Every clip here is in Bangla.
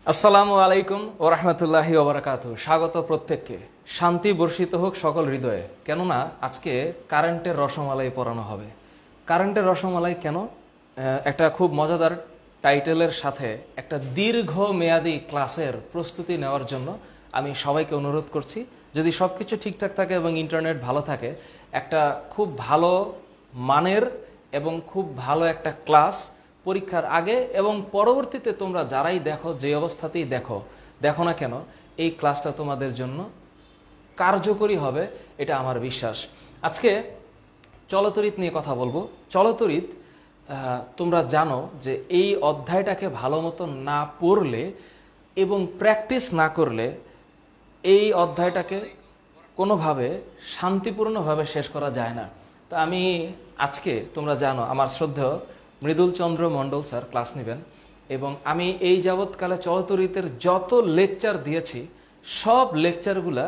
আসসালামু আলাইকুম ও রহমতুল্লাহি ওবরাকাতুহু। স্বাগত প্রত্যেককে। শান্তি বর্ষিত হোক সকল হৃদয়ে। কেননা আজকে কারেন্টের রসমালাই পড়ানো হবে। কারেন্টের রসমালাই কেন? একটা খুব মজাদার টাইটেলের সাথে একটা দীর্ঘ মেয়াদী ক্লাসের প্রস্তুতি নেওয়ার জন্য আমি সবাইকে অনুরোধ করছি, যদি সবকিছু ঠিকঠাক থাকে এবং ইন্টারনেট ভালো থাকে, একটা খুব ভালো মানের এবং খুব ভালো একটা ক্লাস পরীক্ষার আগে এবং পরবর্তীতে তোমরা যারাই দেখো, যে অবস্থাতেই দেখো না কেন, এই ক্লাসটা তোমাদের জন্য কার্যকরী হবে, এটা আমার বিশ্বাস। আজকে চলতরিৎ নিয়ে কথা বলবো। চলতরিৎ তোমরা জানো যে এই অধ্যায়টাকে ভালো মতো না পড়লে এবং প্র্যাকটিস না করলে এই অধ্যায়টাকে কোনোভাবে শান্তিপূর্ণভাবে শেষ করা যায় না। তো আমি আজকে, তোমরা জানো, আমার শ্রদ্ধেয় মৃদুল চন্দ্র মণ্ডল স্যার ক্লাস নেবেন এবং আমি এই যাবৎকালে চলতরিতের যত লেকচার দিয়েছি সব লেকচারগুলা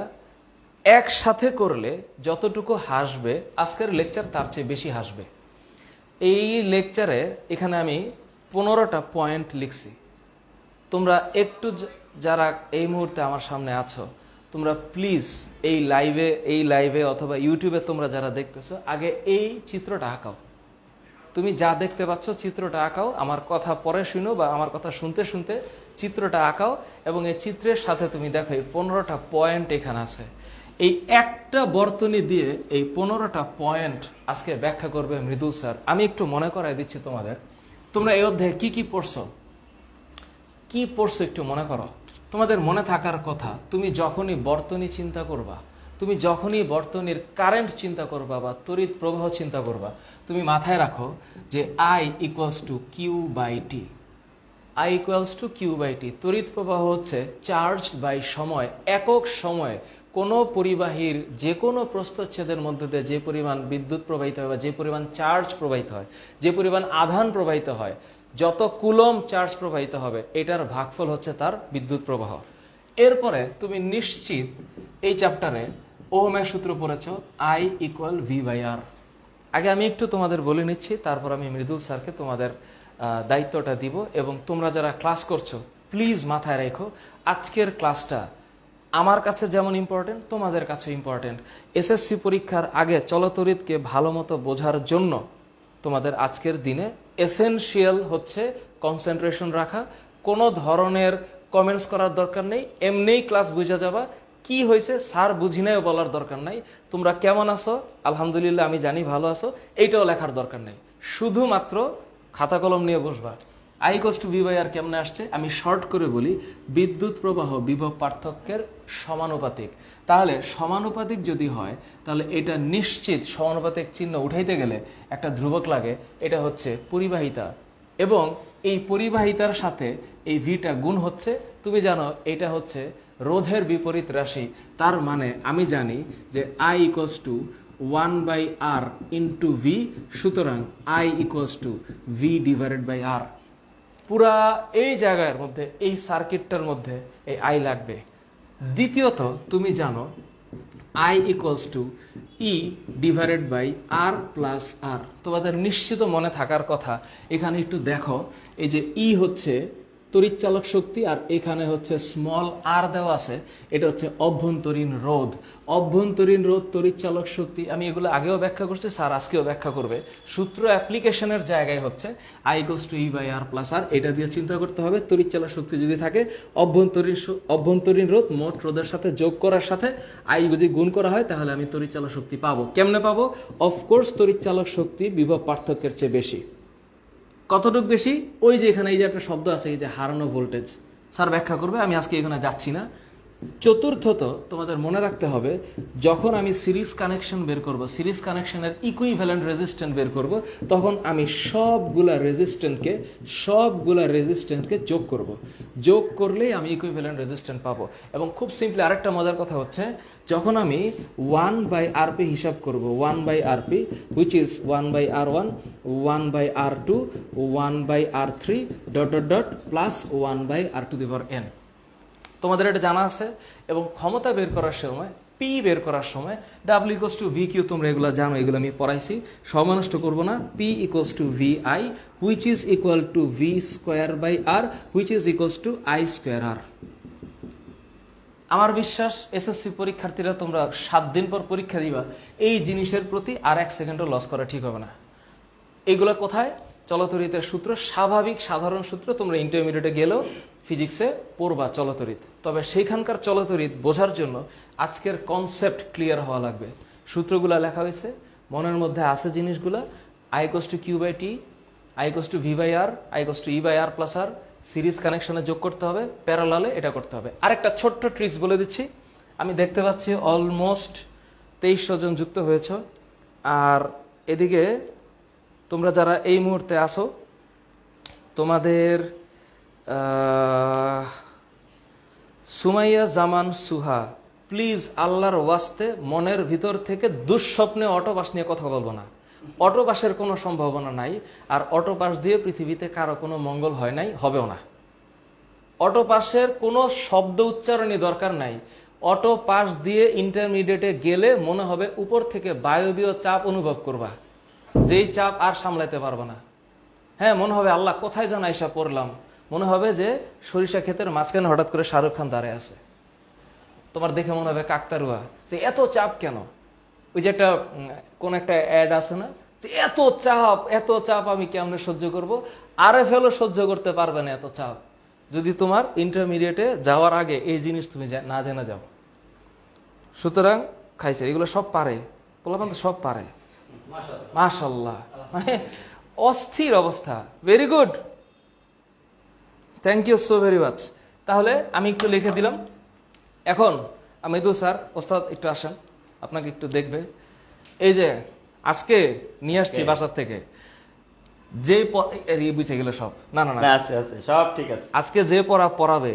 একসাথে করলে যতটুকু হাসবে, আজকের লেকচার তার চেয়ে বেশি হাসবে। এই লেকচারে এখানে আমি 15টা পয়েন্ট লিখছি। তোমরা একটু, যারা এই মুহূর্তে আমার সামনে আছো, তোমরা প্লিজ এই লাইভে অথবা ইউটিউবে তোমরা যারা দেখতেছো, আগে এই চিত্রটা আঁকাও। তুমি যা দেখতে পাচ্ছ চিত্রটা আঁকাও, আমার কথা পরে শুনো বা আমার কথা শুনতে শুনতে চিত্রটা আঁকাও এবং এই চিত্রের সাথে তুমি দেখো এই 15টা পয়েন্ট এখানে আছে। এই একটা বর্তনী দিয়ে এই 15টা পয়েন্ট আজকে ব্যাখ্যা করবে মৃদুল স্যার। আমি একটু মনে করাই দিচ্ছি তোমাদের, তোমরা এই অধ্যায়ে কি পড়ছো একটু মনে করো। তোমাদের মনে থাকার কথা, তুমি যখনই বর্তনী চিন্তা করবা, তুমি যখনই বর্তনীর কারেন্ট চিন্তা করবা বা তড়িৎ প্রবাহ চিন্তা করবা, তুমি মাথায় রাখো যে I equals to Q by T. I equals to Q by T. তড়িৎ প্রবাহ হচ্ছে চার্জ বাই সময়। একক সময়ে কোনো পরিবাহীর যে কোনো প্রস্থচ্ছেদের মধ্যে দিয়ে যে পরিমাণ বিদ্যুৎ প্রবাহিত হয় বা যে পরিমাণ চার্জ প্রবাহিত হয়, যে পরিমাণ আধান প্রবাহিত হয়, যত কুলম চার্জ প্রবাহিত হবে, এটার ভাগফল হচ্ছে তার বিদ্যুৎ প্রবাহ। এরপরে তুমি নিশ্চিত এই চ্যাপ্টারে ওহমের সূত্র পড়েছ, I ইকুয়াল ভি বাই আর। আগে আমি একটু তোমাদের বলে নিচ্ছি, তারপর আমি মৃদুল স্যারকে তোমাদের দায়িত্বটা দিব। এবং তোমরা যারা ক্লাস করছো, প্লিজ মাথায় রেখো, আজকের ক্লাসটা আমার কাছে যেমন ইম্পর্টেন্ট, তোমাদের কাছে ইম্পর্টেন্ট। এসএসসি পরীক্ষার আগে চলতরিৎকে ভালো মতো বোঝার জন্য তোমাদের আজকের দিনে এসেনশিয়াল হচ্ছে কনসেন্ট্রেশন রাখা। কোনো ধরনের কমেন্টস করার দরকার নেই, এমনিই ক্লাস বুঝে যাবা। কি হয়েছে স্যার বুঝি নাই বলার দরকার নাই। তোমরা কেমন আছো? আলহামদুলিল্লাহ আমি জানি ভালো আছো, এইটাও লেখার দরকার নেই। শুধুমাত্র খাতা কলম নিয়ে বসবা। I equals to V by R কেমনে আসছে আমি শর্ট করে বলি, বিদ্যুৎ প্রবাহ বিভব পার্থক্যের সমানুপাতিক। তাহলে সমানুপাতিক যদি হয়, তাহলে এটা নিশ্চিত সমানুপাতিক চিহ্ন উঠাইতে গেলে একটা ধ্রুবক লাগে, এটা হচ্ছে পরিবাহিতা। এবং এই পরিবাহিতার সাথে এই ভিটা গুণ হচ্ছে, তুমি জানো এটা হচ্ছে রোধের বিপরীত রাশি। তার মানে আমি জানি যে I equals to 1 by R into V, সুতরাং I equals to V divided by R. পুরা এই জায়গার মধ্যে, এই সার্কিটটার মধ্যে এই I লাগবে। দ্বিতীয়ত তুমি জানো I equals to E divided by R plus R. তোমাদের নিশ্চিত মনে থাকার কথা, এখানে একটু দেখো, এই যে ই হচ্ছে তড়িৎ চালক শক্তি আর এখানে হচ্ছে স্মল আর দেওয়া আছে, এটা হচ্ছে অভ্যন্তরীণ রোধ। অভ্যন্তরীণ রোধ, তড়িৎ চালক শক্তি, আমি এগুলো আগেও ব্যাখ্যা করছি, স্যার আজকেও ব্যাখ্যা করবে। সূত্র অ্যাপ্লিকেশনের জায়গায় হচ্ছে I equals to E by R plus R. এটা দিয়ে চিন্তা করতে হবে, তড়িৎ চালক শক্তি যদি থাকে, অভ্যন্তরীণ রোধ মোট রোধের সাথে যোগ করার সাথে I যদি গুণ করা হয়, তাহলে আমি তড়িৎ চালক শক্তি পাবো। কেমনে পাবো? অফকোর্স তড়িৎ চালক শক্তি বিভব পার্থক্যের চেয়ে বেশি। কতটুকু বেশি? ওই যে এখানে এই যে একটা শব্দ আছে, এই যে হারানো ভোল্টেজ, স্যার ব্যাখ্যা করবে, আমি আজকে এখানে যাচ্ছি না। চতুর্থত তোমাদের মনে রাখতে হবে, যখন আমি সিরিজ কানেকশন বের করব, সিরিজ কানেকশনের ইকুইভ্যালেন্ট রেজিস্ট্যান্স বের করব, তখন আমি সবগুলা রেজিস্ট্যান্সকে যোগ করব। যোগ করলেই আমি ইকুইভ্যালেন্ট রেজিস্ট্যান্স পাবো। এবং খুব সিম্পলি আরেকটা মজার কথা হচ্ছে, যখন আমি 1 বাই আরপি হিসাব করব, 1 by r p which is 1 by r one, 1 by r two, 1 by r three dot dot dot plus 1 by r to the power n। তোমাদের এটা জানা আছে। এবং ক্ষমতা বের করার সময় P পি বের করার সময় W equals to V Q, তোমরা এগুলো জানো, এগুলো আমি পড়াইছি, সময় নষ্ট করবো না। P equals to V I which is equal to V square by R which is equals to I square R. আমার বিশ্বাস এসএসসি পরীক্ষার্থীরা তোমরা 7 দিন পর পরীক্ষা দিবা, এই জিনিসের প্রতি আর 1 সেকেন্ডও লস করা ঠিক হবে না। এইগুলো কোথায়? চলতরিতের সূত্র, স্বাভাবিক সাধারণ সূত্র, তোমরা ইন্টারমিডিয়েটে গেলেও ফিজিক্সে পড়বা চলতরিত। তবে সেইখানকার চলতরিত বোঝার জন্য আজকের কনসেপ্ট ক্লিয়ার হওয়া লাগবে। সূত্রগুলা লেখা হয়েছে, মনের মধ্যে আছে জিনিসগুলা। I equals to Q by T, I equals to V by R, I equals to E by R plus R, series কানেকশনে যোগ করতে হবে, প্যারালালে এটা করতে হবে। আরেকটা ছোট্ট ট্রিক্স বলে দিচ্ছি, আমি দেখতে পাচ্ছি অলমোস্ট 2300 জন যুক্ত হয়েছ। আর এদিকে তোমরা যারা এই মুহূর্তে আসো, তোমাদের সুমাইয়া জামান সুহা, প্লিজ আল্লাহর ওয়াস্তে মনের ভিতর থেকে দুঃস্বপ্নে অটোপাস নিয়ে কথা বলবো না। অটোপাসের কোনো সম্ভাবনা নাই, আর অটোপাস দিয়ে পৃথিবীতে কারো কোনো মঙ্গল হয় নাই, হবেও না। অটোপাসের কোনো শব্দ উচ্চারণই দরকার নাই। অটোপাস দিয়ে ইন্টারমিডিয়েটে গেলে মনে হবে উপর থেকে বায়বীয় চাপ অনুভব করবা, যেই চাপ আর সামলাতে পারবো না। হ্যাঁ, মনে হবে আল্লাহ কোথায় যেন আইসা পড়লাম, মনে হবে যে সরিষা ক্ষেতের মাঝখানে হঠাৎ করে শাহরুখ খান দাঁড়ায় আছে। তোমার দেখে মনে হবে কাকতারুয়া, যে এত চাপ কেন? ওই যে একটা কোন একটা অ্যাড আছে না, যে এত চাপ আমি কেমনে সহ্য করব? আরে ফেলো সহ্য করতে পারবে না এত চাপ, যদি তোমার ইন্টারমিডিয়েটে যাওয়ার আগে এই জিনিস তুমি না জেনে যাও। সুতরাং খাইছে এগুলো সব পারে, পোলাপান তো সব পারে, মাশাআল্লাহ, মানে অস্থির অবস্থা। Very good, thank you so very much. তাহলে আমি একটু লিখে দিলাম। এখন আমিদু স্যার, ওস্তাদ একটু আসেন, আপনাকে একটু দেখবে। এই যে আজকে নিয়ে আসছি বাসার থেকে, যে বুঝে গেল সব, না না না সব ঠিক আছে। আজকে যে পড়াবে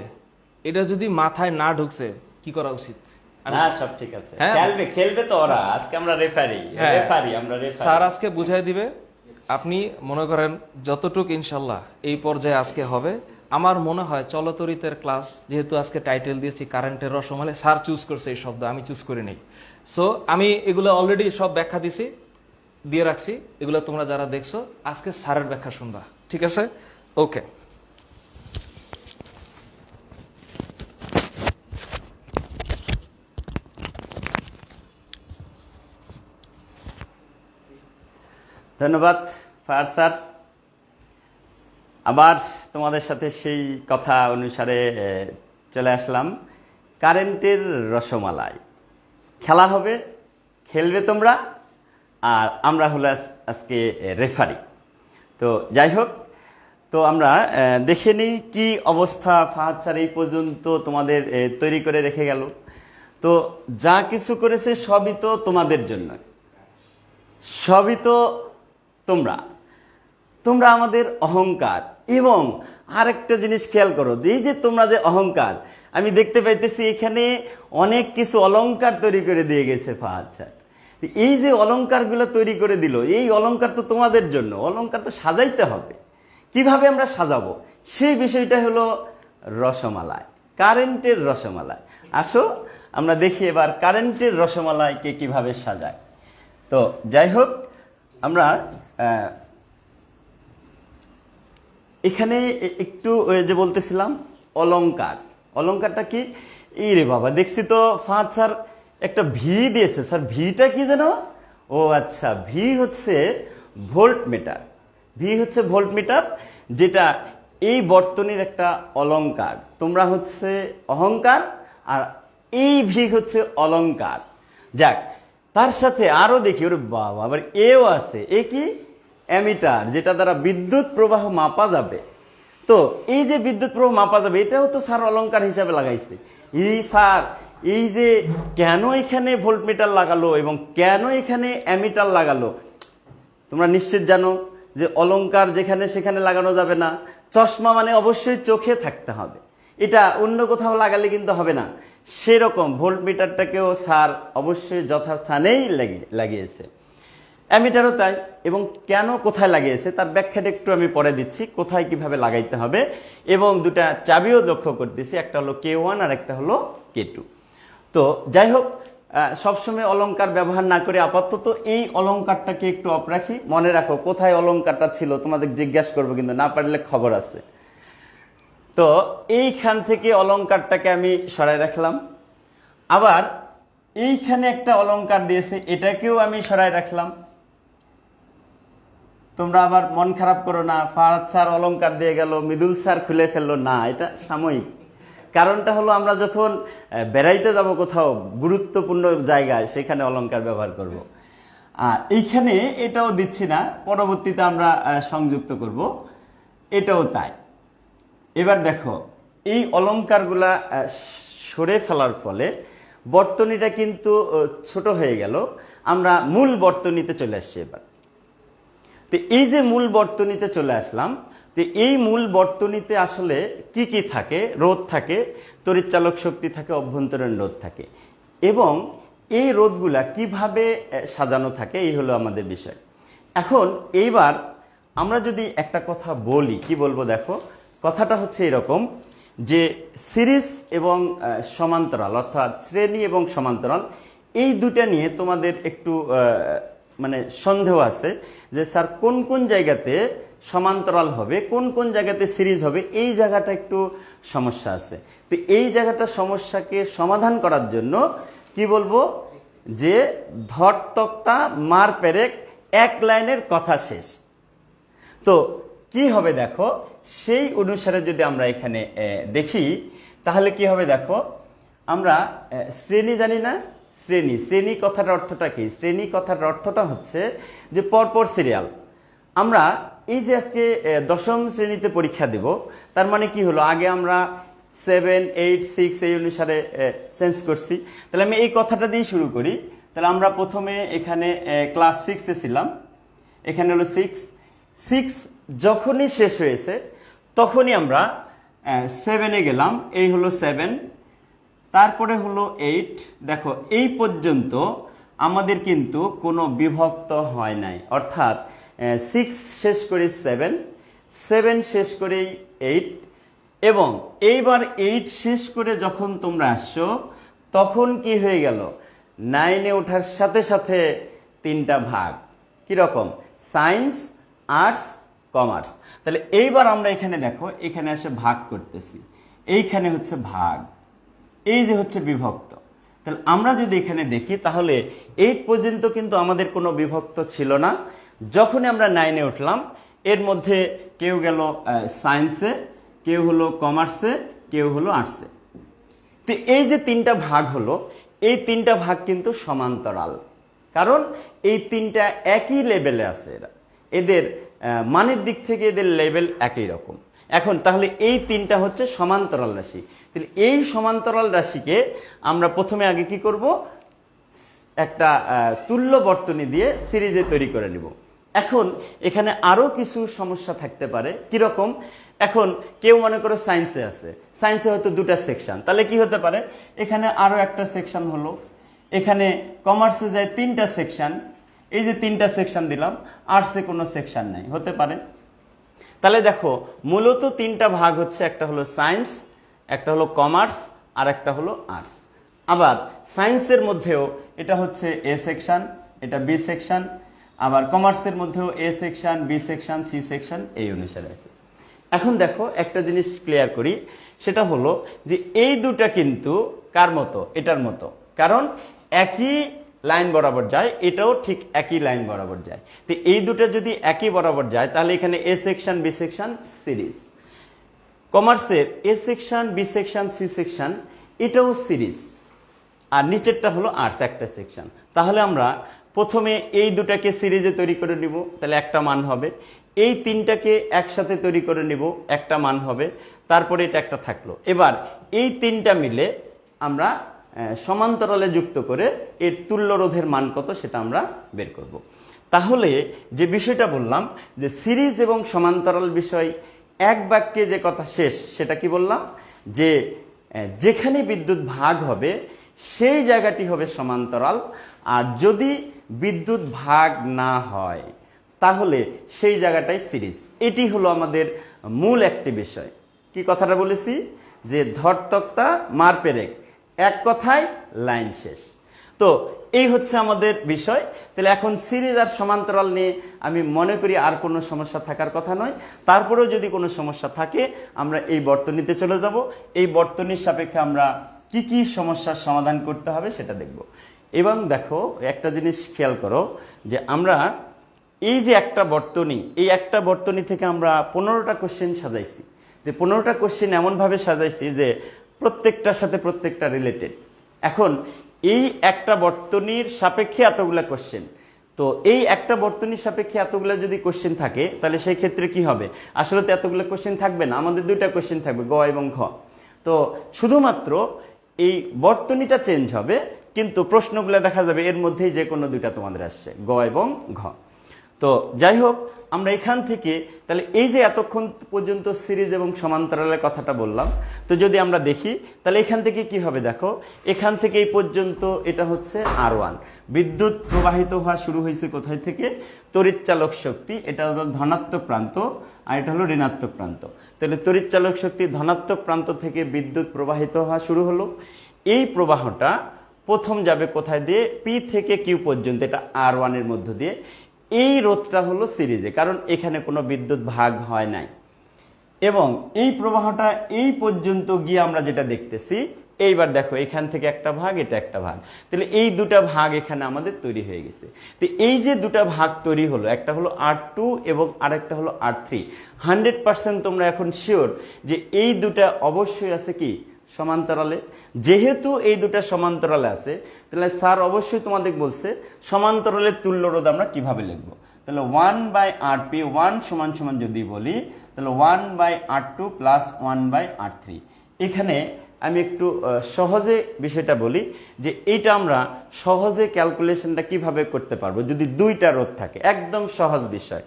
এটা যদি মাথায় না ঢুকছে কি করা উচিত? সব ঠিক আছে, খেলবে তো ওরা। আজকে আমরা রেফারি, স্যার আজকে বুঝাই দিবে। আপনি মনে করেন যতটুকু ইনশাল্লাহ এই পর্যায়ে আজকে হবে। আমার মনে হয় চলতরিতের ক্লাস, যেহেতু আজকে টাইটেল দিয়েছি কারেন্টের রসমালাই, স্যার চুজ করছে এই শব্দ, আমি চুজ করি নাই। সো আমি এগুলো অলরেডি সব ব্যাখ্যা দিছি, দিয়ে রাখছি। এগুলো তোমরা যারা দেখছো আজকে স্যারের ব্যাখ্যা শুনবা, ঠিক আছে? ওকে, ধন্যবাদ ফায়ার স্যার। আবার তোমাদের সাথে সেই কথা অনুসারে চলে আসলাম। কারেন্টের রসমালাই খেলা হবে, খেলবে তোমরা, আর আমরা হলো আজকে রেফারি। তো যাই হোক, তো আমরা দেখে নিই কি অবস্থা। ফাহাদ স্যার এই পর্যন্ত তোমাদের তৈরি করে রেখে গেল। তো যা কিছু করেছে সবই তো তোমাদের জন্য, সবই তো তোমরা আমাদের অহংকার। এবং আরেকটা জিনিস খেয়াল করো, এই যে তোমরা যে অহংকার, আমি দেখতে পাইতেছি এখানে অনেক কিছু অলংকার তৈরি করে দিয়ে গেছে ফাহাদ স্যার। এই যে অলংকারগুলো তৈরি করে দিল, এই অলংকার তো তোমাদের জন্য। অলংকার তো সাজাইতে হবে, কিভাবে আমরা সাজাবো সেই বিষয়টা হলো রসমালাই, কারেন্টের রসমালাই। আসো আমরা দেখি এবার কারেন্টের রসমালাইকে কিভাবে সাজায়। তো যাই হোক, আমরা এখানে একটু যে বলতেছিলাম অলংকারটা কি? এই রে বাবা, দেখছি তো ফাহাদ স্যার একটা ভি দিয়েছে। স্যার ভিটা কি যেন? ও আচ্ছা, ভি হচ্ছে ভোল্টমিটার। ভি হচ্ছে ভোল্টমিটার, যেটা এই বর্তনীর একটা অলংকার। তোমরা হচ্ছে অহংকার, আর এই ভি হচ্ছে অলংকার। যাক, তার সাথে আরো দেখি, ওরে বাবা, আবার এও আছে। এ কি? অ্যামিটার, যেটা দ্বারা বিদ্যুৎ প্রবাহ মাপা যাবে। তো এই যে বিদ্যুৎ প্রবাহ মাপা যাবে, এটাও তো স্যার অলংকার হিসাবে লাগাইছে। এই স্যার, এই যে কেন এখানে ভোল্টমিটার লাগালো এবং কেন এখানে অ্যামিটার লাগালো, তোমরা নিশ্চিত জানো যে অলংকার যেখানে সেখানে লাগানো যাবে না। চশমা মানে অবশ্যই চোখে থাকতে হবে, এটা অন্য কোথাও লাগালে কিন্তু হবে না। সেরকম ভোল্টমিটারটাকেও স্যার অবশ্যই যথাস্থানেই লাগিয়েছে, অ্যামিটারও তাই। এবং কেন কোথায় লাগিয়েছে তার ব্যাখ্যাটা একটু আমি পরে দিচ্ছি, কোথায় কিভাবে লাগাইতে হবে। এবং দুটা চাবিও লক্ষ্য করতেছি, একটা হলো K1 আর একটা হলো K2। তো যাই হোক, সবসময় অলংকার ব্যবহার না করে আপাতত এই অলংকারটাকে একটু অফ রাখি। মনে রাখো কোথায় অলংকারটা ছিল তোমাদের জিজ্ঞাসা করবো, কিন্তু না পারলে খবর আছে। তো এইখান থেকে অলংকারটাকে আমি সরাই রাখলাম। আবার এইখানে একটা অলংকার দিয়েছে, এটাকেও আমি সরাই রাখলাম। তোমরা আবার মন খারাপ করো না, ফারাদ স্যার অলংকার দিয়ে গেল, মৃদুল স্যার খুলে ফেললো, না, এটা সাময়িক। কারণটা হলো আমরা যখন বেড়াইতে যাব কোথাও গুরুত্বপূর্ণ জায়গায়, সেখানে অলংকার ব্যবহার করব। আর এইখানে এটাও দিচ্ছি না, পরবর্তীতে আমরা সংযুক্ত করব, এটাও তাই। এবার দেখো এই অলংকারগুলা সরে ফেলার ফলে বর্তনীটা কিন্তু ছোট হয়ে গেল। আমরা মূল বর্তনীতে চলে আসছি এবার। তো এই যে মূল বর্তনীতে চলে আসলাম, তো এই মূল বর্তনীতে আসলে কি কি থাকে? রোধ থাকে, তড়িৎচালক শক্তি থাকে, অভ্যন্তরীণ রোধ থাকে, এবং এই রোধগুলা কিভাবে সাজানো থাকে, এই হলো আমাদের বিষয়। এখন এইবার আমরা যদি একটা কথা বলি, কি বলবো দেখো, কথাটা হচ্ছে এরকম যে সিরিজ এবং সমান্তরাল, অর্থাৎ শ্রেণী এবং সমান্তরাল, এই দুটা নিয়ে তোমাদের একটু মানে সন্দেহ আছে যে স্যার কোন কোন জায়গাতে সমান্তরাল হবে, কোন কোন জায়গাতে সিরিজ হবে, এই জায়গাটা একটু সমস্যা আছে। তো এই জায়গাটা সমস্যাকে সমাধান করার জন্য কি বলবো যে ধর তক্তা মার পেরেক, এক লাইনের কথা শেষ। তো কি হবে দেখো, সেই অনুসারে যদি আমরা এখানে দেখি তাহলে কি হবে দেখো, আমরা শ্রেণী জানি না, শ্রেণী কথার অর্থটা কি? শ্রেণী কথার অর্থটা হচ্ছে যে পরপর সিরিয়াল। আমরা এই যে আজকে দশম শ্রেণীতে পরীক্ষা দেব, তার মানে কি হলো, আগে আমরা 7, 8, 6 এই অনুসারে চেঞ্জ করছি। তাহলে আমি এই কথাটা দিয়ে শুরু করি। তাহলে আমরা প্রথমে এখানে ক্লাস 6-এ ছিলাম, এখানে হলো 6 যখনই শেষ হয়েছে তখনই আমরা 7-এ গেলাম, এই হলো 7, তারপরে হলো 8। দেখো এই পর্যন্ত আমাদের কিন্তু কোনো বিভক্ত হয় নাই, অর্থাৎ 6 শেষ করে 7 শেষ করে 8, এবং এইবার 8 শেষ করে যখন তোমরা আসছো তখন কি হয়ে গেল, 9-এ ওঠার সাথে সাথে 3টা ভাগ। কিরকম? Science, arts, commerce. তাহলে এইবার আমরা এখানে দেখো, এখানে এসে ভাগ করতেছি, এইখানে হচ্ছে ভাগ, এই যে হচ্ছে বিভক্ত। তাহলে আমরা যদি এখানে দেখি তাহলে 8 পর্যন্ত কিন্তু আমাদের কোনো বিভক্ত ছিল না। যখনই আমরা 9-এ উঠলাম, এর মধ্যে কেউ গেল সায়েন্সে, কেউ হলো কমার্সে, কেউ হলো আর্টসে। তো এই যে 3টা ভাগ হলো, এই 3টা ভাগ কিন্তু সমান্তরাল, কারণ এই 3টা একই লেভেলে আছে। এদের মানের দিক থেকে এদের লেভেল একই রকম। এখন তাহলে এই 3টা হচ্ছে সমান্তরাল রাশি। তাহলে এই সমান্তরাল রাশিকে আমরা প্রথমে আগে কি করব, একটা তুল্য বর্তনী দিয়ে সিরিজে তৈরি করে নিব। এখন এখানে আরো কিছু সমস্যা থাকতে পারে। কিরকম? এখন কেউ মনে করো সায়েন্সে আছে, সায়েন্সে হয়তো 2টা সেকশন, তাহলে কি হতে পারে, এখানে আরো একটা সেকশন হলো, এখানে কমার্সে যায় 3টা সেকশন, এই যে 3টা সেকশন দিলাম, আর্টসে কোনো সেকশন নাই, হতে পারে। তাহলে দেখো মূলত 3টা ভাগ হচ্ছে, একটা হলো সায়েন্স, একটা হলো কমার্স, আর একটা হলো আর্টস। আবার সায়েন্সের মধ্যেও এটা হচ্ছে এ সেকশন, এটা বি সেকশন, আবার কমার্সের মধ্যেও A section, B section, C section, এই অনুসারে আছে। এখন দেখো একটা জিনিস ক্লিয়ার করি, সেটা হলো যে এই দুটা কিন্তু কার মতো, এটার মতো, কারণ একই লাইন বরাবর যায়, এটাও ঠিক একই লাইন বরাবর যায়। তো এই দুটো যদি একই বরাবর যায় তাহলে এখানে A section, B section, series. কমার্সের A section, B section, C section, এটাও সিরিজ, আর নিচেরটা হলো আর্টস, একটা সেকশন। তাহলে আমরা প্রথমে এই দুটাকে সিরিজে তৈরি করে নিব, তাহলে একটা মান হবে। এই 3টাকে একসাথে তৈরি করে নিব, একটা মান হবে। তারপরে এটা একটা থাকলো। এবার এই 3টা মিলে আমরা সমান্তরালে যুক্ত করে এর তুল্য রোধের মান কত সেটা আমরা বের করব। তাহলে যে বিষয়টা বললাম যে সিরিজ এবং সমান্তরাল বিষয় এক বাক্যে যে কথা শেষ, সেটা কি বললাম, যে যেখানে বিদ্যুৎ ভাগ হবে সেই জায়গাটি হবে সমান্তরাল, আর যদি বিদ্যুৎ ভাগ না হয় তাহলে সেই জায়গাটাই সিরিজ। এটি হলো আমাদের মূল একটি বিষয়। কি কথাটা বলেছি, যে ধর তক্তা মার পেরেক, এক কথায় লাইন শেষ। তো এই হচ্ছে আমাদের বিষয়। তাহলে এখন সিরিজ আর সমান্তরাল নিয়ে আমি মনে করি আর কোনো সমস্যা থাকার কথা নয়। তারপরেও যদি কোনো সমস্যা থাকে আমরা এই বর্তনীতে চলে যাব। এই বর্তনীর সাপেক্ষে আমরা কি কি সমস্যার সমাধান করতে হবে সেটা দেখব। এবং দেখো একটা জিনিস খেয়াল করো যে আমরা এই যে একটা বর্তনী, এই একটা বর্তনী থেকে আমরা 15টা কোশ্চেন সাজাইছি। যে 15টা কোশ্চেন এমনভাবে সাজাইছি যে প্রত্যেকটার সাথে প্রত্যেকটা রিলেটেড। এখন এই একটা বর্তনীর সাপেক্ষে এতগুলা কোশ্চেন, তো এই একটা বর্তনীর সাপেক্ষে এতগুলা যদি কোশ্চেন থাকে তাহলে সেই ক্ষেত্রে কি হবে? আসলে তো এতগুলো কোশ্চেন থাকবে না, আমাদের দুইটা কোশ্চেন থাকবে, গ এবং ঘ। তো শুধুমাত্র এই বর্তনীটা চেঞ্জ হবে, কিন্তু প্রশ্নগুলো দেখা যাবে এর মধ্যেই যে কোনো দুইটা তোমাদের আসছে, গ এবং ঘ। তো যাই হোক, আমরা এখান থেকে তাহলে এই যে এতক্ষণ পর্যন্ত সিরিজ এবং সমান্তরালের কথাটা বললাম, তো যদি আমরা দেখি তাহলে এখান থেকে কি হবে দেখো, এখান থেকে এই পর্যন্ত এটা হচ্ছে R1, বিদ্যুৎ প্রবাহিত হওয়া শুরু হয়েছে কোথায় থেকে? তড়িৎ চালক শক্তি, এটা হলো ধনাত্মক প্রান্ত আর এটা হলো ঋণাত্মক প্রান্ত। তাহলে তড়িৎ চালক শক্তি ধনাত্মক প্রান্ত থেকে বিদ্যুৎ প্রবাহিত হওয়া শুরু হলো। এই প্রবাহটা প্রথম যাবে কোথায় দিয়ে? পি থেকে কিউ পর্যন্ত, এটা R1 এর মধ্য দিয়ে। এই রোধটা হলো সিরিজে, কারণ এখানে কোনো বিদ্যুৎ ভাগ হয় নাই। এবং এই প্রবাহটা এই পর্যন্ত গিয়ে আমরা যেটা দেখতেছি, এইবার দেখো এখান থেকে একটা ভাগ, এটা একটা ভাগ, তাহলে এই দুটা ভাগ এখানে আমাদের তৈরি হয়ে গেছে। তো এই যে দুটা ভাগ তৈরি হলো, একটা হলো R2 এবং আরেকটা হলো R3, 100% তোমরা এখন শিওর যে এই দুটা অবশ্যই আছে কি? সমান্তরালে। যেহেতু এই দুটা সমান্তরালে আছে, তাহলে স্যার অবশ্যই তোমাদের বলছে সমান্তরালের তুল্য রোধ আমরা কিভাবে লিখবো। তাহলে 1/RP, 1 সমান সমান যদি বলি তাহলে 1/R2 প্লাস 1/R3। এখানে আমি একটু সহজে বিষয়টা বলি যে এইটা আমরা সহজে ক্যালকুলেশনটা কিভাবে করতে পারবো যদি দুইটা রোধ থাকে, একদম সহজ বিষয়।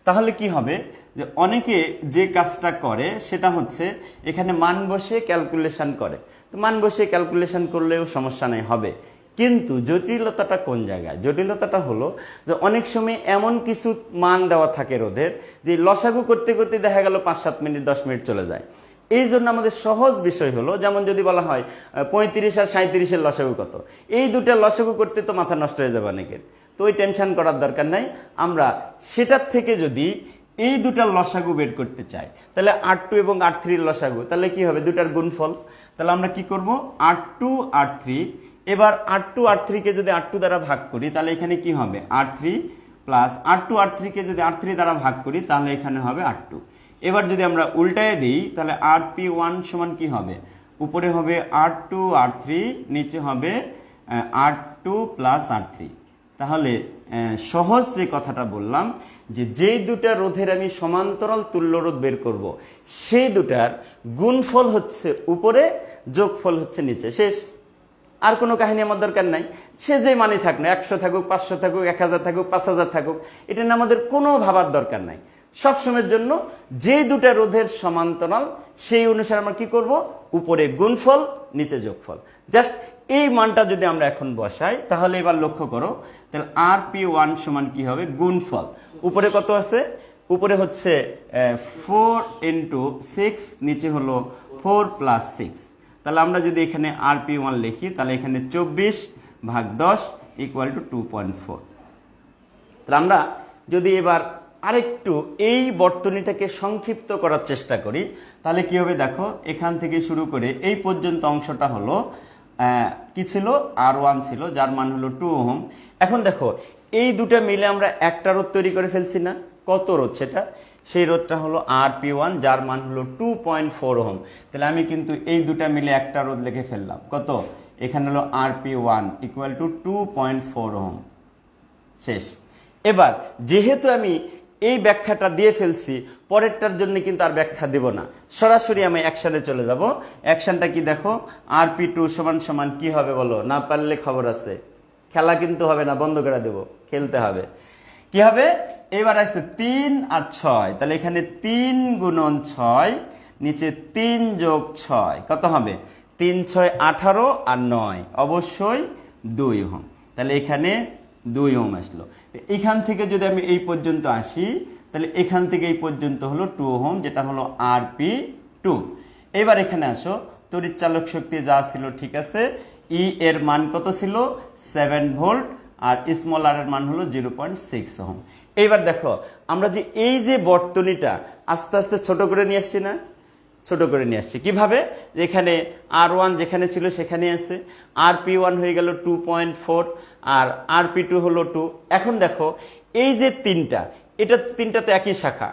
তাহলে কি হবে যে অনেকে যে কাজটা করে সেটা হচ্ছে এখানে মান বসে ক্যালকুলেশন করে। তো মান বসে ক্যালকুলেশন করলেও সমস্যা নেই, হবে। কিন্তু জটিলতাটা কোন জায়গায়? জটিলতাটা হলো যে অনেক সময় এমন কিছু মান দেওয়া থাকে রোধের, যে লসাগু করতে করতে দেখা গেল 5-7 মিনিট 10 মিনিট চলে যায়। এই জন্য আমাদের সহজ বিষয় হলো, যেমন যদি বলা হয় 35 আর 37-এর লসাগু কত, এই দুটা লসাগু করতে তো মাথা নষ্ট হয়ে যাবে অনেকের। তো ওই টেনশন করার দরকার নাই। আমরা সেটার থেকে যদি এই দুটার লসাগু বের করতে চাই, তাহলে R2 এবং R3 এর লসাগু, তাহলে কি হবে? দুটার গুণফল। তাহলে আমরা কি করব? R2 R3, এবার R2 R3 কে যদি R2 দ্বারা ভাগ করি তাহলে এখানে কি হবে? R3 প্লাস R2 R3 কে যদি R3 দ্বারা ভাগ করি তাহলে এখানে হবে R2। এবার যদি আমরা উল্টায় দিই তাহলে RP1 সমান কি হবে? উপরে হবে R2 R3, নিচে হবে R2 প্লাস R3। তাহলে সহজ যে কথাটা বললাম যে যেই দুটা রোধের আমি সমান্তরাল তুল্য রোধ বের করব, সেই দুটার গুণফল হচ্ছে উপরে, যোগফল হচ্ছে নিচে, শেষ। আর কোনো কাহিনী আমার দরকার নাই। সে যে মানে থাক না, 100 থাকুক, 500 থাকুক, 1000 থাকুক, 5000 থাকুক, এটা নিয়ে আমাদের কোনো ভাবার দরকার নাই। সবসময়ের জন্য যে দুটা রোধের সমান্তরাল সেই অনুসারে আমরা কি করব? উপরে গুণফল, নিচে যোগফল। জাস্ট এই মানটা যদি আমরা এখন বসাই তাহলে এবার লক্ষ্য করো, তাহলে RP1 সমান কি হবে? গুণফল। উপরে কত আছে? উপরে হচ্ছে 4 × 6, নিচে হলো 4 + 6। তাহলে আমরা যদি এখানে RP1 লিখি তাহলে এখানে 24/10 = 2.4। তাহলে আমরা যদি এবার আরেকটু এই বর্তনীটাকে সংক্ষিপ্ত করার চেষ্টা করি তাহলে কি হবে দেখো, এখান থেকে শুরু করে এই পর্যন্ত অংশটা হলো কি ছিল? R1 ছিল, যার মান হলো 2 ওহম। এখন দেখো এই দুটা মিলে আমরা একটা রোধ তৈরি করে ফেলছি না? কত রোধ সেটা? সেই রোধটা হলো RP1, যার মান হলো 2.4 ওহম। তাহলে আমি কিন্তু এই দুটা মিলে একটা রোধ লিখে ফেললাম। কত? এখানে হলো RP1 = 2.4 ওহম, শেষ। এবার যেহেতু আমি এই ব্যাখ্যাটা দিয়ে ফেলছি, পরেরটার জন্য কিন্তু আর ব্যাখ্যা দেব না, সরাসরি আমি অ্যাকশনে চলে যাব। অ্যাকশনটা কি দেখো? RP2 সমান সমান কি হবে বলো? না পারলে খবর আছে, খেলা কিন্তু হবে না, বন্ধ করে দেব, খেলতে হবে। কি হবে? এবার আসছে 3 আর 6, তাহলে এখানে 3 × 6, নিচে 3 + 6 কত হবে? 3 × 6 = 18 আর 9 অবশ্যই 2 ওহম। তাহলে এখানে 2 ওহম আসলো। এখান থেকে যদি আমি এই পর্যন্ত আসি তাহলে এখান থেকে এই পর্যন্ত হলো 2 ওহম, যেটা হলো RP2। এবার এখানে আসো, তড়িৎ চালক শক্তি যা ছিল ঠিক আছে, ই এর মান কত ছিল 7 ভোল্ট আর স্মল আর এর মান হলো 0.6 ওহম। এইবার দেখো আমরা যে এই যে বর্তনীটা আস্তে আস্তে ছোট করে নিয়ে আসছি না, ছোট করে নিয়ে আসছি কিভাবে, যেখানে R1 যেখানে ছিল সেখানে আছে, RP1 হয়ে গেল 2.4 আর RP2 হলো 2। এখন দেখো এই যে তিনটা, এটা তিনটা তো একই শাখা,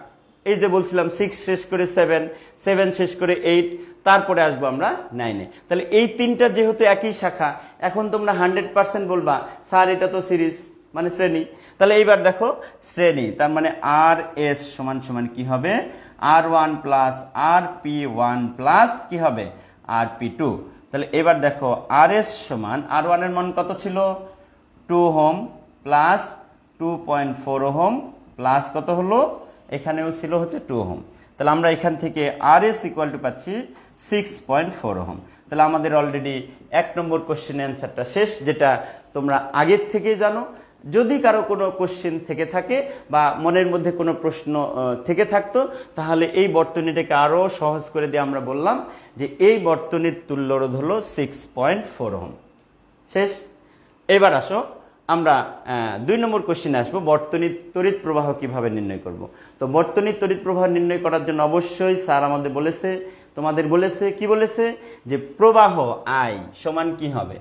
এই যে বলছিলাম 6 শেষ করে 7, 7 শেষ করে 8, তারপরে আসবো আমরা 9-এ। তাহলে এই তিনটা যেহেতু একই শাখা, এখন তোমরা 100% বলবা স্যার এটা তো সিরিজ মানে শ্রেণী। তাহলে এইবার দেখো শ্রেণী, তার মানে আর এস সমান সমান কি হবে, R1 প্লাস RP1 প্লাস কি হবে RP2। তাহলে এবার দেখো আর এস সমান R1 এর মান কত ছিল 2 ওহম প্লাস 2.4 ওহম প্লাস কত হলো, এখানেও ছিল হচ্ছে 2 ওহম। তাহলে আমরা এখান থেকে আর এস ইকুয়াল টু পাচ্ছি 6.4 ওহম। তাহলে আমাদের অলরেডি 1 নম্বর কোশ্চেন অ্যান্সারটা শেষ, যেটা তোমরা আগের থেকে জানো। যদি কারো কোনো কোশ্চেন থেকে থাকে বা মনের মধ্যে কোনো প্রশ্ন থেকে থাকতো, তাহলে এই বর্তনীটাকে আরো সহজ করে দিয়ে আমরা বললাম যে এই বর্তনীর তুল্য রোধ হলো 6.4 ওহম। শেষ। এবার আসো আমরা 2 নম্বর কোশ্চেনে আসবো, বর্তনীর তড়িৎ প্রবাহ কিভাবে নির্ণয় করব। তো বর্তনীর তড়িৎ প্রবাহ নির্ণয় করার জন্য অবশ্যই স্যার আমাদের বলেছে, তোমাদের বলেছে কি বলেছে, যে প্রবাহ আই সমান কি হবে,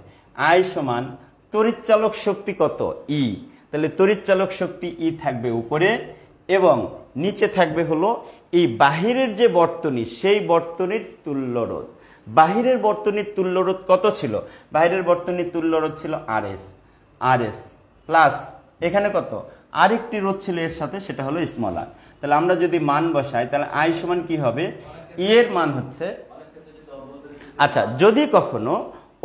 আই সমান তড়িৎচালক শক্তি কত ই। তাহলে তড়িৎচালক শক্তি ই থাকবে উপরে এবং নিচে থাকবে হলো এই বাহিরের যে বর্তনী, সেই বর্তনীর তুল্য রোধ। বাহিরের বর্তনীর তুল্য রোধ কত ছিল, বাহিরের বর্তনীর তুল্য রোধ ছিল আর এস প্লাস এখানে কত আরেকটি রোধ ছিল এর সাথে, সেটা হলো স্মল আর। তাহলে আমরা যদি মান বসাই তাহলে আই সমান কি হবে, ই এর মান হচ্ছে, আচ্ছা যদি কখনো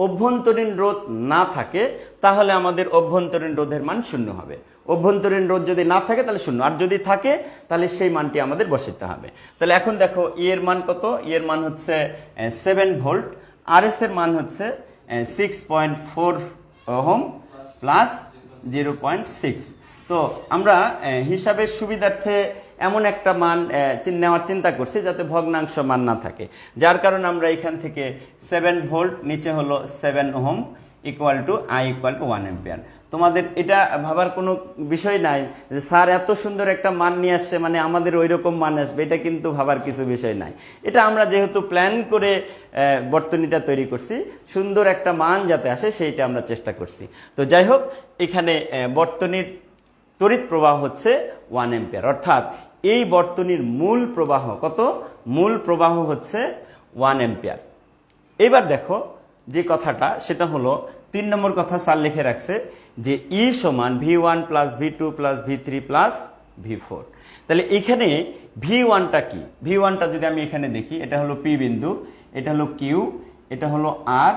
অভ্যন্তরীণ রোধ না থাকে তাহলে আমাদের অভ্যন্তরীণ রোধের মান 0 হবে। অভ্যন্তরীণ রোধ যদি না থাকে তাহলে 0, আর যদি থাকে তাহলে সেই মানটি আমাদের বসাতে হবে। তাহলে এখন দেখো ই এর মান কত, ই এর মান হচ্ছে 7 ভোল্ট, আর এস এর মান হচ্ছে 6.4 ওহম প্লাস 0.6। তো আমরা হিসাবের সুবিধার্থে এমন একটা মান নেওয়ার চিন্তা করছি যাতে ভগ্নাংশ মান না থাকে, যার কারণে আমরা এখান থেকে 7 ভোল্ট নিচে হলো 7 ohm equal to I equal to 1 ampere. তোমাদের এটা ভাবার কোনো বিষয় নাই যে স্যার এত সুন্দর একটা মান নিয়ে আসছে মানে আমাদের ওই রকম মান আসবে, এটা কিন্তু ভাবার কিছু বিষয় নাই। এটা আমরা যেহেতু প্ল্যান করে বর্তনীটা তৈরি করছি, সুন্দর একটা মান যাতে আসে সেইটা আমরা চেষ্টা করছি। তো যাই হোক, এখানে বর্তনীর তড়িৎ প্রবাহ হচ্ছে 1 অ্যাম্পিয়ার, অর্থাৎ এই বর্তনীর মূল প্রবাহ কত, মূল প্রবাহ হচ্ছে 1 অ্যাম্পিয়ার। এবার দেখো যে কথাটা সেটা হলো 3 নম্বর কথা স্যার লিখে রাখছে যে ই সমান V1 plus V2 plus V3 plus V4। তাহলে এখানে V1টা কি, V1টা যদি আমি এখানে দেখি, এটা হলো P বিন্দু, এটা হলো Q, এটা হলো R,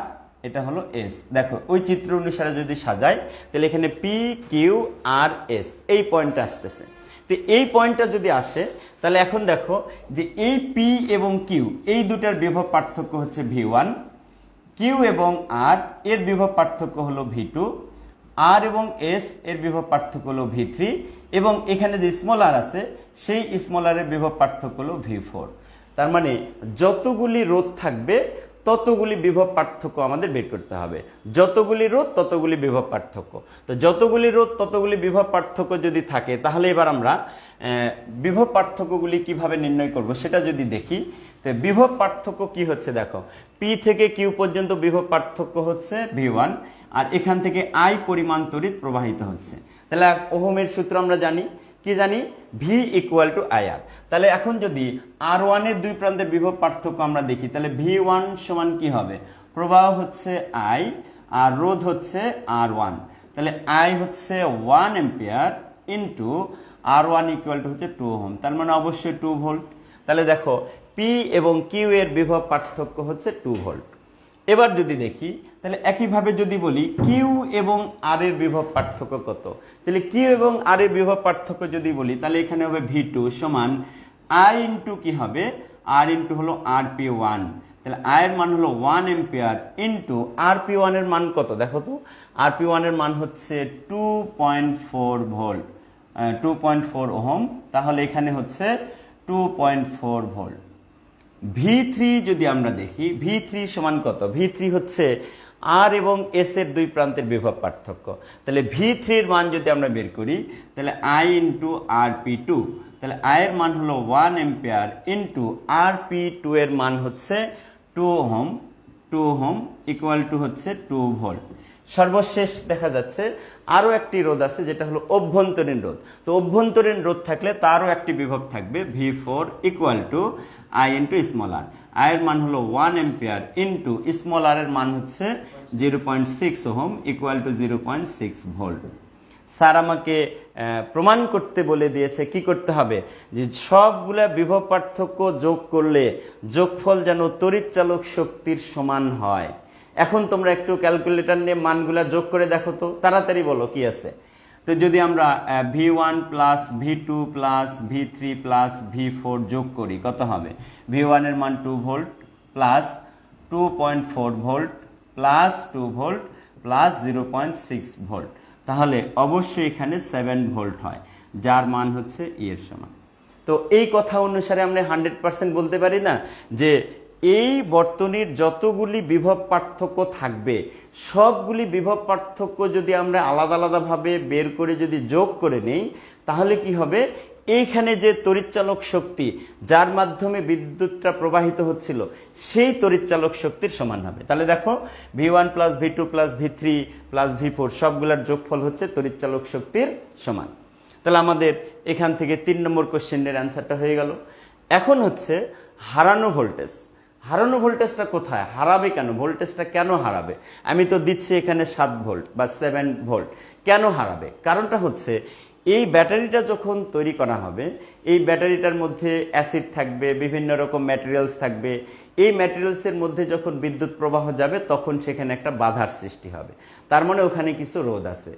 এটা হলো এস। দেখো ওই চিত্র অনুসারে যদি সাজাই তাহলে এখানে পি কিউ আর এস এই পয়েন্টটা আসতেছে। তো এই পয়েন্টটা যদি আসে তাহলে এখন দেখো যে এই পি এবং কিউ এই দুটার বিভব পার্থক্য হচ্ছে V1, কিউ এবং আর এর বিভব পার্থক্য হলো V2, আর এবং এস এর বিভব পার্থক্য হলো V3 এবং এখানে যে স্মল আর আছে সেই স্মল আর এর বিভব পার্থক্য হলো V4। তার মানে যতগুলি রোধ থাকবে ততগুলি বিভব পার্থক্য আমাদের বের করতে হবে, যতগুলি রোধ ততগুলি বিভব পার্থক্য। তো যতগুলি রোধ ততগুলি বিভব পার্থক্য যদি থাকে তাহলে এবার আমরা বিভব পার্থক্যগুলি কিভাবে নির্ণয় করব সেটা যদি দেখি, তো বিভব পার্থক্য কি হচ্ছে দেখো, পি থেকে কিউ পর্যন্ত বিভব পার্থক্য হচ্ছে V1 আর এখান থেকে আই পরিমাণ তড়িৎ প্রবাহিত হচ্ছে। তাহলে ওহমের সূত্র আমরা জানি, কি জানি, V ইকুয়াল টু IR। তাহলে এখন যদি R1 এর দুই প্রান্তের বিভব পার্থক্য আমরা দেখি তাহলে V1 সমান কি হবে, প্রবাহ হচ্ছে I আর রোধ হচ্ছে R1। তাহলে I হচ্ছে 1 ampere into R1 equal to হচ্ছে 2 ওহম, তার মানে অবশ্যই 2 ভোল্ট। তাহলে দেখো P এবং Q এর বিভব পার্থক্য হচ্ছে 2 ভোল্ট। এবার যদি দেখি তাহলে একইভাবে যদি বলি কিউ এবং আর এর বিভব পার্থক্য কত, তাহলে কিউ এবং আর এর বিভব পার্থক্য যদি বলি তাহলে এখানে হবে V2 সমান I ইন্টু কি হবে, আর ইন্টু হলো RP1। তাহলে I এর মান হলো 1 অ্যাম্পিয়ার ইন্টু RP1 এর মান কত দেখো তো, RP1 এর মান হচ্ছে 2.4 ভোল্ট, 2.4 ওহম। তাহলে এখানে হচ্ছে 2.4 ভোল্ট। V3 যদি আমরা দেখি V3 সমান কত, V3 হচ্ছে আর এবং এস এর দুই প্রান্তের বিভব পার্থক্য। তাহলে V3 এর মান যদি আমরা বের করি তাহলে I ইন্টু RP2, তাহলে I এর মান হলো 1 এম্পিয়ার ইন্টু RP2 এর মান হচ্ছে 2 ওহম ইকুয়াল টু হচ্ছে 2 ভোল্ট। সর্বশেষ দেখা যাচ্ছে আরো একটি রোধ আছে যেটা হলো অভ্যন্তরীণ রোধ। তো অভ্যন্তরীণ রোধ থাকলে তারও একটি বিভব থাকবে V4 equal to I into small r. I এর মান হলো 1 এম্পিয়ার ইন্টু স্মল আর এর মান হচ্ছে 0.6 ohm equal to 0.6 volt. Sir আমাকে প্রমাণ করতে বলে দিয়েছে কি করতে হবে, যে সবগুলা বিভব পার্থক্য যোগ করলে যোগফল যেন তড়িৎচালক শক্তির সমান হয়। এখন তোমরা একটু ক্যালকুলেটর নিয়ে মানগুলা যোগ করে দেখো তো, তাড়াতাড়ি বলো কি আছে। তো যদি আমরা V1 plus V2 plus V3 plus V4 যোগ করি কত হবে? V1 এর মান 2 volt plus 2.4 volt plus 2 volt plus 0.6 volt, তাহলে অবশ্যই এখানে 7 ভোল্ট হয়, যার মান হচ্ছে E এর সমান। তো এই কথা অনুসারে আমরা 100% বলতে পারি না যে এই বর্তনীর যতগুলি বিভব পার্থক্য থাকবে সবগুলি বিভব পার্থক্য যদি আমরা আলাদা আলাদাভাবে বের করে যদি যোগ করে নেই তাহলে কি হবে, এইখানে যে তড়িৎচালক শক্তি যার মাধ্যমে বিদ্যুৎটা প্রবাহিত হচ্ছিল সেই তড়িৎচালক শক্তির সমান হবে। তাহলে দেখো V1 plus V2 plus V3 plus V4 সবগুলোর যোগফল হচ্ছে তড়িৎচালক শক্তির সমান। তাহলে আমাদের এখান থেকে 3 নম্বর কোশ্চেনের অ্যান্সারটা হয়ে গেল। এখন হচ্ছে হারানো ভোল্টেজ। হারানো ভোল্টেজটা কোথায় হারাবে, কেন ভোল্টেজটা কেন হারাবে? আমি তো দিচ্ছি এখানে 7 ভোল্ট বা 7 ভোল্ট, কেন হারাবে? কারণটা হচ্ছে এই ব্যাটারিটা যখন তৈরি করা হবে এই ব্যাটারিটার মধ্যে অ্যাসিড থাকবে, বিভিন্ন রকম ম্যাটেরিয়ালস থাকবে। এই ম্যাটেরিয়ালসের মধ্যে যখন বিদ্যুৎ প্রবাহ যাবে তখন সেখানে একটা বাধার সৃষ্টি হবে, তার মানে ওখানে কিছু রোধ আছে।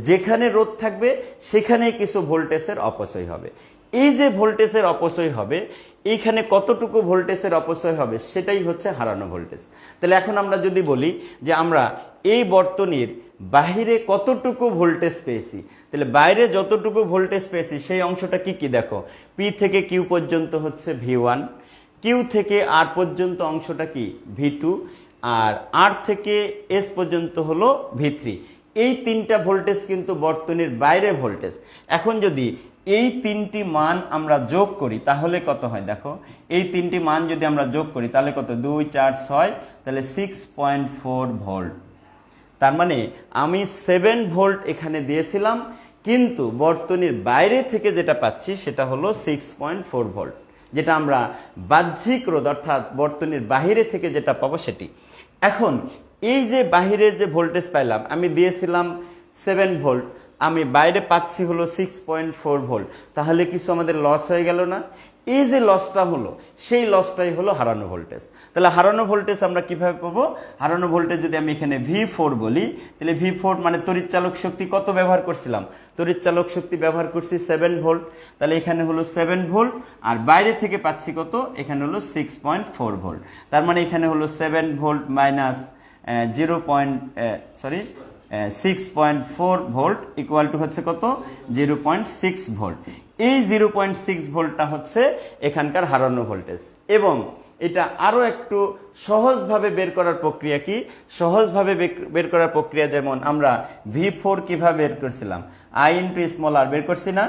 যেখানে রোধ থাকবে সেখানেই কিছু ভোল্টেজের অপচয় হবে। এই যে ভোল্টেজের অপচয় হবে, এইখানে কতটুকু ভোল্টেজের অপচয় হবে সেটাই হচ্ছে হারানো ভোল্টেজ। তাহলে এখন আমরা যদি বলি যে আমরা এই বর্তনীর বাহিরে কতটুকু ভোল্টেজ পেয়েছি, তাহলে বাইরে যতটুকু ভোল্টেজ পেয়েছি সেই অংশটা কি কি দেখো, P থেকে Q পর্যন্ত হচ্ছে V1, Q থেকে R পর্যন্ত অংশটা কি V2, আর R থেকে S পর্যন্ত হলো V3। এই তিনটা ভোল্টেজ কিন্তু বর্তনীর বাইরে ভোল্টেজ। এখন যদি এই তিনটি মান আমরা যোগ করি তাহলে কত হয় দেখো, এই তিনটি মান যদি আমরা যোগ করি তাহলে কত, 2 4 6, তাহলে 6.4 ভোল্ট। তার মানে আমি 7 ভোল্ট এখানে দিয়েছিলাম, কিন্তু বর্তনীর বাইরে থেকে যেটা পাচ্ছি সেটা হলো 6.4 ভোল্ট, যেটা আমরা বাহ্যিক রোধ অর্থাৎ বর্তনীর বাহিরে থেকে যেটা পাবো সেটি। এখন এই যে বাহিরের যে ভোল্টেজ পাইলাম, আমি দিয়েছিলাম 7 ভোল্ট, আমি বাইরে পাচ্ছি হলো 6.4 ভোল্ট, তাহলে কিছু আমাদের লস হয়ে গেল না? এই যে লসটা হলো সেই লসটাই হলো হারানো ভোল্টেজ। তাহলে হারানো ভোল্টেজ আমরা কিভাবে পাবো? হারানো ভোল্টেজ যদি আমি এখানে V4 বলি, তাহলে V4 মানে তড়িৎচালক শক্তি কত ব্যবহার করছিলাম? তড়িৎচালক শক্তি ব্যবহার করছি 7 ভোল্ট, তাহলে এখানে হলো 7 ভোল্ট, আর বাইরে থেকে পাচ্ছি কত, এখানে হলো 6.4 ভোল্ট। তার মানে এখানে হলো 7 volt minus 6.4 volt equal to হচ্ছে কত, 0.6 ভোল্ট। এই 0.6 ভোল্টটা হচ্ছে এখানকার হারানো ভোল্টেজ। এবং এটা আরো একটু সহজভাবে বের করার প্রক্রিয়া কি, সহজভাবে বের করার প্রক্রিয়া যেমন আমরা V4 কিভাবে বের করছিলাম, I ইন্টু স্মল আর বের করছি না,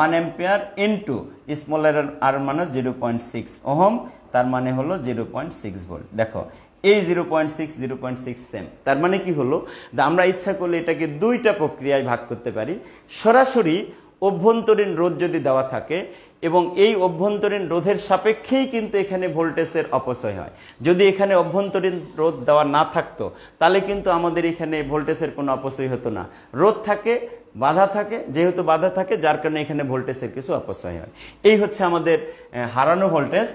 1 এম্পিয়ার ইন্টু স্মল আর মানে 0.6 ওহম, তার মানে হলো 0.6 ভোল্ট। দেখো এই 0.6 সেম। তার মানে কি হলো, আমরা ইচ্ছা করলে এটাকে দুইটা প্রক্রিয়ায় ভাগ করতে পারি। সরাসরি অভ্যন্তরীণ রোধ যদি দেওয়া থাকে এবং এই অভ্যন্তরীণ রোধের সাপেক্ষেই কিন্তু এখানে ভোল্টেজের অপচয় হয়। যদি এখানে অভ্যন্তরীণ রোধ দেওয়া না থাকতো তাহলে কিন্তু আমাদের এখানে ভোল্টেজের কোনো অপচয় হতো না। রোধ থাকে, বাধা থাকে, যেহেতু বাধা থাকে যার কারণে এখানে ভোল্টেজের কিছু অপচয় হয়। এই হচ্ছে আমাদের হারানো ভোল্টেজ।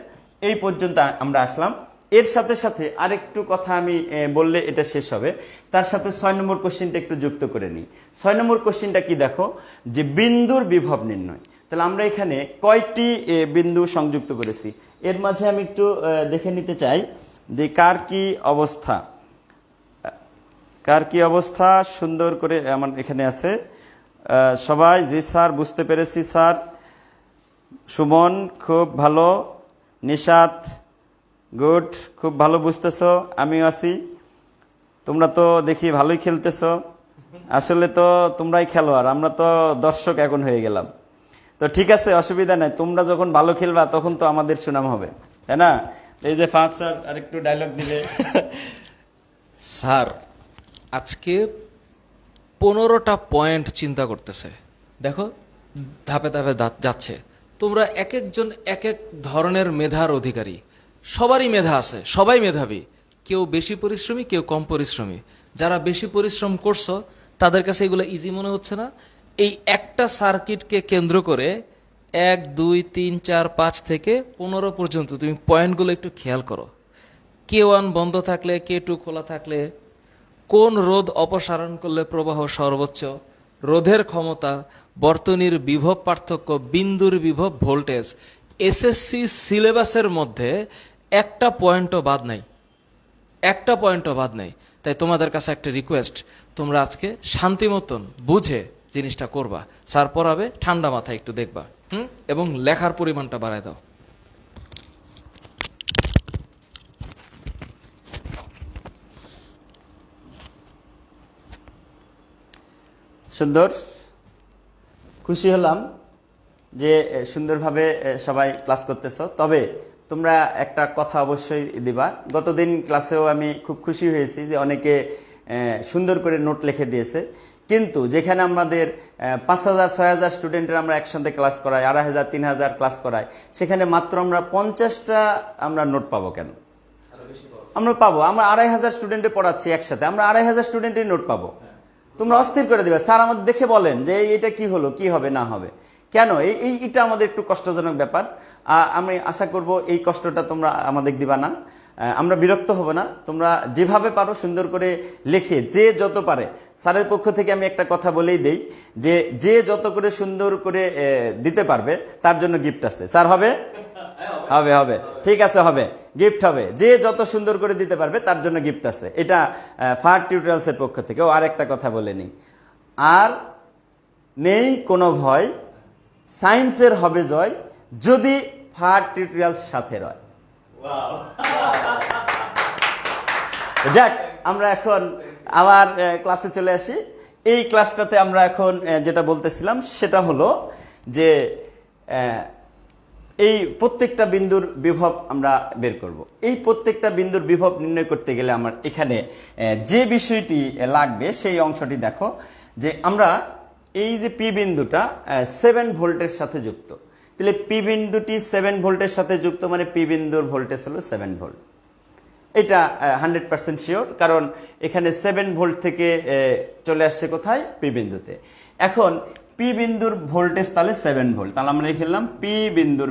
এই পর্যন্ত আমরা আসলাম। এর সাথে সাথে আরেকটু কথা আমি বললে এটা শেষ হবে, তার সাথে 6 নম্বর কোশ্চেনটা একটু যুক্ত করে নিই। 6 নম্বর কোশ্চেনটা কি দেখো, যে বিন্দুর বিভব নির্ণয়। তাহলে আমরা এখানে কয়টি বিন্দু সংযুক্ত করেছি, এর মাঝে আমি একটু দেখে নিতে চাই যে কার কি অবস্থা সুন্দর করে আমার এখানে আছে। সবাই জি স্যার, বুঝতে পেরেছি স্যার। সুমন খুব ভালো, নিশাত গুড, খুব ভালো বুঝতেছ, আমিও আছি। তোমরা তো দেখি ভালোই খেলতেছো, আসলে তো তোমরাই খেলোয়াড়, আমরা তো দর্শক এখন হয়ে গেলাম। তো ঠিক আছে, অসুবিধা নাই, তোমরা যখন ভালো খেলবা তখন তো আমাদের সুনাম হবে, তাই না? এই যে ফাহাদ স্যার আরেকটু ডায়লগ দিলে। স্যার আজকে 15টা পয়েন্ট চিন্তা করতেছে, দেখো ধাপে ধাপে যাচ্ছে। তোমরা এক একজন এক এক ধরনের মেধার অধিকারী, সবারই মেধা আছে, সবাই মেধাবী, কেউ বেশি পরিশ্রমী কেউ কম পরিশ্রমী। যারা বেশি পরিশ্রম করছো তাদের কাছে এগুলো ইজি মনে হচ্ছে না। এই একটা সার্কিটকে কেন্দ্র করে 1 2 3 4 5 থেকে 15 পর্যন্ত তুমি পয়েন্টগুলো একটু খেয়াল করো। K1 বন্ধ থাকলে K2 খোলা থাকলে কোন রোধ অপসারণ করলে প্রবাহ সর্বোচ্চ, রোধের ক্ষমতা, বর্তনীর বিভব পার্থক্য, বিন্দুর বিভব ভোল্টেজ। এসএসসি সিলেবাসের মধ্যে একটা পয়েন্টও বাদ নাই, একটা পয়েন্টও বাদ নাই। তাই তোমাদের কাছে একটা রিকোয়েস্ট, তোমরা আজকে শান্তি মতন বুঝে জিনিসটা করবা। স্যার পড়াবে, ঠান্ডা মাথায় একটু দেখবা, এবং লেখার পরিমাণটা বাড়ায় দাও। সুন্দর, খুশি হলাম যে সুন্দরভাবে সবাই ক্লাস করতেছো। তবে তোমরা একটা কথা অবশ্যই দিবা, গতদিন ক্লাসেও আমি খুব খুশি হয়েছি যে অনেকে সুন্দর করে নোট লিখে দিয়েছে, কিন্তু যেখানে আমাদের 5000 6000 স্টুডেন্টের আমরা একসাথে ক্লাস করাই, 2500 3000 ক্লাস করাই, সেখানে মাত্র আমরা 50টা আমরা নোট পাবো কেন? আমরা পাবো, আমরা 2500 স্টুডেন্টে পড়াচ্ছি একসাথে, আমরা 2500 স্টুডেন্টের নোট পাবো। তোমরা অস্থির করে দিবে, স্যার আমাদের দেখে বলেন যে এটা কি হলো, কি হবে না হবে কেন, এটা আমাদের একটু কষ্টজনক ব্যাপার। আমি আশা করব এই কষ্টটা তোমরা আমাদের দিবা না, আমরা বিরক্ত হব না। তোমরা যেভাবে পারো সুন্দর করে লিখে, যে যত পারে, স্যারের পক্ষ থেকে আমি একটা কথা বলেই দেই যে যে যত করে সুন্দর করে দিতে পারবে তার জন্য গিফট আছে। স্যার হবে? হবে, হবে, ঠিক আছে, হবে, গিফট হবে। যে যত সুন্দর করে দিতে পারবে তার জন্য গিফট আছে, এটা ফাহাদ টিউটোরিয়ালসের পক্ষ থেকে। আর একটা কথা বলে নি, আর নেই কোনো ভয়, সায়েন্সের হবে জয়, যদি ফাহাদ টিউটোরিয়ালস সাথে রয়। যাক, আমরা এখন আবার ক্লাসে চলে আসি। এই ক্লাসটাতে আমরা এখন যেটা বলতেছিলাম সেটা হলো যে এই প্রত্যেকটা বিন্দুর বিভব আমরা বের করব। এই প্রত্যেকটা বিন্দুর বিভব নির্ণয় করতে গেলে আমার এখানে যে বিষয়টি লাগবে সেই অংশটি দেখো, যে আমরা এই যে পি বিন্দুটা 7 ভোল্টের সাথে যুক্ত, তাহলে পি বিন্দুটি 7 ভোল্টের সাথে যুক্ত, মানে পি বিন্দুর ভোল্টেজ হলো 7 ভোল্ট। এটা 100% শিওর, কারণ এখানে 7 ভোল্ট থেকে চলে আসছে কোথায়? পি বিন্দুতে। এখন পি বিন্দুর ভোল্টেজ তাহলে 7 ভোল্ট, তাহলে আমরা লিখে নিলাম পি বিন্দুর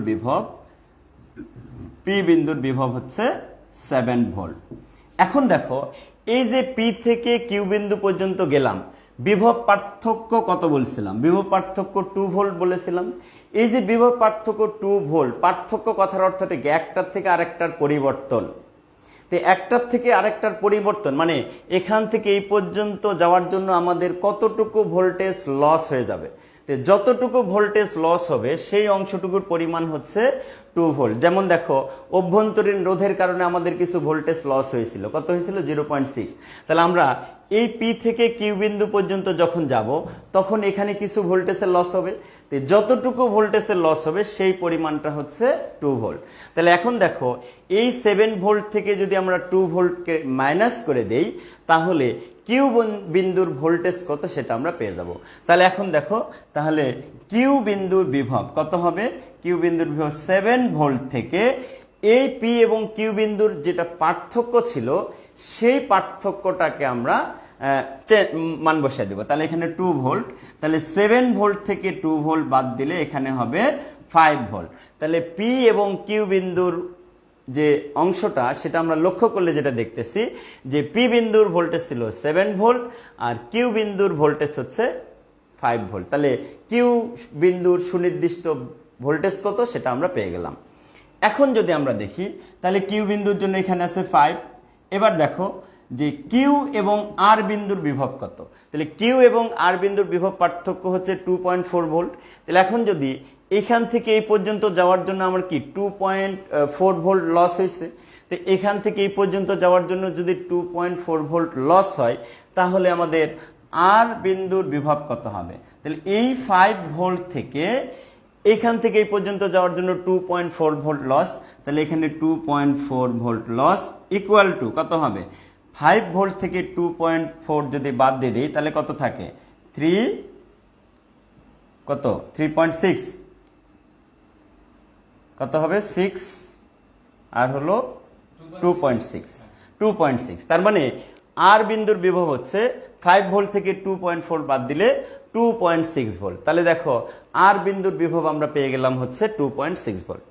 বিভব হচ্ছে 7 ভোল্ট। এখন দেখো, এই যে পি থেকে কিউ বিন্দু পর্যন্ত গেলাম, বিভব পার্থক্য কত বলছিলাম? বিভব পার্থক্য 2 ভোল্ট বলেছিলাম। এই যে বিভব পার্থক্য 2 ভোল্ট, পার্থক্য কথার অর্থটা কি? একটার থেকে আরেকটার পরিবর্তন। তো একটার থেকে আরেকটার পরিবর্তন মানে এখান থেকে এই পর্যন্ত যাওয়ার জন্য আমাদের কতটুকু ভোল্টেজ লস হয়ে যাবে। তো যতটুকু ভোল্টেজ লস হবে সেই অংশটুকুর পরিমাণ হচ্ছে 2 ভোল্ট। যেমন দেখো, অভ্যন্তরীণ রোধের কারণে আমাদের কিছু ভোল্টেজ লস হয়েছিল, কত হয়েছিল? 0.6। তাহলে আমরা এই পি থেকে কিউ বিন্দু পর্যন্ত যখন যাব তখন এখানে কিছু ভোল্টেজের লস হবে। তো যতটুকু ভোল্টেজের লস হবে সেই পরিমাণটা হচ্ছে 2 ভোল্ট। তাহলে এখন দেখো, এই 7 ভোল্ট থেকে যদি আমরা 2 ভোল্টকে মাইনাস করে দেই তাহলে কিউ বিন্দুর ভোল্টেজ কত সেটা আমরা পেয়ে যাব। তাহলে এখন দেখো, তাহলে কিউ বিন্দুর বিভব কত হবে? কিউ বিন্দুর বিভব 7 ভোল্ট থেকে এই পি এবং কিউ বিন্দুর যেটা পার্থক্য ছিল সেই পার্থক্যটাকে আমরা মান বসাই দেব। তাহলে এখানে 2 ভোল্ট, তাহলে 7 ভোল্ট থেকে 2 ভোল্ট বাদ দিলে এখানে হবে 5 ভোল্ট। তাহলে পি এবং কিউ বিন্দুর যে অংশটা সেটা আমরা লক্ষ্য করলে যেটা দেখতেছি যে পি বিন্দুর ভোল্টেজ ছিল 7 ভোল্ট আর কিউ বিন্দুর ভোল্টেজ হচ্ছে 5 ভোল্ট। তাহলে কিউ বিন্দুর সুনির্দিষ্ট ভোল্টেজ কত সেটা আমরা পেয়ে গেলাম। এখন যদি আমরা দেখি তাহলে কিউ বিন্দুর জন্য এখানে আছে 5। এবার দেখো যে কিউ এবং আর বিন্দুর বিভব কত। তাহলে কিউ এবং আর বিন্দুর বিভব পার্থক্য হচ্ছে 2.4 ভোল্ট। তাহলে এখন যদি এখান থেকে এই পর্যন্ত যাওয়ার জন্য আমার কি 2.4 ভোল্ট লস হয়েছে, তো এখান থেকে এই পর্যন্ত যাওয়ার জন্য যদি 2.4 ভোল্ট লস হয়, তাহলে আমাদের আর বিন্দুর বিভব কত হবে? তাহলে এই 5 ভোল্ট থেকে এখান থেকে এই পর্যন্ত যাওয়ার জন্য 2.4 ভোল্ট লস, তাহলে এখানে 2.4 ভোল্ট লস ইকুয়াল টু কত হবে? 5 ভোল্ট থেকে 2.4 যদি বাদ দিয়ে দিই তাহলে কত থাকে? 3.6 কত হবে? 6 আর হলো 2.6 তার মানে আর বিন্দুর বিভব হচ্ছে 5 ভোল্ট থেকে 2.4 বাদ দিলে 2.6 ভোল্ট। তাহলে দেখো আর বিন্দুর বিভব আমরা পেয়ে গেলাম হচ্ছে 2.6 ভোল্ট।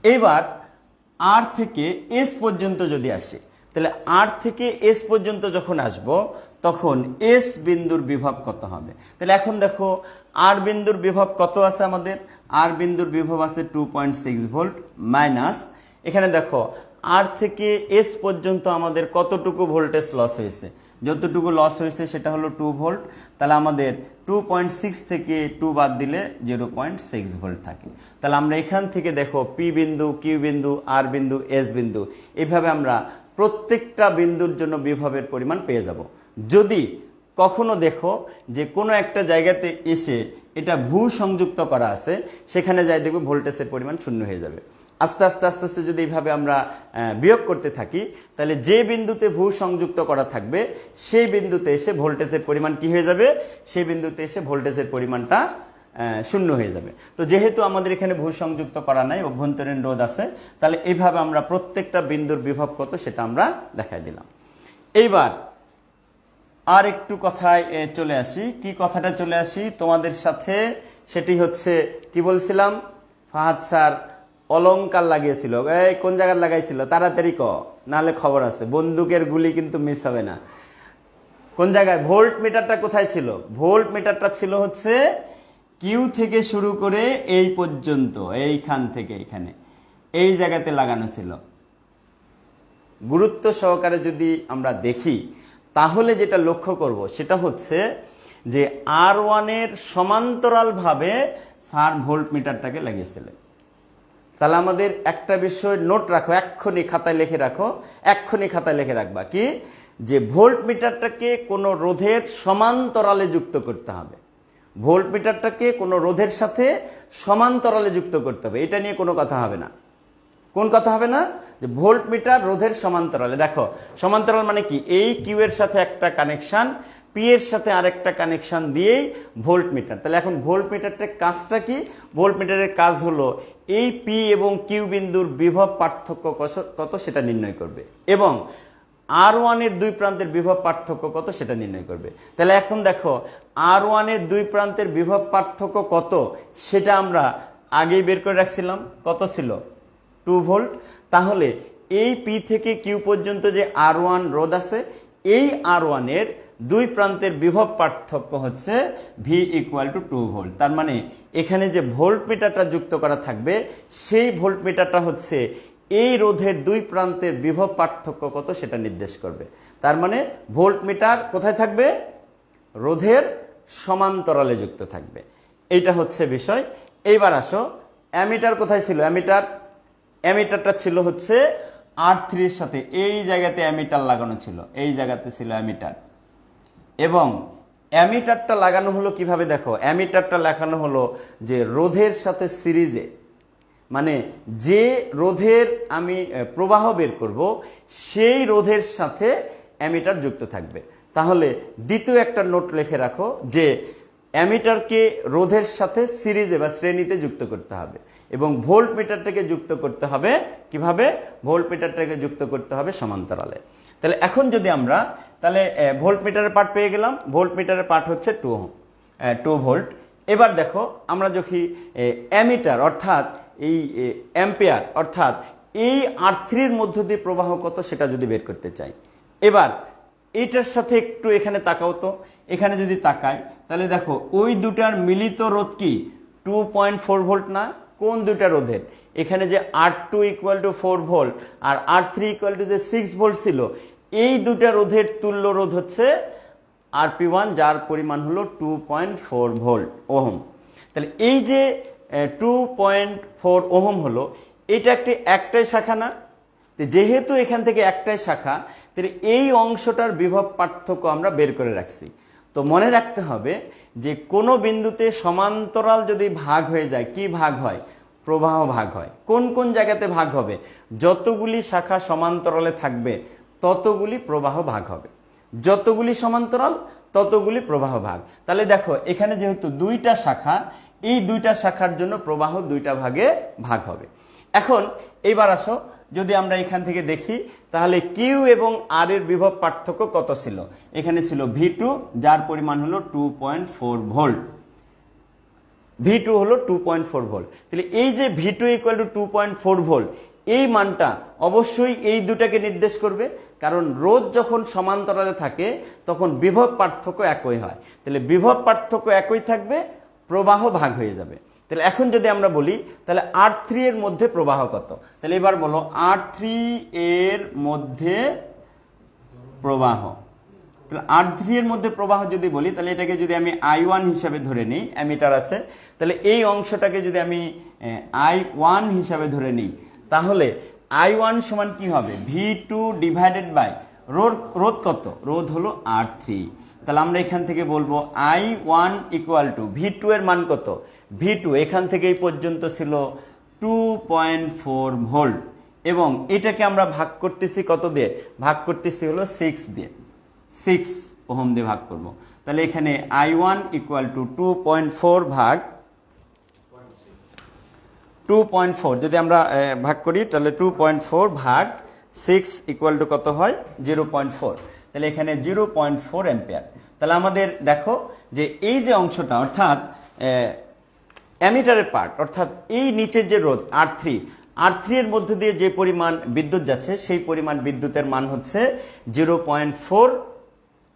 এবার আর থেকে এস পর্যন্ত যদি আসে, তাহলে আর থেকে এস পর্যন্ত যখন আসব তখন এস বিন্দুর বিভব কত হবে? তাহলে এখন দেখো আর বিন্দুর বিভব কত আছে আমাদের? আর বিন্দুর বিভব আছে 2.6 ভোল্ট মাইনাস, এখানে দেখো আর থেকে এস পর্যন্ত আমাদের কতটুকু ভোল্টেজ লস হয়েছে? যতটুকু লস হয়েছে সেটা হলো 2 ভোল্ট। তাহলে আমাদের 2.6 থেকে 2 বাদ দিলে 0.6 ভোল্ট থাকে। তাহলে আমরা এখান থেকে দেখো পি বিন্দু, কিউ বিন্দু, আর বিন্দু, এস বিন্দু, এইভাবে আমরা প্রত্যেকটা বিন্দুর জন্য বিভবের পরিমাণ পেয়ে যাব। যদি কখনো দেখো যে কোনো একটা জায়গাতে এসে এটা ভূ সংযুক্ত করা আছে, সেখানে যাই দেখবে ভোল্টেজের পরিমাণ শূন্য হয়ে যাবে। আস্তে আস্তে আস্তে আস্তে যদি এইভাবে আমরা বিয়োগ করতে থাকি, তাহলে যে বিন্দুতে ভূ সংযুক্ত করা থাকবে সেই বিন্দুতে এসে ভোল্টেজের পরিমাণ কি হয়ে যাবে? সেই বিন্দুতে এসে ভোল্টেজের পরিমাণটা শূন্য হয়ে যাবে। তো যেহেতু আমাদের এখানে ভূ সংযুক্ত করা নাই, অভ্যন্তরীণ রোধ আছে, তাহলে এইভাবে আমরা প্রত্যেকটা বিন্দুর বিভব কত সেটা আমরা দেখাই দিলাম। এইবার আর একটু কথায় চলে আসি। কি কথাটা চলে আসি তোমাদের সাথে? সেটি হচ্ছে কি বলছিলাম? ফাহাদ স্যার অলংকার লাগিয়েছিল। এই কোন জায়গায় লাগাইছিল? তাড়াতাড়ি নাহলে খবর আছে, বন্দুকের গুলি কিন্তু মিস হবে না। কোন জায়গায়? ভোল্ট মিটারটা কোথায় ছিল? ভোল্ট মিটারটা ছিল হচ্ছে কিউ থেকে শুরু করে এই পর্যন্ত, এইখান থেকে এইখানে, এই জায়গাতে লাগানো ছিল। গুরুত্ব সহকারে যদি আমরা দেখি তাহলে যেটা লক্ষ্য করব সেটা হচ্ছে যে R1 এর সমান্তরাল ভাবে স্যার ভোল্ট মিটারটাকে লাগিয়েছিলেন। তাহলে আমাদের একটা বিষয় নোট রাখো, এক্ষুনি খাতায় লিখে রাখো, এক্ষুনি খাতায় লিখে রাখবা কি? যে ভোল্ট মিটারটাকে কোনো রোধের সমান্তরালে যুক্ত করতে হবে। ভোল্ট মিটারটাকে কোনো রোধের সাথে সমান্তরালে যুক্ত করতে হবে। এটা নিয়ে কোনো কথা হবে না। কোন কথা হবে না? যে ভোল্ট মিটার রোধের সমান্তরালে। দেখো সমান্তরাল মানে কি? এই কিউ এর সাথে একটা কানেকশন, পি এর সাথে আরেকটা কানেকশন দিয়েই ভোল্ট মিটার। তাহলে এখন ভোল্ট মিটারের কাজটা কি? ভোল্ট মিটারের কাজ হলো এই পি এবং কিউ বিন্দুর বিভব পার্থক্য কত সেটা নির্ণয় করবে, এবং R1 এর দুই প্রান্তের বিভব পার্থক্য কত সেটা নির্ণয় করবে। তাহলে এখন দেখো R1 এর দুই প্রান্তের বিভব পার্থক্য কত সেটা আমরা আগেই বের করে রাখছিলাম। কত ছিল? 2 ভোল্ট। তাহলে এই পি থেকে কিউ পর্যন্ত যে R1 রোধ আছে, এই R1 এর দুই প্রান্তের বিভব পার্থক্য হচ্ছে V = 2 ভোল্ট। তার মানে এখানে যে ভোল্ট মিটারটা যুক্ত করা থাকবে সেই ভোল্ট মিটারটা হচ্ছে এই রোধের দুই প্রান্তের বিভব পার্থক্য কত সেটা নির্দেশ করবে। তার মানে ভোল্ট মিটার কোথায় থাকবে? রোধের সমান্তরালে যুক্ত থাকবে। এইটা হচ্ছে বিষয়। এইবার আসো, অ্যামিটার কোথায় ছিল? অ্যামিটারটা ছিল হচ্ছে R3 এর সাথে, এই জায়গাতে অ্যামিটার লাগানো ছিল, এই জায়গাতে ছিল অ্যামিটার। এবং অ্যামিটারটা লাগানো হলো কিভাবে? দেখো অ্যামিটারটা লাগানো হলো যে রোধের সাথে সিরিজে, মানে যে রোধের আমি প্রবাহ বের করব সেই রোধের সাথে অ্যামিটার যুক্ত থাকবে। তাহলে দ্বিতীয় একটা নোট লিখে রাখো যে অ্যামিটারকে রোধের সাথে সিরিজে বা শ্রেণীতে যুক্ত করতে হবে, এবং ভোল্ট মিটারটাকে যুক্ত করতে হবে কিভাবে? ভোল্ট মিটারটাকে যুক্ত করতে হবে সমান্তরালে। তাহলে এখন যদি আমরা তাহলে ভোল্ট মিটারের পার্ট পেয়ে গেলাম। ভোল্ট মিটারের পার্ট হচ্ছে 2 ভোল্ট। এবার দেখো আমরা যখন অ্যামিটার অর্থাৎ এই অ্যাম্পিয়ার অর্থাৎ এই R3 এর মধ্য দিয়ে প্রবাহ কত সেটা যদি বের করতে চাই, এবার এইটার সাথে একটু এখানে তাকাও তো। এখানে যদি তাকাই তাহলে দেখো ওই দুটার মিলিত রোধ কি? 2.4 ভোল্ট না? কোন দুটা রোধের? এখানে যে R2 = 4 ভোল্ট আর R3 = যে 6 ভোল্ট ছিল, এই দুটা রোধের তুল্য রোধ হচ্ছে RP1, যার পরিমাণ হলো 2.4 ভোল্ট ওহম। তাহলে এই যে 2.4 ওহম হলো, এটা একটাই শাখা না? তো যেহেতু এখান থেকে একটাই শাখা, তাহলে এই অংশটার বিভব পার্থক্য আমরা বের করে রাখছি। তো মনে রাখতে হবে যে কোনো বিন্দুতে সমান্তরাল যদি ভাগ হয়ে যায়, কি ভাগ হয়? প্রবাহ ভাগ হয়। কোন কোন জায়গাতে ভাগ হবে? যতগুলি শাখা সমান্তরালে থাকবে ততগুলি প্রবাহ ভাগ হবে। যতগুলি সমান্তরাল ততগুলি প্রবাহ ভাগ। তাহলে দেখো এখানে যেহেতু দুইটা শাখা, এই দুইটা শাখার জন্য প্রবাহ দুইটা ভাগে ভাগ হবে। এখন এইবার আসো, যদি আমরা এখান থেকে দেখি তাহলে কিউ এবং আর এর বিভব পার্থক্য কত ছিল? এখানে ছিল V2, যার পরিমাণ হলো 2.4 ভোল্ট। V2 হলো 2.4 ভোল্ট। তাহলে এই যে V2 ইকুয়াল টু 2.4 ভোল্ট, এই মানটা অবশ্যই এই দুটাকে নির্দেশ করবে, কারণ রোধ যখন সমান্তরালে থাকে তখন বিভব পার্থক্য একই হয়। তাহলে বিভব পার্থক্য একই থাকবে, প্রবাহ ভাগ হয়ে যাবে। তাহলে এখন যদি আমরা বলি তাহলে R3 এর মধ্যে প্রবাহ কত? তাহলে এবার বলো R3 এর মধ্যে প্রবাহ। তাহলে R3 এর মধ্যে প্রবাহ যদি বলি, তাহলে এটাকে যদি আমি I1 হিসাবে ধরে নিই, অ্যামিটার আছে, তাহলে এই অংশটাকে যদি আমি I1 হিসাবে ধরে নিই, তাহলে I1 সমান কি হবে? V2 ডিভাইডেড বাই রোধ কত? রোধ হলো R3। তাহলে আমরা এখান থেকে বলবো I1 ইকুয়াল টু V2 এর মান কত? V2 এখান থেকে এই পর্যন্ত ছিল 2.4 ভোল্ট, এবং এটাকে আমরা ভাগ করতেছি কত দিয়ে? ভাগ করতেছি হলো 6 দিয়ে, 6 ওহম দিয়ে ভাগ করব। তাহলে এখানে I1 ইকুয়াল টু 2.4 ভাগ 2.4 যদি আমরা ভাগ করি, তাহলে 2.4 ভাগ 6 ইকুয়াল টু কত হয়? 0.4। তাহলে এখানে 0.4 অ্যাম্পিয়ার। তাহলে আমাদের দেখো যে এই যে অংশটা, অর্থাৎ অ্যামিটারের পার্ট, অর্থাৎ এই নিচের যে রোধ R3 এর মধ্য দিয়ে যে পরিমাণ বিদ্যুৎ যাচ্ছে, সেই পরিমাণ বিদ্যুতের মান হচ্ছে 0.4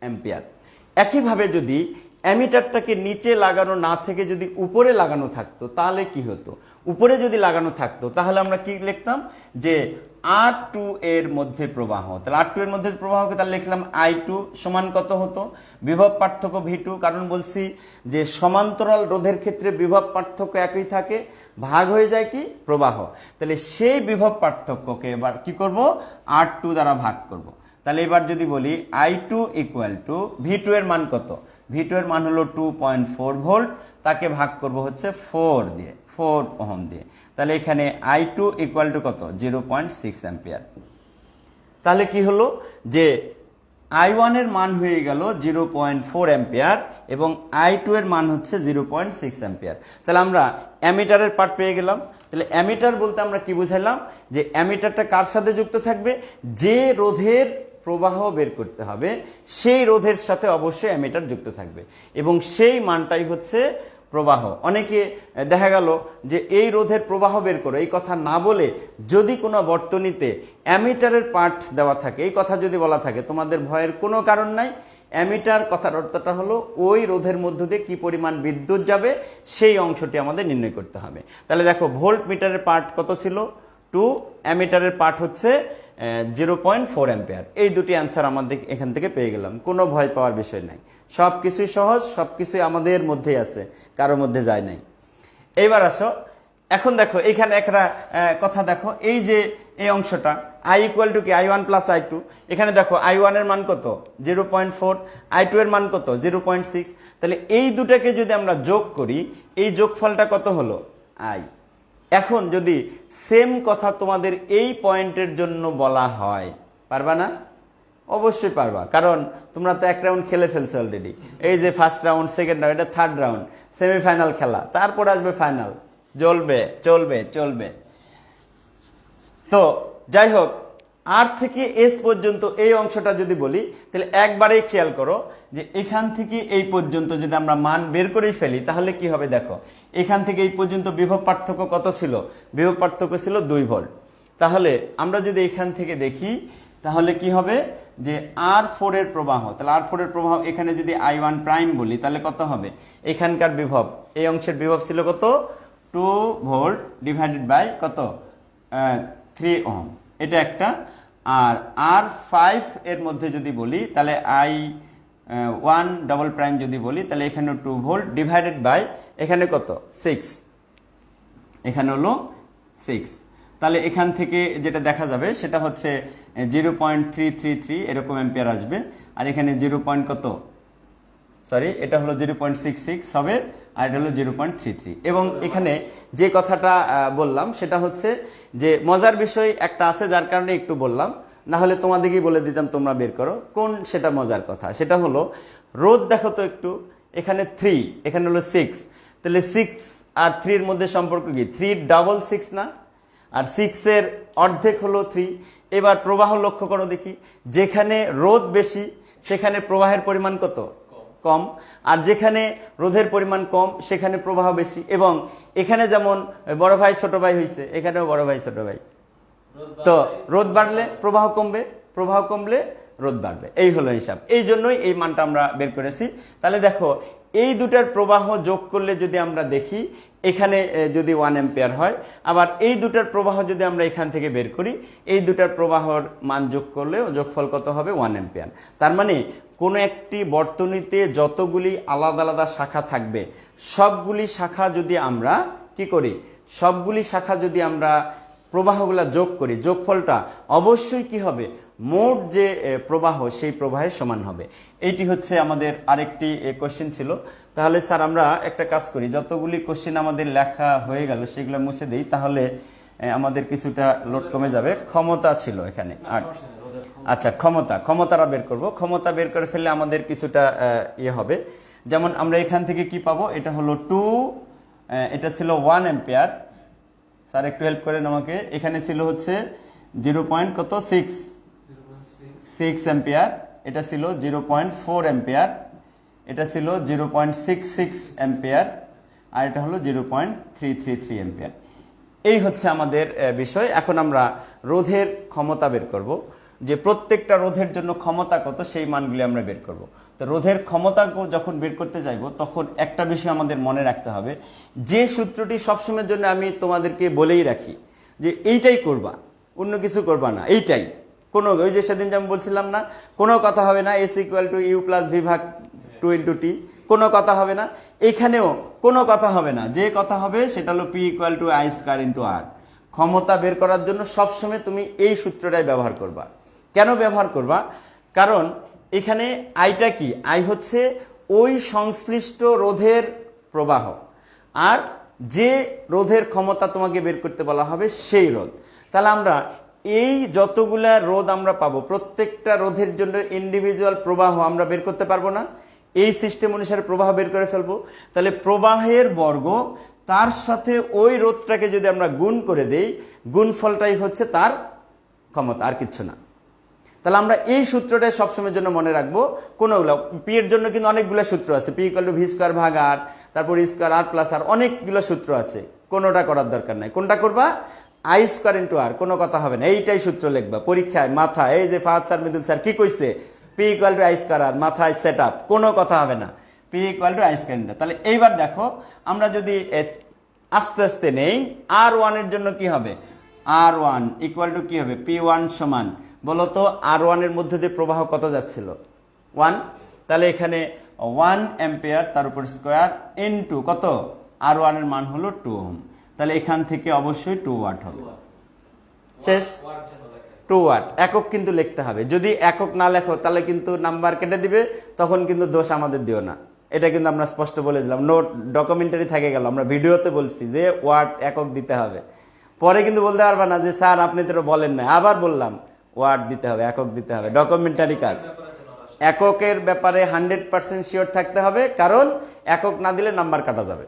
অ্যাম্পিয়ার। একইভাবে যদি অ্যামিটারটাকে নিচে লাগানো না থেকে যদি উপরে লাগানো থাকতো তাহলে কি হতো? উপরে যদি লাগানো থাকতো তাহলে আমরা কি লিখতাম? যে R2 এর মধ্যে প্রবাহ। তাহলে R2 এর মধ্যে প্রবাহকে তাহলে লিখলাম I2 সমান কত হতো? বিভব পার্থক্য V2, কারণ বলছি যে সমান্তরাল রোধের ক্ষেত্রে বিভব পার্থক্য একই থাকে, ভাগ হয়ে যায় কি? প্রবাহ। তাহলে সেই বিভব পার্থক্যকে এবার কি করব? R2 দ্বারা ভাগ করব। তাহলে এবার যদি বলি I2 ইকুয়াল টু V2 এর মান কত? V2 এর মান হলো 2.4 ভোল্ট, তাকে ভাগ করব হচ্ছে 4 দিয়ে, 4 ওহম দিয়ে। তাহলে এখানে I2 ইকুয়াল টু কত? 0.6 অ্যাম্পিয়ার। তাহলে কি হলো? যে I1 এর মান হয়ে গেল 0.4 অ্যাম্পিয়ার এবং I2 এর মান হচ্ছে 0.6 অ্যাম্পিয়ার। তাহলে আমরা অ্যামিটারের পার্ট পেয়ে গেলাম। তাহলে অ্যামিটার বলতে আমরা কি বুঝাইলাম? যে অ্যামিটারটা কার সাথে যুক্ত থাকবে? যে রোধের প্রবাহ বের করতে হবে সেই রোধের সাথে অবশ্যই অ্যামিটার যুক্ত থাকবে, এবং সেই মানটাই হচ্ছে প্রবাহ। অনেকে দেখা গেল যে এই রোধের প্রবাহ বের করো এই কথা না বলে যদি কোনো বর্তনীতে অ্যামিটারের পার্ট দেওয়া থাকে, এই কথা যদি বলা থাকে, তোমাদের ভয়ের কোনো কারণ নাই। অ্যামিটার কথার অর্থটা হলো ওই রোধের মধ্য দিয়ে কি পরিমাণ বিদ্যুৎ যাবে সেই অংশটি আমাদের নির্ণয় করতে হবে। তাহলে দেখো ভোল্ট মিটারের পার্ট কত ছিল? 2, অ্যামিটারের পার্ট হচ্ছে 0.4 অ্যাম্পিয়ার। এই দুটি অ্যান্সার আমাদের এখান থেকে পেয়ে গেলাম। কোনো ভয় পাওয়ার বিষয় নাই, সব কিছুই সহজ, সব কিছুই আমাদের মধ্যেই আছে, কারোর মধ্যে যায় নাই। এইবার আসো, এখন দেখো এখানে একটা কথা দেখো, এই যে এই অংশটা I ইকুয়াল টু কি? I1 plus I2। এখানে দেখো I1 এর মান কত? 0.4, I2 এর মান কত? 0.6। তাহলে এই দুটাকে যদি আমরা যোগ করি, এই যোগফলটা কত হলো? I। এখন যদি সেম কথা তোমাদের এই পয়েন্টের জন্য বলা হয়, পারবা না? অবশ্যই পারবা, কারণ তোমরা তো এক রাউন্ড খেলে ফেলছো অলরেডি। এই যে ফার্স্ট রাউন্ড, সেকেন্ড রাউন্ড, এটা থার্ড রাউন্ড, সেমিফাইনাল খেলা, তারপর আসবে ফাইনাল। চলবে চলবে চলবে। তো যাই হোক, আর থেকে এস পর্যন্ত এই অংশটা যদি বলি, তাহলে একবারেই খেয়াল করো যে এখান থেকে এই পর্যন্ত যদি আমরা মান বের করেই ফেলি তাহলে কি হবে? দেখো এখান থেকে এই পর্যন্ত বিভব পার্থক্য কত ছিল? বিভব পার্থক্য ছিল 2 ভোল্ট। তাহলে আমরা যদি এখান থেকে দেখি তাহলে কি হবে? যে R4 এর প্রবাহ, তাহলে R4 এর প্রবাহ এখানে যদি I1 প্রাইম বলি তাহলে কত হবে? এখানকার বিভব, এই অংশের বিভব ছিল কত? 2 ভোল্ট ডিভাইডেড বাই কত? 3 ওহম, এটা একটা। আর R5 এর মধ্যে যদি বলি তাহলে I1 ডবল প্রাইম যদি বলি তাহলে এখানে 2 ভোল্ট ডিভাইডেড বাই এখানে কত? 6, এখানে হলো 6। তাহলে এখান থেকে যেটা দেখা যাবে সেটা হচ্ছে 0.333 এরকম অ্যাম্পিয়ার আসবে। আর এখানে 0. কত, সরি এটা হলো 0.66 হবে, আর এটা হলো 0.33। এবং এখানে যে কথাটা বললাম সেটা হচ্ছে যে মজার বিষয় একটা আছে, যার কারণে একটু বললাম, না হলে তোমাদেরকেই বলে দিতাম তোমরা বের করো কোন সেটা মজার কথা। সেটা হলো রোধ দেখো তো একটু, এখানে 3, এখানে হলো 6, তাহলে 6 আর 3 এর মধ্যে সম্পর্ক কি? 3 ডাবল 6 না, আর 6 এর অর্ধেক হলো 3। এবার প্রবাহ লক্ষ্য করো দেখি, যেখানে রোধ বেশি সেখানে প্রবাহের পরিমাণ কত? কম। আর যেখানে রোধের পরিমাণ কম সেখানে প্রবাহ বেশি। এবং এখানে যেমন বড় ভাই ছোট ভাই হয়েছে, এখানেও বড় ভাই ছোট ভাই। তো রোধ বাড়লে প্রবাহ কমবে, প্রবাহ কমলে রোধ বাড়বে, এই হলো হিসাব। এই জন্যই এই মানটা আমরা বের করেছি। তাহলে দেখো এই দুটার প্রবাহ যোগ করলে যদি আমরা দেখি এখানে যদি 1 অ্যাম্পিয়ার হয়, আবার এই দুটার প্রবাহ যদি আমরা এখান থেকে বের করি, এই দুটার প্রবাহর মান যোগ করলে যোগফল কত হবে? 1 অ্যাম্পিয়ার। তার মানে কোনো একটি বর্তনীতে যতগুলি আলাদা আলাদা শাখা থাকবে সবগুলি শাখা যদি আমরা কি করি, সবগুলি শাখা যদি আমরা প্রবাহগুলা যোগ করি, যোগফলটা অবশ্যই কি হবে? মোট যে প্রবাহ সেই প্রবাহের সমান হবে। এইটি হচ্ছে আমাদের আরেকটি কোশ্চেন ছিল। তাহলে স্যার আমরা একটা কাজ করি, যতগুলি কোশ্চেন আমাদের লেখা হয়ে গেল সেগুলো মুছে দেই, তাহলে আমাদের কিছুটা লোড কমে যাবে। ক্ষমতা ছিল এখানে, আর আচ্ছা ক্ষমতাটা বের করব। ক্ষমতা বের করে ফেললে আমাদের কিছুটা ইয়ে হবে। যেমন আমরা এখান থেকে কি পাবো? এটা হলো 2, এটা ছিল 1 অ্যাম্পিয়ার। স্যার একটু হেল্প করেন আমাকে। এখানে ছিল হচ্ছে 0.6 অ্যাম্পিয়ার, এটা ছিল 0.4 অ্যাম্পিয়ার, এটা ছিল 0.66 অ্যাম্পিয়ার, আর এটা হলো 0.333 অ্যাম্পিয়ার। এই হচ্ছে আমাদের বিষয়। এখন আমরা রোধের ক্ষমতা বের করব, যে প্রত্যেকটা রোধের জন্য ক্ষমতা কত সেই মানগুলি আমরা বের করব। তো রোধের ক্ষমতা যখন বের করতে যাইব তখন একটা বিষয় আমাদের মনে রাখতে হবে, যে সূত্রটি সবসময়ের জন্য আমি তোমাদেরকে বলেই রাখি যে এইটাই করবা, অন্য কিছু করবা না, এইটাই। কোনো ওই যে সেদিন যেমন বলছিলাম না, কোনো কথা হবে না S = U + V / 2 × T, কোনো কথা হবে না। এখানেও কোনো কথা হবে না, যে কথা হবে সেটা হলো P = I² × R। ক্ষমতা বের করার জন্য সবসময় তুমি এই সূত্রটাই ব্যবহার করবা। কেন ব্যবহার করবা? কারণ এখানে আইটা কি? আই হচ্ছে ওই সংশ্লিষ্ট রোধের প্রবাহ, আর যে রোধের ক্ষমতা তোমাকে বের করতে বলা হবে সেই রোধ। তাহলে আমরা এই যতগুলা রোধ আমরা পাবো প্রত্যেকটা রোধের জন্য ইন্ডিভিজুয়াল প্রবাহ আমরা বের করতে পারবো না, এই সিস্টেম অনুসারে প্রবাহ বের করে ফেলবো। তাহলে প্রবাহের বর্গ তার সাথে ওই রোধটাকে যদি আমরা গুণ করে দেই, গুণফলটাই হচ্ছে তার ক্ষমতা, আর কিচ্ছু না। তাহলে আমরা এই সূত্রটাই সবসময়ের জন্য মনে রাখবো। কোনগুলো পি এর জন্য কিন্তু অনেকগুলো সূত্র আছে, P = V² / R, তারপর E² R + R, অনেকগুলো সূত্র আছে। কোনোটা করার দরকার নাই, কোনটা করবা? I² × R। কোনো কথা হবে না, এইটাই সূত্র লিখবা পরীক্ষায় মাথায়। এই যে ফাহাদ স্যার, মৃদুল স্যার কি কইছে? P = I² R, মাথায় সেট আপ, কোনো কথা হবে না, P = I²। তাহলে এইবার দেখো আমরা যদি আস্তে আস্তে নেই, R1 এর জন্য কি হবে? R1 = কি হবে? P1 সমান বলতো R1 এর মধ্যে দিয়ে প্রবাহ কত যাচ্ছিল? 1। তাহলে এখানে 1 অ্যাম্পিয়ার তার উপর স্কয়ার ইনটু কত? R1 এর মান হলো 2 ওহম। তাহলে এখান থেকে অবশ্যই 2 ওয়াট হবে। শেষ? 2 ওয়াট। একক কিন্তু লিখতে হবে। যদি একক না লেখো তাহলে কিন্তু নাম্বার কেটে দিবে, তখন কিন্তু দোষ আমাদের দিও না। এটা কিন্তু আমরা স্পষ্ট বলে দিলাম, নোট ডকুমেন্টারি থেকে গেল। আমরা ভিডিওতে বলছি যে ওয়াট একক দিতে হবে, পরে কিন্তু বলতে পারবা না যে স্যার আপনি তো বলেন না। আবার বললাম ওয়াট দিতে হবে, একক দিতে হবে, ডকুমেন্টারি কাজ। এককের ব্যাপারে 100% শিওর থাকতে হবে, কারণ একক না দিলে নাম্বার কাটা যাবে।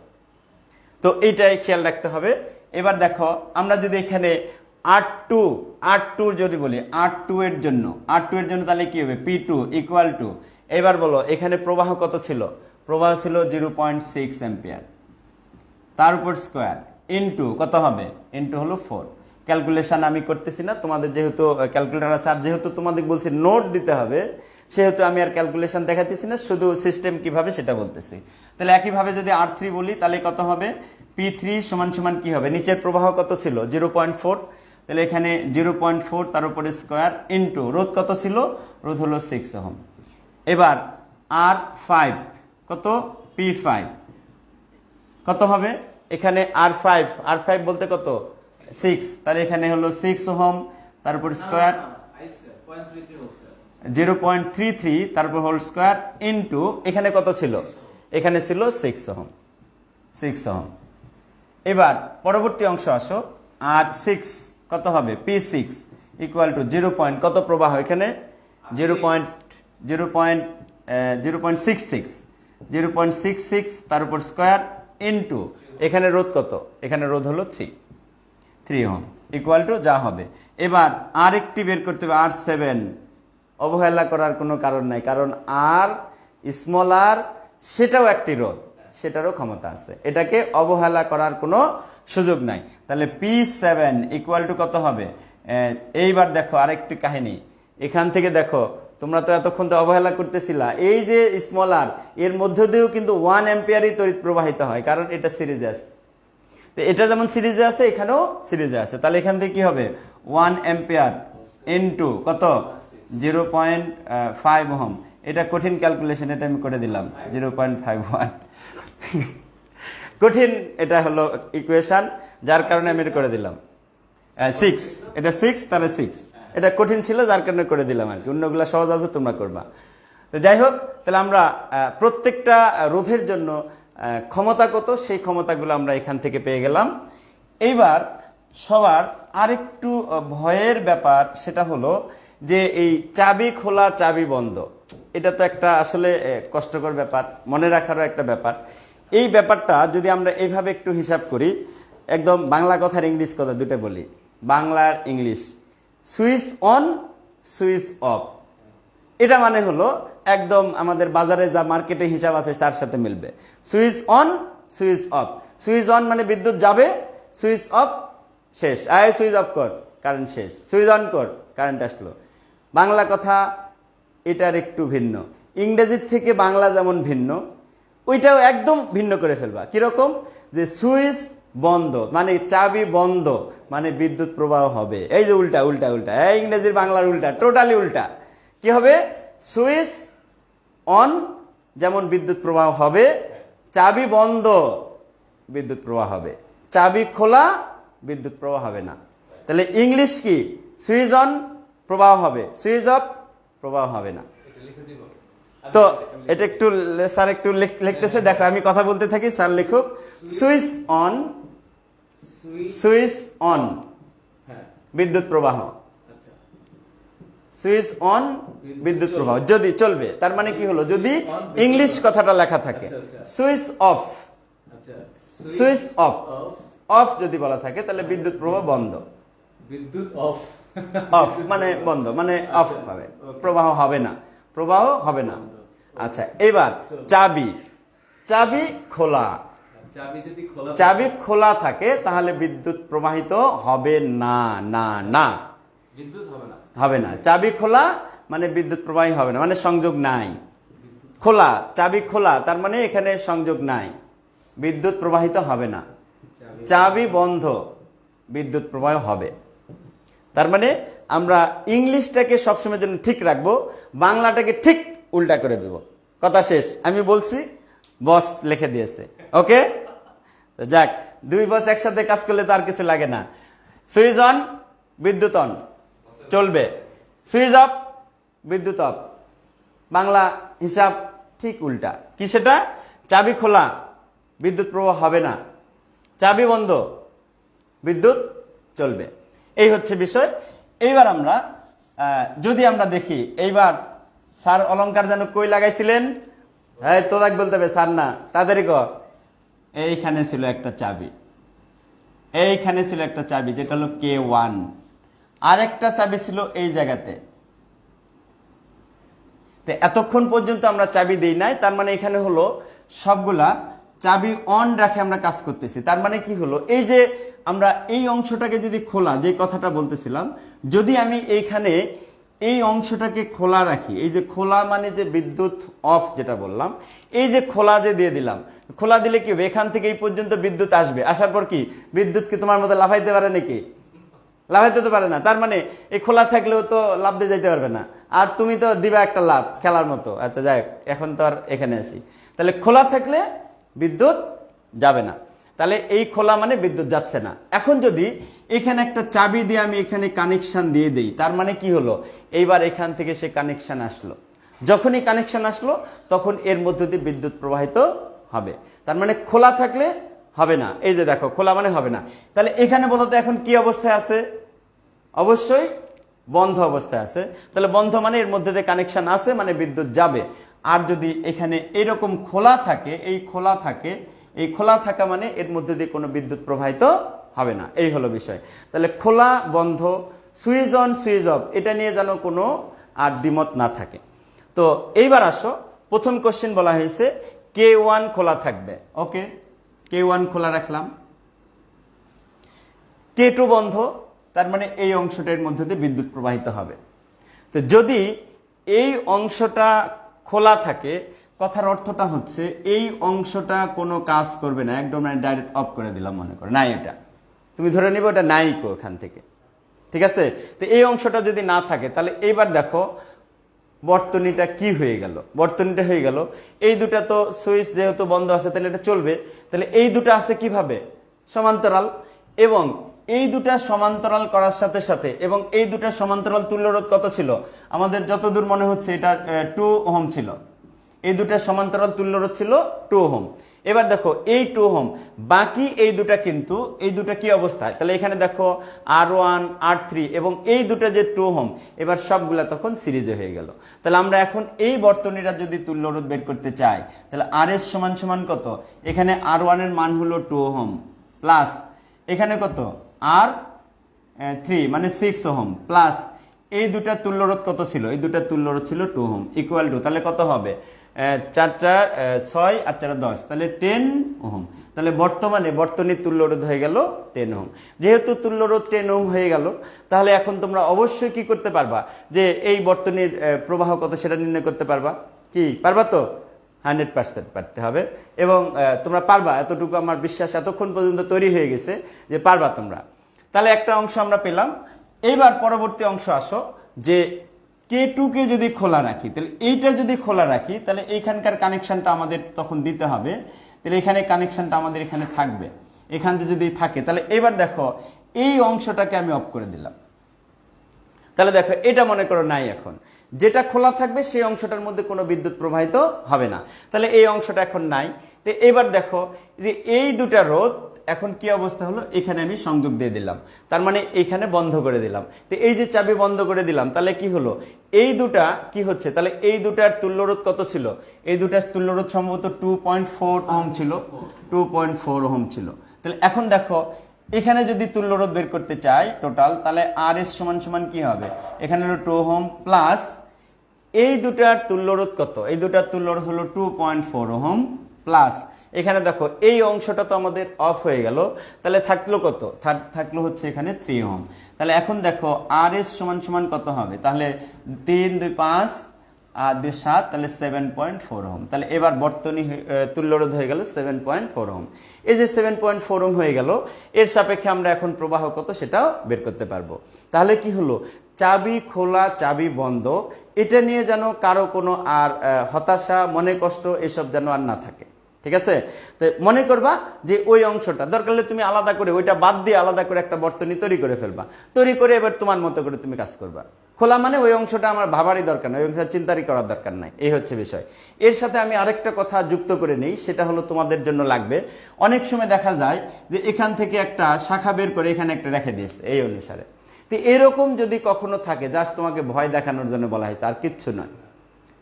তো এইটাই খেয়াল রাখতে হবে। এবার দেখো আমরা যদি এখানে R2 যদি বলি, R2 এর জন্য তাহলে কি হবে? P2 = এবার বলো এখানে প্রবাহ কত ছিল? প্রবাহ ছিল 0.6 অ্যাম্পিয়ার, তার উপর স্কয়ার ইনটু কত হবে? ইনটু হলো 4। ক্যালকুলেশন আমি করতেছি না, তোমাদের যেহেতু ক্যালকুলেটর আছে, আর যেহেতু তোমাদের বলছি নোট দিতে হবে, সেহেতু আমি আর ক্যালকুলেশন দেখাতেছি না, শুধু সিস্টেম কিভাবে সেটা বলতেছি। তাহলে একইভাবে যদি R3 বলি তাহলে কত হবে? P3 সমান কি হবে? নিচের প্রবাহ কত ছিল? 0.4। তাহলে এখানে 0.4 তার উপরে স্কয়ার ইনটু রোধ কত ছিল? রোধ হলো 6 ওহম। এবার R5 কত? P5 কত হবে? এখানে R5 বলতে কত? 6, তাহলে এখানে হলো 6 ওহম, তারপর স্কোয়ার 0.33, তারপর হোল স্কোয়ার ইনটু এখানে কত ছিল, এখানে ছিল 6 ওহম, 6 ওহম। এবার পরবর্তী অংশ আসো, আর 6 কত হবে, P6 ইকুয়াল টু 0. কত প্রবাহ এখানে 0.66, তার উপর স্কোয়ার ইনটু এখানে রোধ কত, এখানে রোধ হলো 3 ওহম ইকুয়াল টু যা হবে। এবার আর একটি বের করতে হবে, R7। অবহেলা করার কোনো কারণ নাই, কারণ আর স্মল আর সেটাও একটি রোধ, সেটারও ক্ষমতা আছে, এটাকে অবহেলা করার কোনো সুযোগ নাই। তাহলে P7 ইকুয়াল টু কত হবে, এইবার দেখো আরেকটি কাহিনী, এখান থেকে দেখো তোমরা তো এতক্ষণ তো অবহেলা করতেছিলা, এই যে স্মল আর এর মধ্য দিয়েও কিন্তু 1 অ্যাম্পিয়ারই তড়িৎ প্রবাহিত হয়, কারণ এটা সিরিজে আছে। তো এটা যেমন সিরিজে আছে এখানেও সিরিজে আছে, তাহলে এখান থেকে কি হবে 1 অ্যাম্পিয়ার ইনটু কত 0.5 ওহম। এটা কঠিন ক্যালকুলেশন, এটা আমি করে দিলাম 0.51 কঠিন, এটা হলো ইকুয়েশন, যার কারণে আমি এটা করে দিলাম 6, এটা 6, তাহলে 6 এটা কঠিন ছিল যার কারণে করে দিলাম আর কি, অন্যগুলা সহজ আছে তোমরা করবা। তো যাই হোক, তাহলে আমরা প্রত্যেকটা রোধের জন্য ক্ষমতা কত সেই ক্ষমতাগুলো আমরা এখান থেকে পেয়ে গেলাম। এইবার সবার আরেকটু ভয়ের ব্যাপার, সেটা হলো যে এই চাবি খোলা চাবি বন্ধ, এটা তো একটা আসলে কষ্টকর ব্যাপার, মনে রাখারও একটা ব্যাপার। এই ব্যাপারটা যদি আমরা এইভাবে একটু হিসাব করি, একদম বাংলা কথার ইংলিশ কথা দুটো বলি, বাংলার English, switch on switch off, এটা মানে হলো একদম আমাদের বাজারে যা মার্কেটে হিসাব আছে তার সাথে মিলবে। Switch on switch off, switch on মানে বিদ্যুৎ যাবে, সুইচ অফ শেষ, আয় সুইচ অফ কর কারেন্ট শেষ, সুইচ অন কর কারেন্ট আসলো। বাংলা কথা এটার একটু ভিন্ন, ইংরেজির থেকে বাংলা যেমন ভিন্ন, ওইটাও একদম ভিন্ন করে ফেলবা। কিরকম, যে সুইচ বন্ধ মানে চাবি বন্ধ মানে বিদ্যুৎ প্রবাহ হবে, এই যে উল্টা উল্টা উল্টা, এই ইংরেজির বাংলার উল্টা, টোটালি উল্টা। কি হবে, সুইচ অন যেমন বিদ্যুৎ প্রবাহ হবে, চাবি বন্ধ বিদ্যুৎ প্রবাহ হবে, চাবি খোলা বিদ্যুৎ প্রবাহ হবে না। তাহলে ইংলিশ কি, সুইচ অন প্রবাহ হবে, সুইচ অফ প্রবাহ হবে না। তো এটা একটু স্যার একটু লিখতেছে, দেখো আমি কথা বলতে থাকি, স্যার লিখুক। সুইচ অন, সুইচ অন বিদ্যুৎ প্রবাহ, সুইচ অন বিদ্যুৎ প্রবাহ যদি চলবে, তার মানে কি হলো, যদি ইংলিশ কথাটা লেখা থাকে switch off, switch off, of যদি বলা থাকে তাহলে বিদ্যুৎ প্রবাহ বন্ধ, বিদ্যুৎ অফ, অফ মানে বন্ধ মানে অফ হবে, প্রবাহ হবে না, প্রবাহ হবে না। আচ্ছা, এবার চাবি, চাবি খোলা, চাবি খোলা থাকে তাহলে বিদ্যুৎ প্রবাহিত হবে না, না না বিদ্যুৎ হবে না, হবে না। চাবি খোলা মানে বিদ্যুৎ প্রবাহী হবে না, মানে সংযোগ নাই। খোলা, চাবি খোলা তার মানে এখানে সংযোগ নাই, বিদ্যুৎ প্রবাহিত হবে না। চাবি বন্ধ বিদ্যুৎ প্রবাহ হবে। তার মানে আমরা ইংলিশটাকে সবসময় যেন ঠিক রাখবো, বাংলাটাকে ঠিক উল্টা করে দেব। কথা শেষ, আমি বলছি, বস লিখে দিয়েছে, ওকে। তো যাক, দুই বস একসাথে কাজ করলে তো আর কিছু লাগে না। সুইচ অন বিদ্যুৎ অন চলবে, সুইচ অফ বিদ্যুৎ অফ, বাংলা হিসাব ঠিক উল্টা। কি সেটা, চাবি খোলা বিদ্যুৎ প্রবাহ হবে না, চাবি বন্ধ বিদ্যুৎ চলবে। এই হচ্ছে বিষয়। এইবার আমরা যদি আমরা দেখি, এইবার স্যার অলংকার যেন কই লাগাইছিলেন, হ্যাঁ তোরাক বলতে হবে স্যার না, তাড়াতাড়ি কর। এইখানে ছিল একটা চাবি, এইখানে ছিল একটা চাবি যেটা হলো K1, আর একটা চাবি ছিল এই জায়গাতে। তো এতক্ষণ পর্যন্ত আমরা চাবি দেই নাই, তার মানে এখানে হলো সবগুলা চাবি অন রাখে আমরা কাজ করতেছি। তার মানে কি হলো, এই যে আমরা এই অংশটাকে যদি খোলা, যে কথাটা বলতেছিলাম, যদি আমি এইখানে এই অংশটাকে খোলা রাখি, এই যে খোলা মানে যে বিদ্যুৎ অফ যেটা বললাম, এই যে খোলা যে দিয়ে দিলাম, খোলা দিলে কি হবে, এখান থেকে এই পর্যন্ত বিদ্যুৎ আসবে, আসার পর কি বিদ্যুৎ কি তোমার মতো লাফাইতে পারে নাকি, লাফাইতে তো পারে না। তার মানে এই খোলা থাকলেও তো লাভ দিয়ে যাইতে পারবে না, আর তুমি তো দিবা একটা লাভ খেলার মতো। আচ্ছা যাই, এখন তো আর এখানে আসি, তাহলে খোলা থাকলে বিদ্যুৎ যাবে না। তাহলে এই খোলা মানে বিদ্যুৎ যাচ্ছে না। এখন যদি এখানে একটা চাবি দিয়ে আমি এখানে কানেকশন দিয়ে দেই, তার মানে কি হলো, এইবার এখান থেকে সে কানেকশন আসলো, যখনই কানেকশন আসলো তখন এর মধ্য দিয়ে বিদ্যুৎ প্রবাহিত হবে। তার মানে খোলা থাকলে হবে না, এই যে দেখো খোলা মানে হবে না। তাহলে এখানে বলতো এখন কি অবস্থায় আছে, অবশ্যই বন্ধ অবস্থায় আছে। তাহলে বন্ধ মানে এর মধ্যে দিয়ে কানেকশন আছে মানে বিদ্যুৎ যাবে। আর যদি এখানে এরকম খোলা থাকে, এই খোলা থাকে, এই খোলা থাকা মানে এর মধ্যে দিয়ে কোনো বিদ্যুৎ প্রবাহিত হবে না, এই হলো বিষয়। তাহলে খোলা বন্ধ, সুইচ অন সুইচ অফ, এটা নিয়ে যেন কোনো আর দ্বিমত না থাকে। তো এইবার আসো, প্রথম কোশ্চেন বলা হয়েছে K1 খোলা থাকবে, ওকে, K1 খোলা রাখলাম, K2 বন্ধ, তার মানে এই অংশটার মধ্যে দিয়ে বিদ্যুৎ প্রবাহিত হবে। তো যদি এই অংশটা খোলা থাকে, কথার অর্থটা হচ্ছে এই অংশটা কোনো কাজ করবে না, একদম ডাইরেক্ট অফ করে দিলাম, মনে করো নাই, এটা তুমি ধরে নিবে ওটা নাই ওখান থেকে, ঠিক আছে। তো এই অংশটা যদি না থাকে তাহলে এইবার দেখো বর্তনীটা কি হয়ে গেল, বর্তনীটা হয়ে গেল এই দুটা তো সুইচ যেহেতু বন্ধ আছে তাহলে এটা চলবে, তাহলে এই দুটো আছে কিভাবে, সমান্তরাল, এবং এই দুটা সমান্তরাল করার সাথে সাথে, এবং এই দুটা সমান্তরাল তুল্যরোধ কত ছিল আমাদের, যতদূর মনে হচ্ছে এটা 2 ওহম ছিল, এই দুটা সমান্তরাল তুল্যরোধ ছিল 2 ওহম। এবার দেখো এই 2 ওহম, বাকি এই দুটা কিন্তু, এই দুটা কি অবস্থায়, তাহলে এখানে দেখো R1 R3 এবং এই দুটা যে 2 ওহম, এবার সবগুলা তখন সিরিজে হয়ে গেল। তাহলে আমরা এখন এই বর্তনীটা যদি তুল্যরোধ বের করতে চাই, তাহলে RS সমান সমান কত, এখানে R1 এর মান হলো 2 ওহম প্লাস এখানে কত R3 মানে 6 ওহম প্লাস এই দুটা তুল্যরোধ কত ছিল, এই দুটা তুল্যরোধ ছিল 2 ওহম ইকুয়াল টু, তাহলে কত হবে 4 4 6 আর 4 10, তাহলে 10 ওহম। তাহলে বর্তমানে বর্তনীর তুল্যরোধ হয়ে গেল 10 ওহম। যেহেতু তুল্যরোধ 10 ওহম হয়ে গেল, তাহলে এখন তোমরা অবশ্যই কি করতে পারবা, যে এই বর্তনীর প্রবাহ কত সেটা নির্ণয় করতে পারবা, কি পারবা তো, 100% পারতে হবে, এবং তোমরা পারবা, এতটুকু আমার বিশ্বাস এতক্ষণ পর্যন্ত তৈরি হয়ে গেছে যে পারবা তোমরা। তাহলে একটা অংশ আমরা পেলাম। এইবার পরবর্তী অংশ আসো, যে K2 কে যদি খোলা রাখি, তাহলে এইটা যদি খোলা রাখি তাহলে এইখানকার কানেকশনটা আমাদের তখন দিতে হবে, তাহলে এখানে কানেকশনটা আমাদের এখানে থাকবে, এখানে যদি থাকে তাহলে এবার দেখো এই অংশটাকে আমি অফ করে দিলাম, তাহলে দেখো এটা মনে করো নাই, এখন যেটা খোলা থাকবে সেই অংশটার মধ্যে কোনো বিদ্যুৎ প্রবাহিত হবে না, তাহলে এই অংশটা এখন নাই। তো এবার দেখো যে এই দুটা রোধ এখন কি অবস্থা হলো, এখানে আমি সংযোগ দিয়ে দিলাম, তার মানে এখানে বন্ধ করে দিলাম। তো এই যে চাবি বন্ধ করে দিলাম, তাহলে কি হলো, এই দুটা কি হচ্ছে, তাহলে এই দুটার তুল্যরোধ কত ছিল, এই দুটার তুল্যরোধ সম্ভবত 2.4 ওহম ছিল, 2.4 ওহম ছিল। তাহলে এখন দেখো এখানে যদি তুল্যরোধ বের করতে চাই টোটাল, তাহলে RS সমান সমান কি হবে, এখানে হলো 2 ওহম প্লাস এই দুটার তুল্যরোধ কত, এই দুটার তুল্যরোধ হলো 2.4 ওহম প্লাস এখানে দেখো এই অংশটা তো আমাদের অফ হয়ে গেল, তাহলে থাকলো কত, থাকলো হচ্ছে এখানে 3 ওহম। তাহলে এখন দেখো RS সমান সমান কত হবে, তাহলে 3 2 5 আর 2 7, তাহলে 7.4 ওহম। তাহলে এবার বর্তনী তুল্যরোধ হয়ে গেল 7.4 ওহম। এই যে 7.4 ওহম হয়ে গেল, এর সাপেক্ষে আমরা এখন প্রবাহ কত সেটাও বের করতে পারবো। তাহলে কি হলো, চাবি খোলা চাবি বন্ধ, এটা নিয়ে যেন কারো কোনো আর হতাশা মনে কষ্ট এসব যেন আর না থাকে, ঠিক আছে। তো মনে করবা যে ওই অংশটা দরকার হলে তুমি আলাদা করে ওইটা বাদ দিয়ে আলাদা করে একটা বর্তনী তৈরি করে ফেলবা, তৈরি করে এবার তোমার মতো করে তুমি কাজ করবা। খোলা মানে ওই অংশটা আমার ভাবারই দরকার নাই, ওই অংশটা চিন্তারই করার দরকার নাই, এই হচ্ছে বিষয়। এর সাথে আমি আরেকটা কথা যুক্ত করে নেই, সেটা হলো তোমাদের জন্য লাগবে। অনেক সময় দেখা যায় যে এখান থেকে একটা শাখা বের করে এখানে একটা রেখে দিয়েছে এই অনুসারে। তো এরকম যদি কখনো থাকে, জাস্ট তোমাকে ভয় দেখানোর জন্য বলা হয়েছে, আর কিচ্ছু নয়,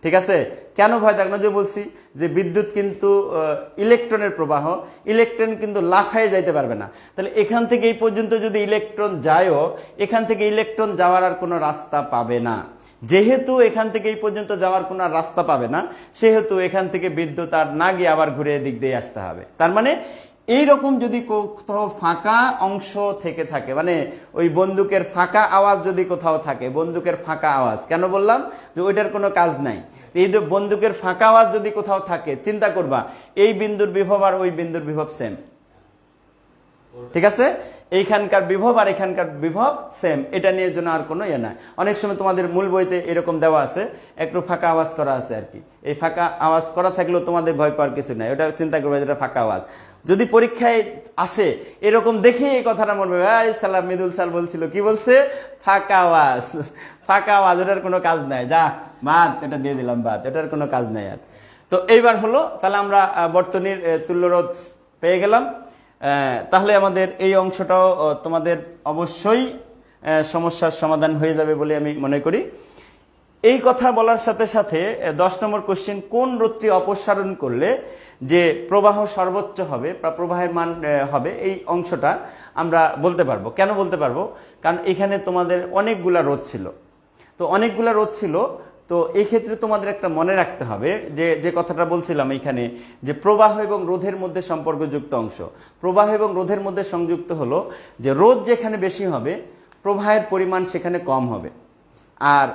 ঠিক আছে। কেন ভয় দেখানো, যে বলছি যে বিদ্যুৎ কিন্তু ইলেকট্রনের প্রবাহ, ইলেকট্রন কিন্তু লাফায় যাইতে পারবে না। তাহলে এখান থেকে এই পর্যন্ত যদি ইলেকট্রন যায়ও, এখান থেকে ইলেকট্রন যাওয়ার আর কোনো রাস্তা পাবে না। যেহেতু এখান থেকে এই পর্যন্ত যাওয়ার কোনো রাস্তা পাবে না, সেহেতু এখান থেকে বিদ্যুৎ আর না গিয়ে আবার ঘুরে এদিক দিয়ে আসতে হবে। তার মানে এইরকম যদি কোথাও ফাঁকা অংশ থেকে থাকে, মানে ওই বন্দুকের ফাঁকা আওয়াজ যদি কোথাও থাকে, বন্দুকের ফাঁকা আওয়াজ কেন বললাম, যে ওইটার কোনো কাজ নাই। এই যে বন্দুকের ফাঁকা আওয়াজ যদি কোথাও থাকে, চিন্তা করবা এই বিন্দুর বিভব আর ওই বিন্দুর বিভব সেম, ঠিক আছে, এইখানকার বিভব আর এখানকার বিভব সেম, এটা নিয়ে জন্য আর কোনো ইয়ে নাই। অনেক সময় তোমাদের মূল বইতে এরকম দেওয়া আছে, একটু ফাঁকা আওয়াজ করা আছে আর কি। এই ফাঁকা আওয়াজ করা থাকলেও তোমাদের ভয় পাওয়ার কিছু নাই, ওটা চিন্তা করবে যেটা ফাঁকা আওয়াজ। যদি পরীক্ষায় আসে এরকম দেখে এই কথাটা মনে হবে, সালাম মৃদুল স্যার বলছিল, কি বলছে, ফাঁকা আওয়াজ, ফাঁকা আওয়াজ, ওটার কোনো কাজ নাই, যা বাদ, এটা দিয়ে দিলাম বাদ, এটার কোনো কাজ নাই আর। তো এইবার হলো, তাহলে আমরা বর্তনীর তুল্যরোধ পেয়ে গেলাম। তাহলে আমাদের এই অংশটাও তোমাদের অবশ্যই সমস্যার সমাধান হয়ে যাবে বলে আমি মনে করি। এই কথা বলার সাথে সাথে 10 নম্বর কোশ্চেন, কোন রোধটি অপসারণ করলে যে প্রবাহ সর্বোচ্চ হবে বা প্রবাহের মান হবে, এই অংশটা আমরা বলতে পারবো। কেন বলতে পারবো? কারণ এখানে তোমাদের অনেকগুলা রোধ ছিল। তো অনেকগুলা রোধ ছিল, তো এই ক্ষেত্রে তোমাদের একটা মনে রাখতে হবে যে কথাটা বলছিলাম এখানে, যে প্রবাহ এবং রোধের মধ্যে সম্পর্কযুক্ত অংশ। প্রবাহ এবং রোধের মধ্যে সংযুক্ত হলো যে রোধ যেখানে বেশি হবে প্রবাহের পরিমাণ সেখানে কম হবে। আর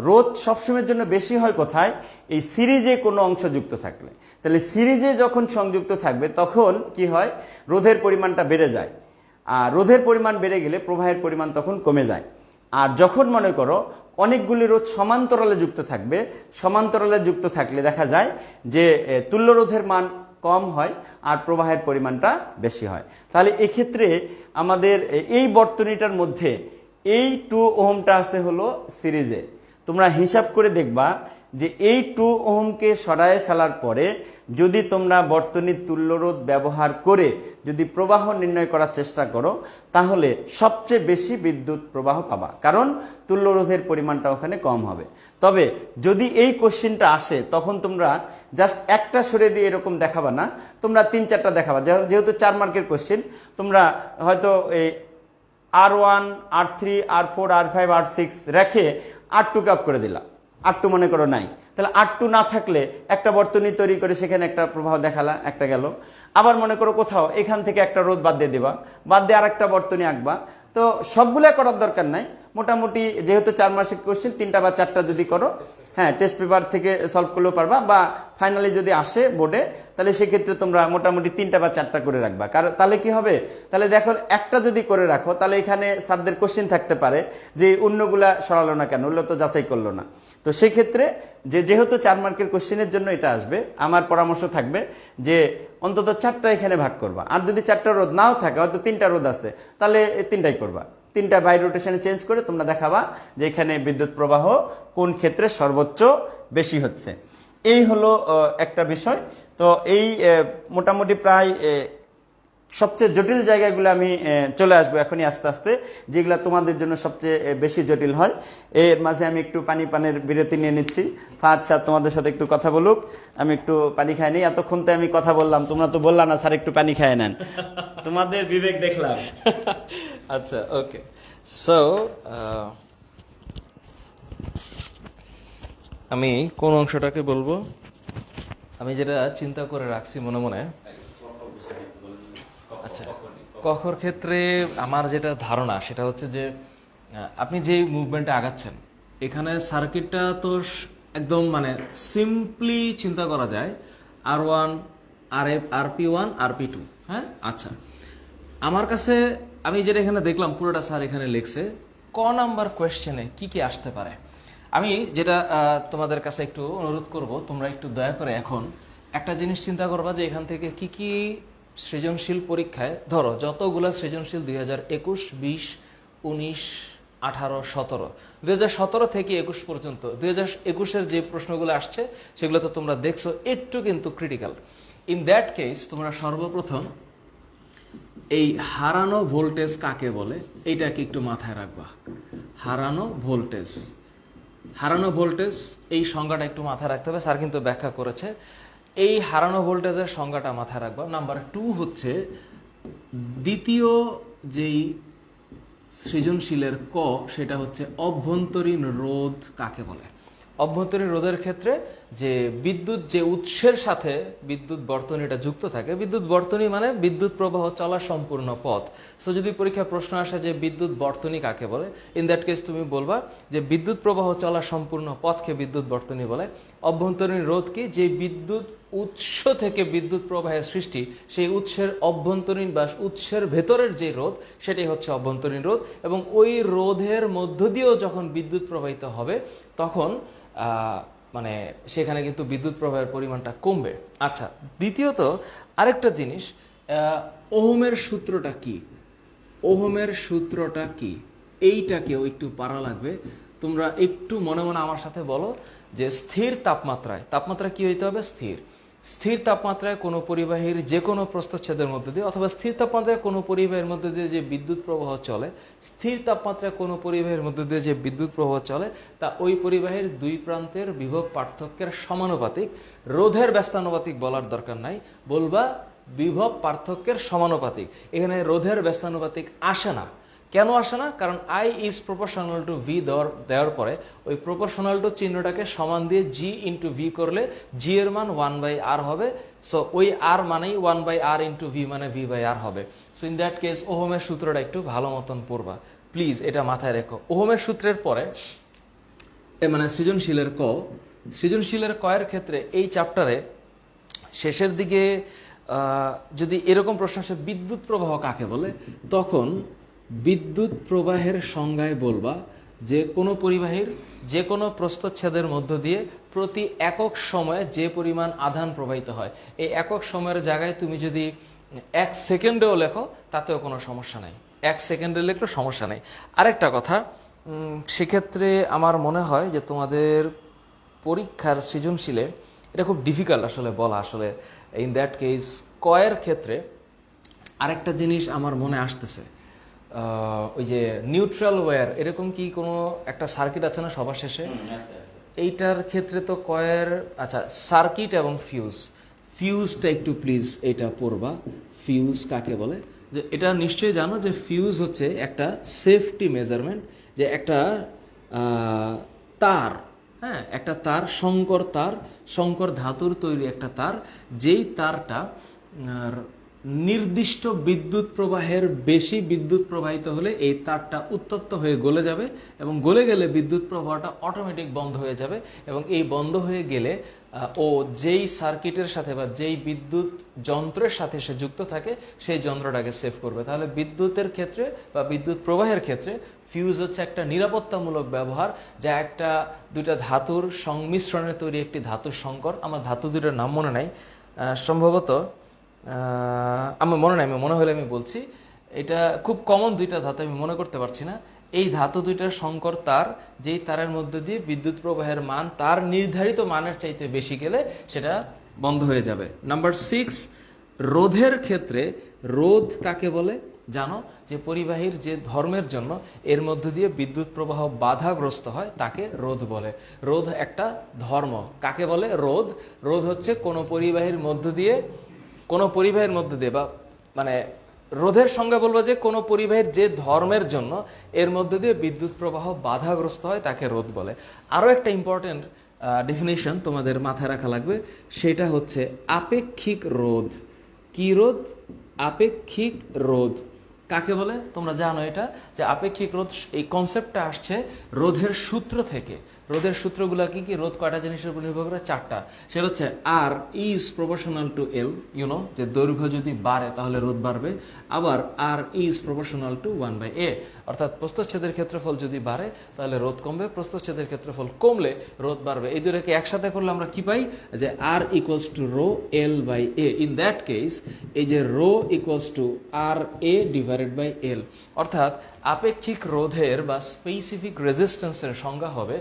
রোধ সবসময়ের জন্য বেশি হয় কোথায়? এই সিরিজে কোনো অংশ যুক্ত থাকলে। তাহলে সিরিজে যখন সংযুক্ত থাকবে তখন কি হয়, রোধের পরিমাণটা বেড়ে যায়, আর রোধের পরিমাণ বেড়ে গেলে প্রবাহের পরিমাণ তখন কমে যায়। আর যখন মনে করো অনেকগুলি রোধ সমান্তরালে যুক্ত থাকবে, সমান্তরালে যুক্ত থাকলে দেখা যায় যে তুল্য রোধের মান কম হয় আর প্রবাহের পরিমাণটা বেশি হয়। তাহলে এক্ষেত্রে আমাদের এই বর্তনীটার মধ্যে এই 2 ওহমটা আছে হলো সিরিজে। তোমরা হিসাব করে দেখবা যে এই 2 ওহমকে সরায় ফেলার পরে যদি তোমরা বর্তনীর তুল্যরোধ ব্যবহার করে যদি প্রবাহ নির্ণয় করার চেষ্টা করো, তাহলে সবচেয়ে বেশি বিদ্যুৎ প্রবাহ পাবা, কারণ তুল্যরোধের পরিমাণটা ওখানে কম হবে। তবে যদি এই কোশ্চেনটা আসে তখন তোমরা জাস্ট একটা সরে দিয়ে এরকম দেখাবা না, তোমরা 3-4টা দেখাবা। যেহেতু 4 মার্কের কোশ্চেন, তোমরা হয়তো এই R1, R3, R4, R5, R6 রেখে R2 কাপ করে দিলা, R2 মনে করো নাই, তাহলে R2 না থাকলে একটা বর্তনী তৈরি করে সেখানে একটা প্রবাহ দেখালা, একটা গেল। আবার মনে করো কোথাও এখান থেকে একটা রোধ বাদ দিয়ে দিবা, বাদ দিয়ে আরেকটা বর্তনী আঁকবা। তো সবগুলা করার দরকার নাই, মোটামুটি যেহেতু 4 মাসিক কোশ্চেন 3টা বা 4টা যদি করো, হ্যাঁ টেস্ট পেপার থেকে সলভ করলেও পারবা, বা ফাইনালি যদি আসে বোর্ডে তাহলে সেক্ষেত্রে তোমরা মোটামুটি 3টা বা 4টা করে রাখবা। কারণ তাহলে কি হবে, তাহলে দেখো একটা যদি করে রাখো তাহলে এখানে স্যারদের কোশ্চেন থাকতে পারে যে অন্যগুলা সরালো না কেন, ওগুলো তো যাচাই করলো না। তো সেই ক্ষেত্রে যেহেতু 4 মার্কের কোশ্চেনের জন্য এটা আসবে, আমার পরামর্শ থাকবে যে অন্তত 4টা এখানে ভাগ করবা। আর যদি 4টা রোধ নাও থাকে, হয়তো 3টা রোধ আছে, তাহলে 3টাই করবা। 3টা বাই রোটেশনে চেঞ্জ করে তোমরা দেখাবা যে এখানে বিদ্যুৎ প্রবাহ কোন ক্ষেত্রে সর্বোচ্চ বেশি হচ্ছে। এই হলো একটা বিষয়। তো এই মোটামুটি প্রায় সবচেয়ে জটিল জায়গাগুলো আমি চলে আসবো এখনই আস্তে আস্তে, যেগুলো তোমাদের জন্য সবচেয়ে বেশি জটিল হয়। এর মাঝে আমি একটু পানের বিরতি নিয়ে নিচ্ছি। ফাহাদ স্যার তোমাদের সাথে একটু কথা বলুক, আমি একটু পানি খাই নি। এতক্ষণ তো আমি কথা বললাম, তোমরা তো বললা না স্যার একটু পানি খায় নেন, তোমাদের বিবেক দেখলাম। আচ্ছা, ওকে। সো আমি কোন অংশটাকে বলবো? আমি যেটা চিন্তা করে রাখছি মনে মনে, আচ্ছা, কখর ক্ষেত্রে আমার যেটা ধারণা সেটা হচ্ছে যে আপনি যে মুভমেন্টে আগাচ্ছেন এখানে সার্কিটটা তো একদম মানে সিম্পলি চিন্তা করা যায়, R1, RP1, RP2। হ্যাঁ, আচ্ছা, আমার কাছে আমি যেটা এখানে দেখলাম পুরোটা স্যার এখানে লিখছে, ক নাম্বার কোয়েশ্চেনে কি কি আসতে পারে। আমি যেটা তোমাদের কাছে একটু অনুরোধ করব, তোমরা একটু দয়া করে এখন একটা জিনিস চিন্তা করবা যে এখান থেকে কি কি সৃজনশীল পরীক্ষায়, ধরো যতগুলা সৃজনশীল 2021, 20, 19, 18, 17, 2017 থেকে 21 পর্যন্ত 2021-এর যে প্রশ্নগুলো আসছে সেগুলো তো তোমরা দেখছো, একটু কিন্তু ক্রিটিক্যাল। ইন দ্যাট কেস তোমরা সর্বপ্রথম এই হারানো ভোল্টেজ কাকে বলে এইটাকে একটু মাথায় রাখবা। হারানো ভোল্টেজ, হারানো ভোল্টেজ এই সংজ্ঞাটা একটু মাথায় রাখতে হবে, স্যার কিন্তু ব্যাখ্যা করেছে। এই হারানো ভোল্টেজের সংজ্ঞাটা মাথায় রাখবা। নাম্বার 2 হচ্ছে দ্বিতীয় যেই সৃজনশীলের ক, সেটা হচ্ছে অভ্যন্তরীণ রোধ কাকে বলে। অভ্যন্তরীণ রোধের ক্ষেত্রে যে বিদ্যুৎ যে উৎসের সাথে বিদ্যুৎ বর্তনীটা যুক্ত থাকে, বিদ্যুৎ বর্তনী মানে বিদ্যুৎ প্রবাহ চলা সম্পূর্ণ পথ। সো যদি পরীক্ষায় প্রশ্ন আসে যে বিদ্যুৎ বর্তনী কাকে বলে, ইন দ্যাট কেস তুমি বলবা যে বিদ্যুৎ প্রবাহ চলা সম্পূর্ণ পথকে বিদ্যুৎ বর্তনী বলে। অভ্যন্তরীণ রোধ কি? যে বিদ্যুৎ উৎস থেকে বিদ্যুৎ প্রবাহের সৃষ্টি, সেই উৎসের অভ্যন্তরীণ বা উৎসের ভেতরের যে রোধ সেটাই হচ্ছে অভ্যন্তরীণ রোধ, এবং ওই রোধের মধ্য দিয়েও যখন বিদ্যুৎ প্রবাহিত হবে তখন মানে সেখানে কিন্তু বিদ্যুৎ প্রবাহের পরিমাণটা কমবে। আচ্ছা, দ্বিতীয়ত আরেকটা জিনিস, ওহমের সূত্রটা কি? ওহমের সূত্রটা কি এইটাকেও একটু পারা লাগবে। তোমরা একটু মনে মনে আমার সাথে বলো যে স্থির তাপমাত্রায়, তাপমাত্রা কি হইতে হবে? স্থির। স্থির তাপমাত্রায় কোনো পরিবাহীর যে কোনো প্রস্থচ্ছেদের মধ্যে দিয়ে, অথবা স্থির তাপমাত্রায় কোনো পরিবাহীর মধ্যে দিয়ে যে বিদ্যুৎ প্রবাহ চলে, স্থির তাপমাত্রায় কোনো পরিবাহীর মধ্যে দিয়ে যে বিদ্যুৎ প্রবাহ চলে তা ওই পরিবাহীর দুই প্রান্তের বিভব পার্থক্যের সমানুপাতিক। রোধের ব্যস্তানুপাতিক বলার দরকার নাই, বলবা বিভব পার্থক্যের সমানুপাতিক। এখানে রোধের ব্যস্তানুপাতিক আসে না। কেন আসে না? কারণ I is proportional two V দেওয়ার পরে ওই প্রপোর্শনাল টু চিহ্নটাকে সমান দিয়ে G ইন্টু ভি করলে G এর মান 1/r হবে। সো ওই R মানেই 1/r ইন্টু ভি মানে V/r হবে। সো ইন দ্যাট কেস ওহমের সূত্রটা একটু ভালো মতন পড়বা প্লিজ, এটা মাথায় রেখো। ওহমের সূত্রের পরে মানে সৃজনশীলের ক, সৃজনশীলের কয়ের ক্ষেত্রে এই চ্যাপ্টারে শেষের দিকে যদি এরকম প্রশ্ন আসে বিদ্যুৎ প্রবাহ কাকে বলে, তখন বিদ্যুৎ প্রবাহের সংজ্ঞায় বলবা যে কোনো পরিবাহীর যে কোনো প্রস্থচ্ছেদের মধ্য দিয়ে প্রতি একক সময়ে যে পরিমাণ আধান প্রবাহিত হয়, এই একক সময়ের জায়গায় তুমি যদি 1 সেকেন্ডেও লেখো তাতেও কোনো সমস্যা নাই, 1 সেকেন্ডে লিখলেও সমস্যা নেই। আরেকটা কথা, সেক্ষেত্রে আমার মনে হয় যে তোমাদের পরীক্ষার সৃজনশীলে এটা খুব ডিফিকাল্ট আসলে বলা। আসলে ইন দ্যাট কেস কয়ের ক্ষেত্রে আরেকটা জিনিস আমার মনে আসতেছে, ওই যে নিউট্রাল ওয়্যার, এরকম কি কোনো একটা সার্কিট আছে না সবার শেষে? এইটার ক্ষেত্রে তো কয়ের, আচ্ছা সার্কিট এবং ফিউজ, ফিউজটা একটু প্লিজ এটা পড়বা। ফিউজ কাকে বলে? যে এটা নিশ্চয়ই জানো যে ফিউজ হচ্ছে একটা সেফটি মেজারমেন্ট, যে একটা তার, হ্যাঁ একটা তার, সংকর ধাতুর তৈরি একটা তার, যেই তারটা নির্দিষ্ট বিদ্যুৎ প্রবাহের বেশি বিদ্যুৎ প্রবাহিত হলে এই তারটা উত্তপ্ত হয়ে গলে যাবে, এবং গলে গেলে বিদ্যুৎ প্রবাহটা অটোমেটিক বন্ধ হয়ে যাবে, এবং এই বন্ধ হয়ে গেলে ও যেই সার্কিটের সাথে বা যেই বিদ্যুৎ যন্ত্রের সাথে সে যুক্ত থাকে সেই যন্ত্রটাকে সেভ করবে। তাহলে বিদ্যুতের ক্ষেত্রে বা বিদ্যুৎ প্রবাহের ক্ষেত্রে ফিউজ হচ্ছে একটা নিরাপত্তামূলক ব্যবহার, যা একটা দুইটা ধাতুর সংমিশ্রণে তৈরি একটি ধাতুর সংকর। আমার ধাতু দুইটার নাম মনে নাই, সম্ভবত আমার মনে নাই, মনে হলে আমি বলছি। এটা খুব কমন দুইটা ধাতু, আমি মনে করতে পারছি না। এই ধাতু দুইটার সংকর তার, যেই তারের মধ্যে দিয়ে বিদ্যুৎ প্রবাহের মান তার নির্ধারিত মানের চাইতে বেশি গেলে সেটা বন্ধ হয়ে যাবে। নাম্বার 6, রোধের ক্ষেত্রে রোধ কাকে বলে জানো? যে পরিবাহীর যে ধর্মের জন্য এর মধ্য দিয়ে বিদ্যুৎ প্রবাহ বাধাগ্রস্ত হয় তাকে রোধ বলে। রোধ একটা ধর্ম। কাকে বলে? রোধ। রোধ হচ্ছে কোনো পরিবাহীর মধ্য দিয়ে বা মানে রোধের সংজ্ঞা বলবো যে কোনো পরিবাহীর যে ধর্মের জন্য এর মধ্যে দিয়ে বিদ্যুৎ প্রবাহ বাধাগ্রস্ত হয় তাকে রোধ বলে। আরো একটা ইম্পর্টেন্ট ডেফিনিশন তোমাদের মাথায় রাখা লাগবে, সেটা হচ্ছে আপেক্ষিক রোধ। কি রোধ? আপেক্ষিক রোধ কাকে বলে তোমরা জানো এটা, যে আপেক্ষিক রোধ এই কনসেপ্টটা আসছে রোধের সূত্র থেকে। রোধের সূত্রগুলো কি কি? রোধ কয়টা জিনিসের উপর নির্ভর করে? 4টা। সেটা হচ্ছে R is proportional to L, you know, যে দৈর্ঘ্য যদি বাড়ে তাহলে রোধ বাড়বে। আবার আর ইজ প্রপোর্শনাল টু 1/a, অর্থাৎ প্রস্থচ্ছেদের ক্ষেত্রফল যদি বাড়ে তাহলে রোধ কমবে, প্রস্থচ্ছেদের ক্ষেত্রফল কমলে রোধ বাড়বে। এই দুটোকে একসাথে করলে আমরা কি পাই? যে R equals to rho L by A. In that case এই যে rho equals to R A divided by L, অর্থাৎ আপেক্ষিক রোধের বা স্পেসিফিক রেজিস্ট্যান্সের সংজ্ঞা হবে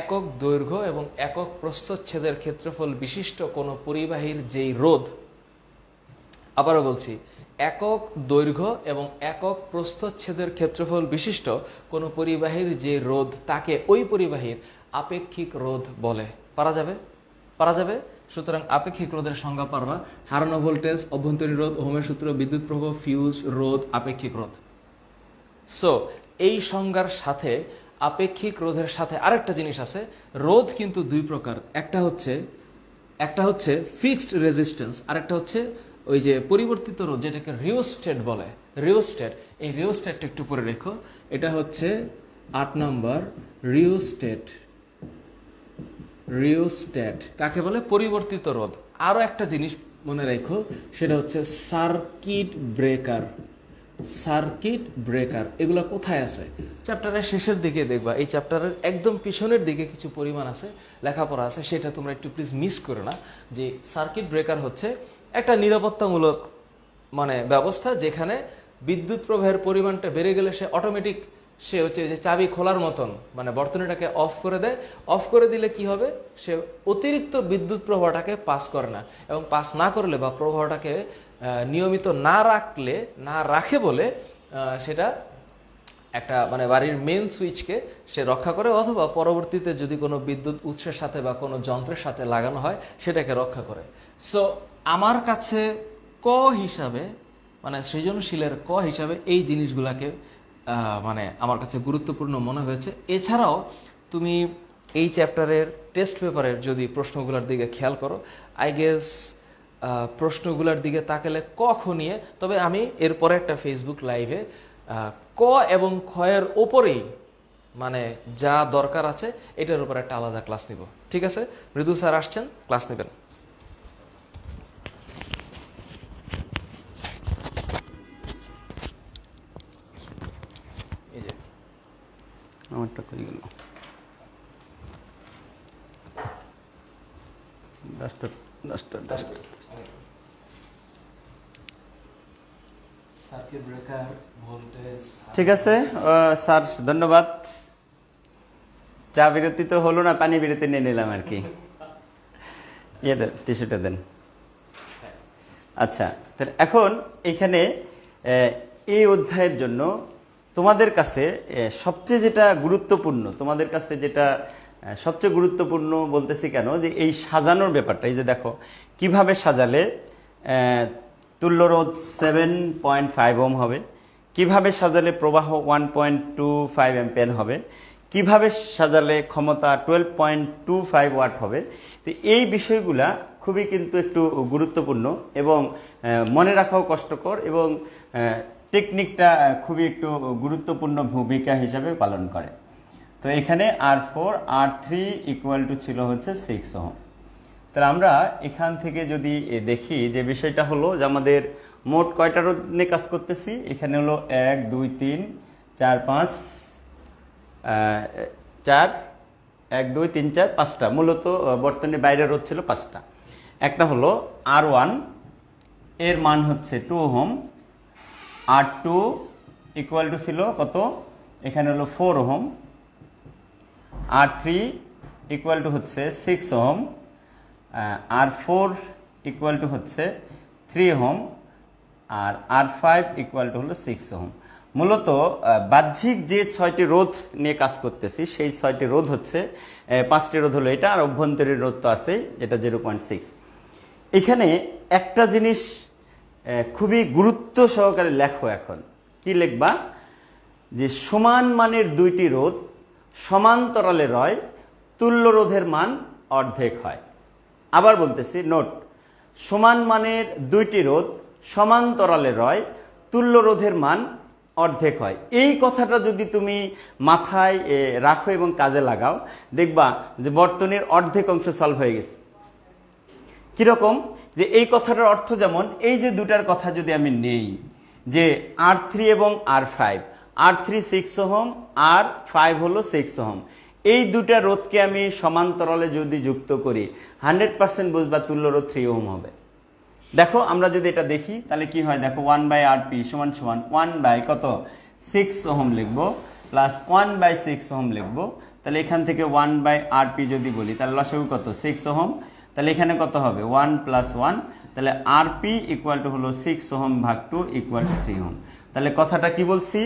একক দৈর্ঘ্য এবং একক প্রস্থচ্ছেদের ক্ষেত্রফল বিশিষ্ট কোনো পরিবাহীর যেই রোধ, আবারও বলছি, একক দৈর্ঘ্য এবং একক প্রস্থচ্ছেদের ক্ষেত্রফল বিশিষ্ট কোনো পরিবাহীর যে রোধ তাকে ওই পরিবাহীর আপেক্ষিক রোধ বলে। পারা যাবে? পারা যাবে। সুতরাং আপেক্ষিক রোধের সংজ্ঞা পারবা, হারানো ভোল্টেজ, অভ্যন্তরীণ রোধ, ওহমের সূত্র, বিদ্যুৎ প্রবাহ, ফিউজ, রোধ, আপেক্ষিক রোধ। সো এই সংজ্ঞার সাথে আপেক্ষিক রোধের সাথে আরেকটা জিনিস আছে, রোধ কিন্তু দুই প্রকার, একটা হচ্ছে ফিক্সড রেজিস্ট্যান্স, আরেকটা হচ্ছে ওই যে পরিবর্তিত রোধ যেটাকে রিওস্ট্যাট বলে। রিওস্ট্যাট, এই রিওস্ট্যাটটা একটু পরে রেখো, এটা হচ্ছে 8 নম্বর রিওস্ট্যাট। রিওস্ট্যাট কাকে বলে? পরিবর্তিত রোধ। আরো একটা জিনিস মনে রেখো, সেটা হচ্ছে সার্কিট ব্রেকার। সার্কিট ব্রেকার এগুলো কোথায় আছে? চ্যাপ্টারের শেষের দিকে দেখবা, এই চ্যাপ্টারের একদম পিছনের দিকে কিছু পরিমাণ আছে, লেখাপড়া আছে, সেটা তোমরা একটু প্লিজ মিস করো না। যে সার্কিট ব্রেকার হচ্ছে একটা নিরাপত্তামূলক মানে ব্যবস্থা, যেখানে বিদ্যুৎ প্রবাহের পরিমাণটা বেড়ে গেলে সে অটোমেটিক সে হচ্ছে যে চাবি খোলার মতন মানে বর্তনীটাকে অফ করে দেয়। অফ করে দিলে কি হবে? সে অতিরিক্ত বিদ্যুৎ প্রবাহটাকে পাস করে না, এবং পাস না করলে বা প্রবাহটাকে নিয়মিত না রাখে বলে সেটা একটা মানে বাড়ির মেন সুইচকে সে রক্ষা করে, অথবা পরবর্তীতে যদি কোনো বিদ্যুৎ উৎসের সাথে বা কোনো যন্ত্রের সাথে লাগানো হয় সেটাকে রক্ষা করে। সো আমার কাছে ক হিসাবে মানে সৃজনশীলের ক হিসাবে এই জিনিসগুলাকে মানে আমার কাছে গুরুত্বপূর্ণ মনে হয়েছে। এছাড়াও তুমি এই চ্যাপ্টারের টেস্ট পেপারের যদি প্রশ্নগুলোর দিকে খেয়াল করো, আই গেস প্রশ্নগুলোর দিকে তাকালে ক খ নিয়ে, তবে আমি এরপরে একটা ফেসবুক লাইভে ক এবং খয়ের ওপরেই মানে যা দরকার আছে এটার উপর একটা আলাদা ক্লাস নিব। ঠিক আছে, মৃদু স্যার আসছেন, ক্লাস নেবেন। এই যে আমারটা কই গেল? ডাস্টার। Circuit breaker, voltage. ঠিক আছে স্যার, ধন্যবাদ। চা বিরতি তো হলো না, পানি বিরতি নিয়ে নিলাম আর কি। টিস্যুটা দেন। আচ্ছা, তাহলে এখন এখানে এই অধ্যায়ের জন্য তোমাদের কাছে সবচেয়ে যেটা গুরুত্বপূর্ণ, তোমাদের কাছে যেটা সবচেয়ে গুরুত্বপূর্ণ বলতেছি কেন, যে এই সাজানোর ব্যাপারটা। এই যে দেখো কিভাবে সাজালে তুল্যরোধ 7.5 ওম হবে, কিভাবে সাজালে প্রবাহ 1.25 অ্যাম্পিয়ার হবে, কিভাবে সাজালে ক্ষমতা 12.25 ওয়াট হবে। তো এই বিষয়গুলা খুবই কিন্তু একটু গুরুত্বপূর্ণ এবং মনে রাখাও কষ্টকর, এবং টেকনিকটা খুবই একটু গুরুত্বপূর্ণ ভূমিকা হিসাবে পালন করে। তো এখানে R4 R3 ইকুয়াল টু ছিল হচ্ছে 6 ওহম। তাহলে আমরা এখান থেকে যদি দেখি যে বিষয়টা হলো যে আমাদের মোট কয়টা রোধ নিয়ে কাজ করতেছি, এখানে হলো 1 2 3 4 5 4 1 2 3 4 5টা, মূলত বর্তনীর বাইরে রোধ ছিল 5টা। একটা হলো R1, এর মান হচ্ছে 2 ওহম। R2 ইকুয়াল টু ছিল কত? এখানে হলো 4 ওহম। R3 ইকুয়াল টু হচ্ছে 6 ওহম। R4 ইকুয়াল টু হচ্ছে 3 ohm, R R5 equal to হলো 6 ওহম। মূলত বাহ্যিক যে 6টি রোধ নিয়ে কাজ করতেছি, সেই 6টি রোধ হচ্ছে 5টি রোধ হলো এটা, আর অভ্যন্তরীণ রোধ তো আছে যেটা 0.6। এখানে একটা জিনিস খুবই গুরুত্ব সহকারে লেখো। এখন কি লিখবা? যে সমান মানের দুইটি রোধ সমান্তরালে রয়, তুল্য রোধের মান অর্ধেক হয়। আবার বলতেছি, নোট, সমান মানের দুইটি রোধ সমান্তরালে রয়, তুল্য রোধের মান অর্ধেক হয়। এই কথাটা যদি তুমি মাথায় রাখো এবং কাজে লাগাও, দেখবা যে বর্তনীর অর্ধেক অংশ সলভ হয়ে গেছে। কিরকম? যে এই কথাটার অর্থ যেমন, এই যে দুটার কথা যদি আমি নেই, যে R3 এবং R5, R3 6 ওহম, R5 হলো 6 ওহম, এই দুটা রোধকে আমি সমান্তরালে যদি যুক্ত করি 100% বুঝবা তুল্য রোধ 3 ওহম হবে। দেখো আমরা যদি এটা দেখি তাহলে কি হয়, দেখো 1/RP সমান সমান 1 কত 6 ওহম লিখবো, প্লাস 1/6 ওহম লিখবো। তাহলে এখান থেকে 1/RP যদি বলি তাহলে লসাগু কত 6 ওহম। তাহলে এখানে কত হবে 1 + 1, তাহলে RP ইকুয়াল টু হলো 6 ওহম ভাগ 2 ইকুয়াল টু 3 ওহম। তাহলে কথাটা কি বলছি?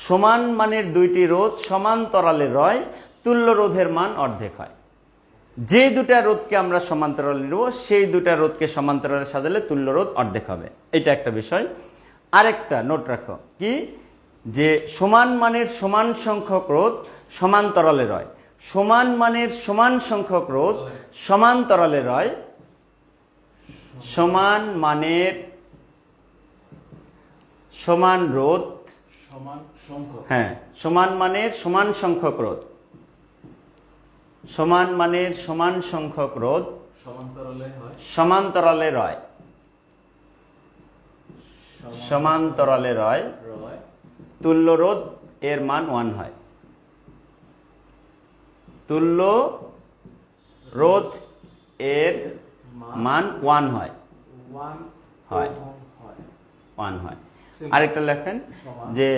সমান মানের দুইটি রোধ সমান্তরালে রয়, তুল্য রোধের মান অর্ধেক হয়। যে দুটা রোধকে আমরা সমান্তরালে নেব, সেই দুটা রোধকে সমান্তরালে সাজালে তুল্য রোধ অর্ধেক হবে। এটা একটা বিষয়। আরেকটা নোট রাখো, কি যে সমান মানের সমান সংখ্যক রোধ সমান্তরালে রয়। সমান মানের সমান সংখ্যক রোধ সমান্তরালে রয়। সমান মানের সমান রোধ, সমান সংখ্যক, হ্যাঁ, সমান মানের সমান সংখ্যক রোধ, সমান মানের সমান সংখ্যক রোধ সমান্তরালে হয়, সমান্তরালে রয়, সমান্তরালে রয়। রয় তুল্য রোধ এর মান 1 হয়। তুল্য রোধ এর মান 1 হয়, 1 হয়, ওহম হয়। 1 হয়। Simple. আরেকটা লেখেন সমান। যে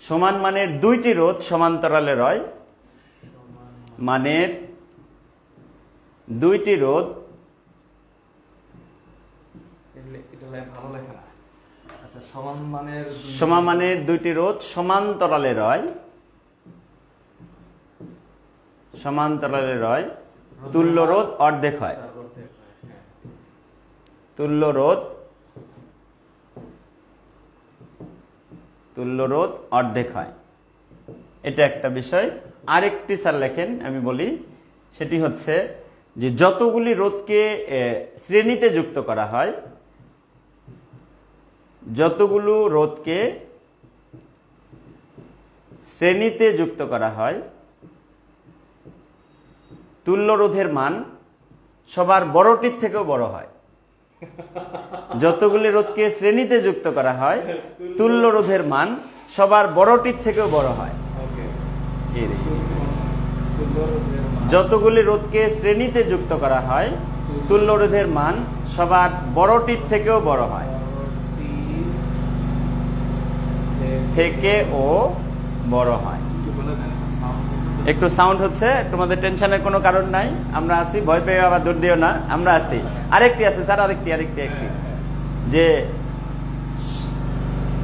সমান মানের দুইটি রোধ সমান্তরালে রয়। সমান মানের দুইটি রোধ, এটা ভালো লেখা না। আচ্ছা, সমান মানের সমান মানের দুইটি রোধ সমান্তরালে রয়, সমান্তরালে রয়। তুল্য রোধ অর্ধেক হয়। তার অর্ধেক হয়, হ্যাঁ। তুল্য রোধ, তুল্য রোধ অর্ধেক হয়। এটা একটা বিষয়। আরেকটি স্যার লেখেন, আমি বলি, সেটি হচ্ছে যে যতগুলি রোধকে শ্রেণীতে যুক্ত করা হয়, যতগুলো রোধকে শ্রেণীতে যুক্ত করা হয়, তুল্য রোধের মান সবার বড়টির থেকেও বড় হয়। যতগুলি রোধকে শ্রেণীতে যুক্ত করা হয়, তুল্য রোধের মান সবার বড়টির থেকেও বড় হয়। ওকে। এই রে। তুল্য রোধের মান যতগুলি রোধকে শ্রেণীতে যুক্ত করা হয়, তুল্য রোধের মান সবার বড়টির থেকেও বড় হয়, থেকেও বড় হয়। কি বলে দেন, সাউন্ড একটু সাউন্ড হচ্ছে, তোমাদের টেনশনের কোনো কারণ নাই, আমরা আছি, ভয় পেয়ে আবার দূর দিও না, আমরা আছি। আরেকটি আছে স্যার, আরেকটি যে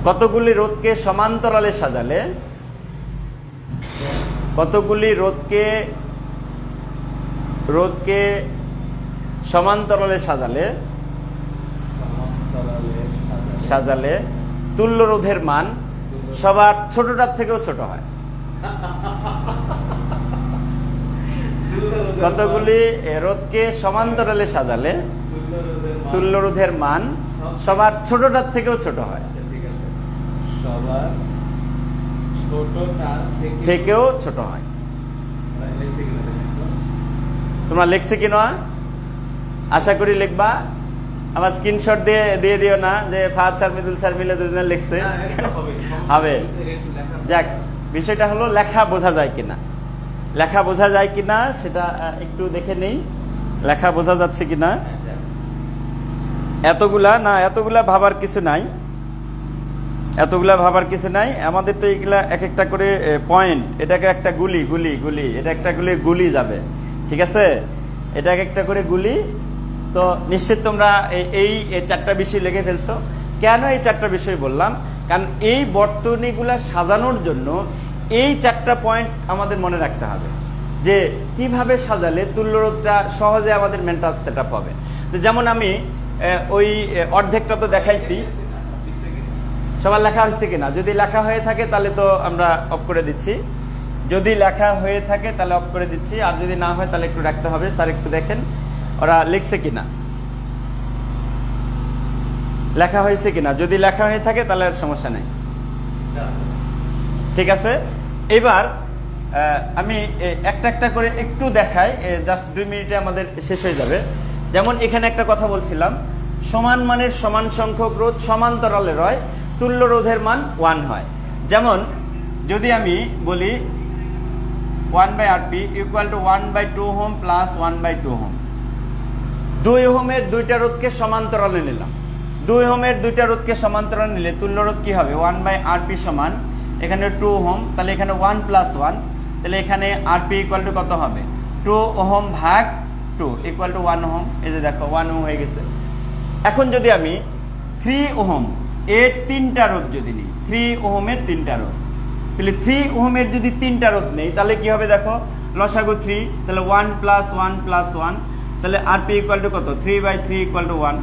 কতগুলি রোধকে সমান্তরালে সাজালে, কতগুলি রোধকে সমান্তরালে সাজালে সাজালে তুল্য রোধের মান সবার ছোটটার থেকেও ছোট হয়। কতগুলি রোধকে সমান্তরালে সাজালে তুল্য রোধের মান সবার ছোটটার থেকেও ছোট হয়, ঠিক আছে, সবার ছোটটার থেকেও ছোট হয়। লিখছি কিনা দেখেন তো। তোমরা লিখছে কিনা আশা করি লিখবা। আমার স্ক্রিনশট দিয়ে দিও না যে ফাহাদ স্যার মৃদুল স্যার মিলে দুজনে লিখছে। না, এটা তো হবে। হবে। একটু লেখা যাক, বিষয়টা হলো লেখা বোঝা যায় কিনা, লেখা বোঝা যায় কিনা সেটা একটু দেখে নেই, লেখা বোঝা যাচ্ছে কিনা। এতগুলা ভাবার কিছু নাই, এতগুলা ভাবার কিছু নাই। আমাদের তো এগুলা এক একটা করে পয়েন্ট, এটাকে একটা গুলি, এটা একটা গুলি যাবে, ঠিক আছে, এটা এক একটা করে গুলি। তো নিশ্চিত তোমরা এই 4টা বিষয় লিখে ফেলছো। কেন এই 4টা বিষয় বললাম? কারণ এই বর্তনীগুলা সাজানোর জন্য এই 4টা পয়েন্ট আমাদের মনে রাখতে হবে, যে কিভাবে সাজালে তুল্যরোধটা সহজে আমাদের মেন্টাল সেট আপ হবে। তো যেমন আমি ওই অর্ধেকটা তো দেখাইছি, সবার লেখা হয়েছে কিনা। যদি লেখা হয়ে থাকে তাহলে তো আমরা অফ করে দিচ্ছি, যদি লেখা হয়ে থাকে তাহলে অফ করে দিচ্ছি, আর যদি না হয় তাহলে একটু রাখতে হবে। স্যার একটু দেখেন ওরা লিখছে কিনা, লেখা হয়েছে কিনা। যদি লেখা হয়ে থাকে তাহলে আর সমস্যা নেই, ঠিক আছে। এবার আমি একটা একটা করে একটু দেখাই, জাস্ট 2 মিনিটে আমাদের শেষ হয়ে যাবে। যেমন এখানে একটা কথা বলছিলাম, সমান মানের সমান সংখ্যক রোধ সমান্তরালে রয়, তুল্য রোধের মান 1 হয়। যেমন যদি আমি বলি 1/Rp equal to 1/2 ohm plus 1/2 ohm, 2 ওহমের দুইটা রোধকে সমান্তরালে নিলাম। 2 ওহমের দুইটা রোধকে সমান্তরালে নিলে তুল্য রোধ কি হবে? 1/Rp সমান এখানে 2 ওহম, তাহলে এখানে 1 প্লাস 1, তাহলে এখানে Rp ইকুয়াল টু কত হবে? 2 ওহম ভাগ 2 ইকুয়াল টু 1 ওহম। এই যে দেখো 1 ওহম হয়ে গেছে। এখন যদি আমি 3 ওহম এর 3টা রোধ যদি নিই, 3 ওহমের 3টা রোধ, তাহলে 3 ওহমের যদি 3টা রোধ নেই তাহলে কি হবে? দেখো লসাগু 3, তাহলে 1 প্লাস 1 প্লাস 1, তাহলে Rp ইকুয়াল টু কত? 3/3 ইকুয়াল টু 1।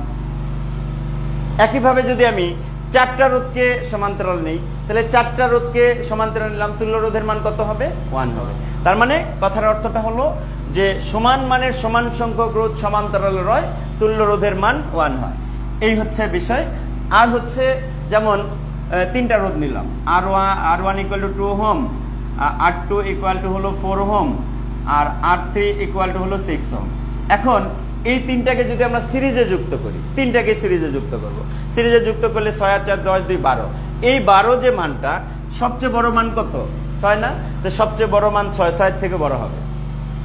একইভাবে যদি আমি 4টা রোধকে সমান্তরাল নেই, তাহলে 4টা রোধকে সমান্তরালে নিলাম, তুল্য রোধের মান কত হবে? 1 হবে। তার মানে কথার অর্থটা হলো যে সমান মানের সমান সংখ্যক রোধ সমান্তরালে রয়, তুল্য রোধের মান 1 হয়। এই হচ্ছে বিষয়। আর হচ্ছে যেমন 3টা রোধ নিলাম, R1 equal to 2 ohm, R2 equal to হলো 4 ohm, R R3 equal to হলো 6 ওহম। এখন এই 3টাকে যদি আমরা সিরিজে যুক্ত করি, 3টাকে সিরিজে যুক্ত করব, সিরিজে যুক্ত করলে 6 আর 4 10 2 12। এই 12 যে মানটা, সবচেয়ে বড় মান কত? 6 না? তো সবচেয়ে বড় মান 6, 6 থেকে বড় হবে।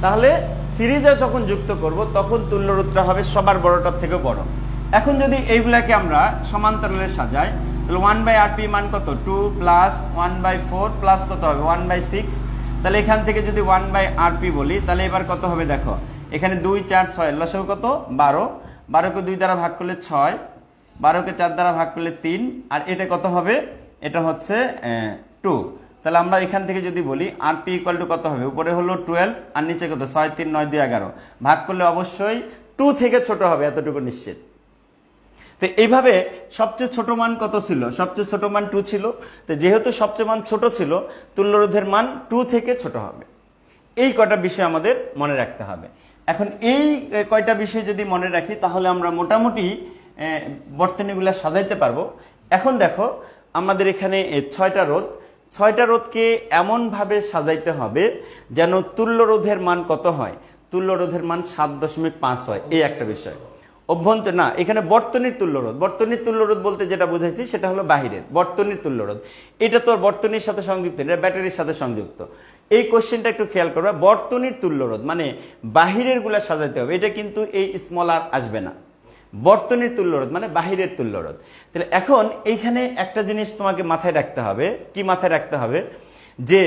তাহলে সিরিজে যখন যুক্ত করব তখন তুল্য রোধটা হবে সবার বড়টার থেকে বড়। এখন যদি এইগুলাকে আমরা সমান্তরালে সাজাই, তাহলে 1/RP মান কত? 2 প্লাস 1/4 প্লাস কত হবে? 1/6। তাহলে এখান থেকে যদি 1/RP বলি, তাহলে এবার কত হবে দেখো, এখানে 2 4 6, লসাগু কত? 12। 12কে 2 দ্বারা ভাগ করলে 6, 12কে 4 দ্বারা ভাগ করলে 3, আর এটা কত হবে? এটা হচ্ছে 2। তাহলে আমরা এখান থেকে যদি বলি RP ইকুয়াল টু কত হবে? উপরে হলো 12 আর নিচে কত? 6 3 9 2 11। ভাগ করলে অবশ্যই 2 থেকে ছোট হবে, এতটুকু নিশ্চিত। তো এইভাবে সবচেয়ে ছোট মান কত ছিল? সবচেয়ে ছোট মান 2 ছিল। তো যেহেতু সবচেয়ে মান ছোট ছিল, তুল্য রোধের মান 2 থেকে ছোট হবে। এই কয়টা বিষয় আমাদের মনে রাখতে হবে। এখন এই কয়টা বিষয় যদি মনে রাখি, তাহলে আমরা মোটামুটি বর্তনীগুলা সাজাইতে পারবো। এখন দেখো, আমাদের এখানে 6টা রোধ, 6টা রোধকে এমনভাবে সাজাইতে হবে যেন তুল্য রোধের মান কত হয়? তুল্য রোধের মান 7.5 হয়। এই একটা বিষয়। অভ্যন্তর না, এখানে বর্তনীর তুল্য রোধ। বর্তনীর তুল্য রোধ বলতে যেটা বুঝাইছি সেটা হলো বাহিরের বর্তনীর তুল্য রোধ। এটা তো বর্তনীর সাথে সংযুক্ত, এটা ব্যাটারির সাথে সংযুক্ত। এই কোশ্চেনটা একটু খেয়াল করবে, বর্তনীর তুল্য রোধ মানে বাহিরের গুলা সাজাইতে হবে, এটা কিন্তু এই স্মল আর আসবে না। বর্তনীর তুল্য রোধ মানে বাহিরের তুল্য রোধ। তাহলে এখন এইখানে একটা জিনিস তোমাকে মাথায় রাখতে হবে। কি মাথায় রাখতে হবে? যে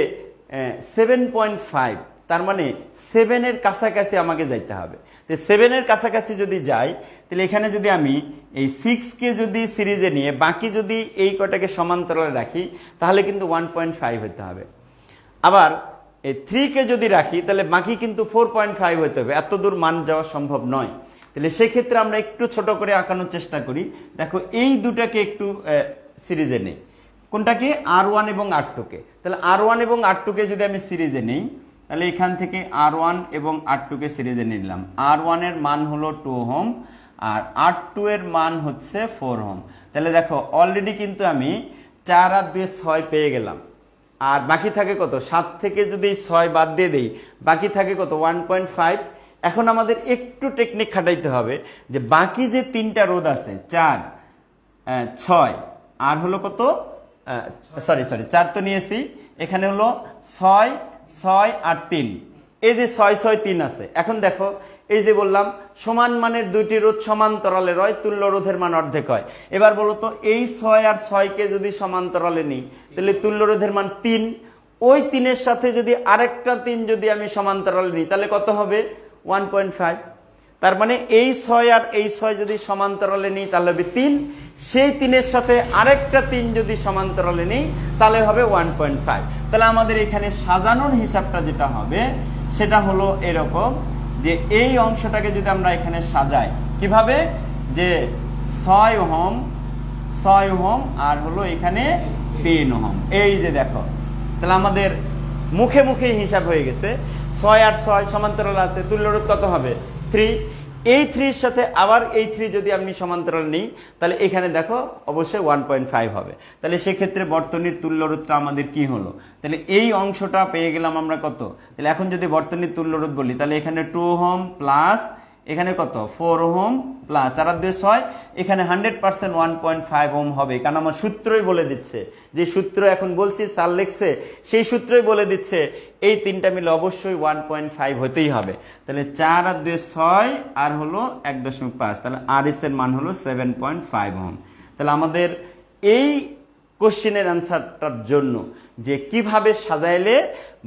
7.5, তার মানে 7 এর কাছাকাছি আমাকে যাইতে হবে। তো 7 এর কাছাকাছি যদি যাই, তাহলে এখানে যদি আমি এই 6কে যদি সিরিজে নিয়ে বাকি যদি এই কটাকে সমান্তরালে রাখি, তাহলে কিন্তু 1.5 হতে হবে। আবার এই 3কে যদি রাখি, তাহলে বাকি কিন্তু 4.5 হতে হবে। এত দূর মান যাওয়া সম্ভব নয়। তাহলে সেক্ষেত্রে আমরা একটু ছোট করে আঁকানোর চেষ্টা করি। দেখো, এই দুটাকে একটু সিরিজে নেই। কোনটাকে? R1 এবং R2কে। তাহলে R1 এবং R2কে যদি আমি সিরিজে নেই, তাহলে এখান থেকে R1 এবং R2কে সিরিজে নিলাম। R1 এর মান হলো 2 ওহম আর R2 এর মান হচ্ছে 4 ওহম। তাহলে দেখো, অলরেডি কিন্তু আমি 4 আর 2 6 পেয়ে গেলাম। আর বাকি থাকে কত? 7 থেকে যদি 6 বাদ দিয়ে দেই, বাকি থাকে কত? 1.5। এখন আমাদের একটু টেকনিক খাটাইতে হবে যে বাকি যে 3টা রোধ আছে, 4 6 আর হলো কত? সরি 4 তো নিয়েছি, এখানে হলো 6 6 আর 3। এই যে 6 6 3 আছে। এখন দেখো, এই যে বললাম সমান মানের দুইটি রোধ সমান্তরালে রয়, তুল্য রোধের মান অর্ধেক হয়। এবার বলো তো, এই 6 আর 6কে যদি সমান্তরালে নিই, তাহলে তুল্য রোধের মান 3। ওই 3-এর সাথে যদি আরেকটা 3 যদি আমি সমান্তরালে নিই, তাহলে কত হবে? 1.5। তার মানে এই 6 আর এই 6 যদি সমান্তরালে নিই, তাহলে হবে 3। সেই 3-এর সাথে আরেকটা 3 যদি সমান্তরালে নিই, তাহলে হবে 1.5। তাহলে আমাদের এখানে সাজানোর হিসাবটা যেটা হবে সেটা হলো এরকম, যে এই অংশটাকে যদি আমরা এখানে সাজাই, কিভাবে? যে 6 ওহম আর হলো এখানে 3 ওহম। এই যে দেখো, তাহলে আমাদের মুখে মুখে হিসাব হয়ে গেছে। 6 আর 6 সমান্তরাল আছে, তুল্য রোধ কত হবে? 3। এই 3-এর সাথে আবার এই 3 যদি আমি সমান্তরাল নিই, তাহলে এখানে দেখো অবশ্যই 1.5 হবে। তাহলে সেক্ষেত্রে বর্তনীর তুল্য রোধটা আমাদের কি হলো? তাহলে এই অংশটা পেয়ে গেলাম আমরা কত? তাহলে এখন যদি বর্তনীর তুল্য রোধ বলি, তাহলে এখানে 2 ওহম প্লাস এখানে কত? 4 ওহম প্লাস 4 আর 2 6, এখানে 100% 1.5 ওহম হবে। কারণ আমার সূত্রই বলে দিচ্ছে, যে সূত্র এখন বলছি স্যার লিখছে, সেই সূত্রই বলে দিচ্ছে এই 3টা মিলে অবশ্যই 1.5 হতেই হবে। তাহলে 4 আর 2 6 আর হলো 1.5, তাহলে RS এর মান হলো 7.5 ওহম। তাহলে আমাদের এই কোশ্চেনের অ্যান্সারটার জন্য যে কিভাবে সাজাইলে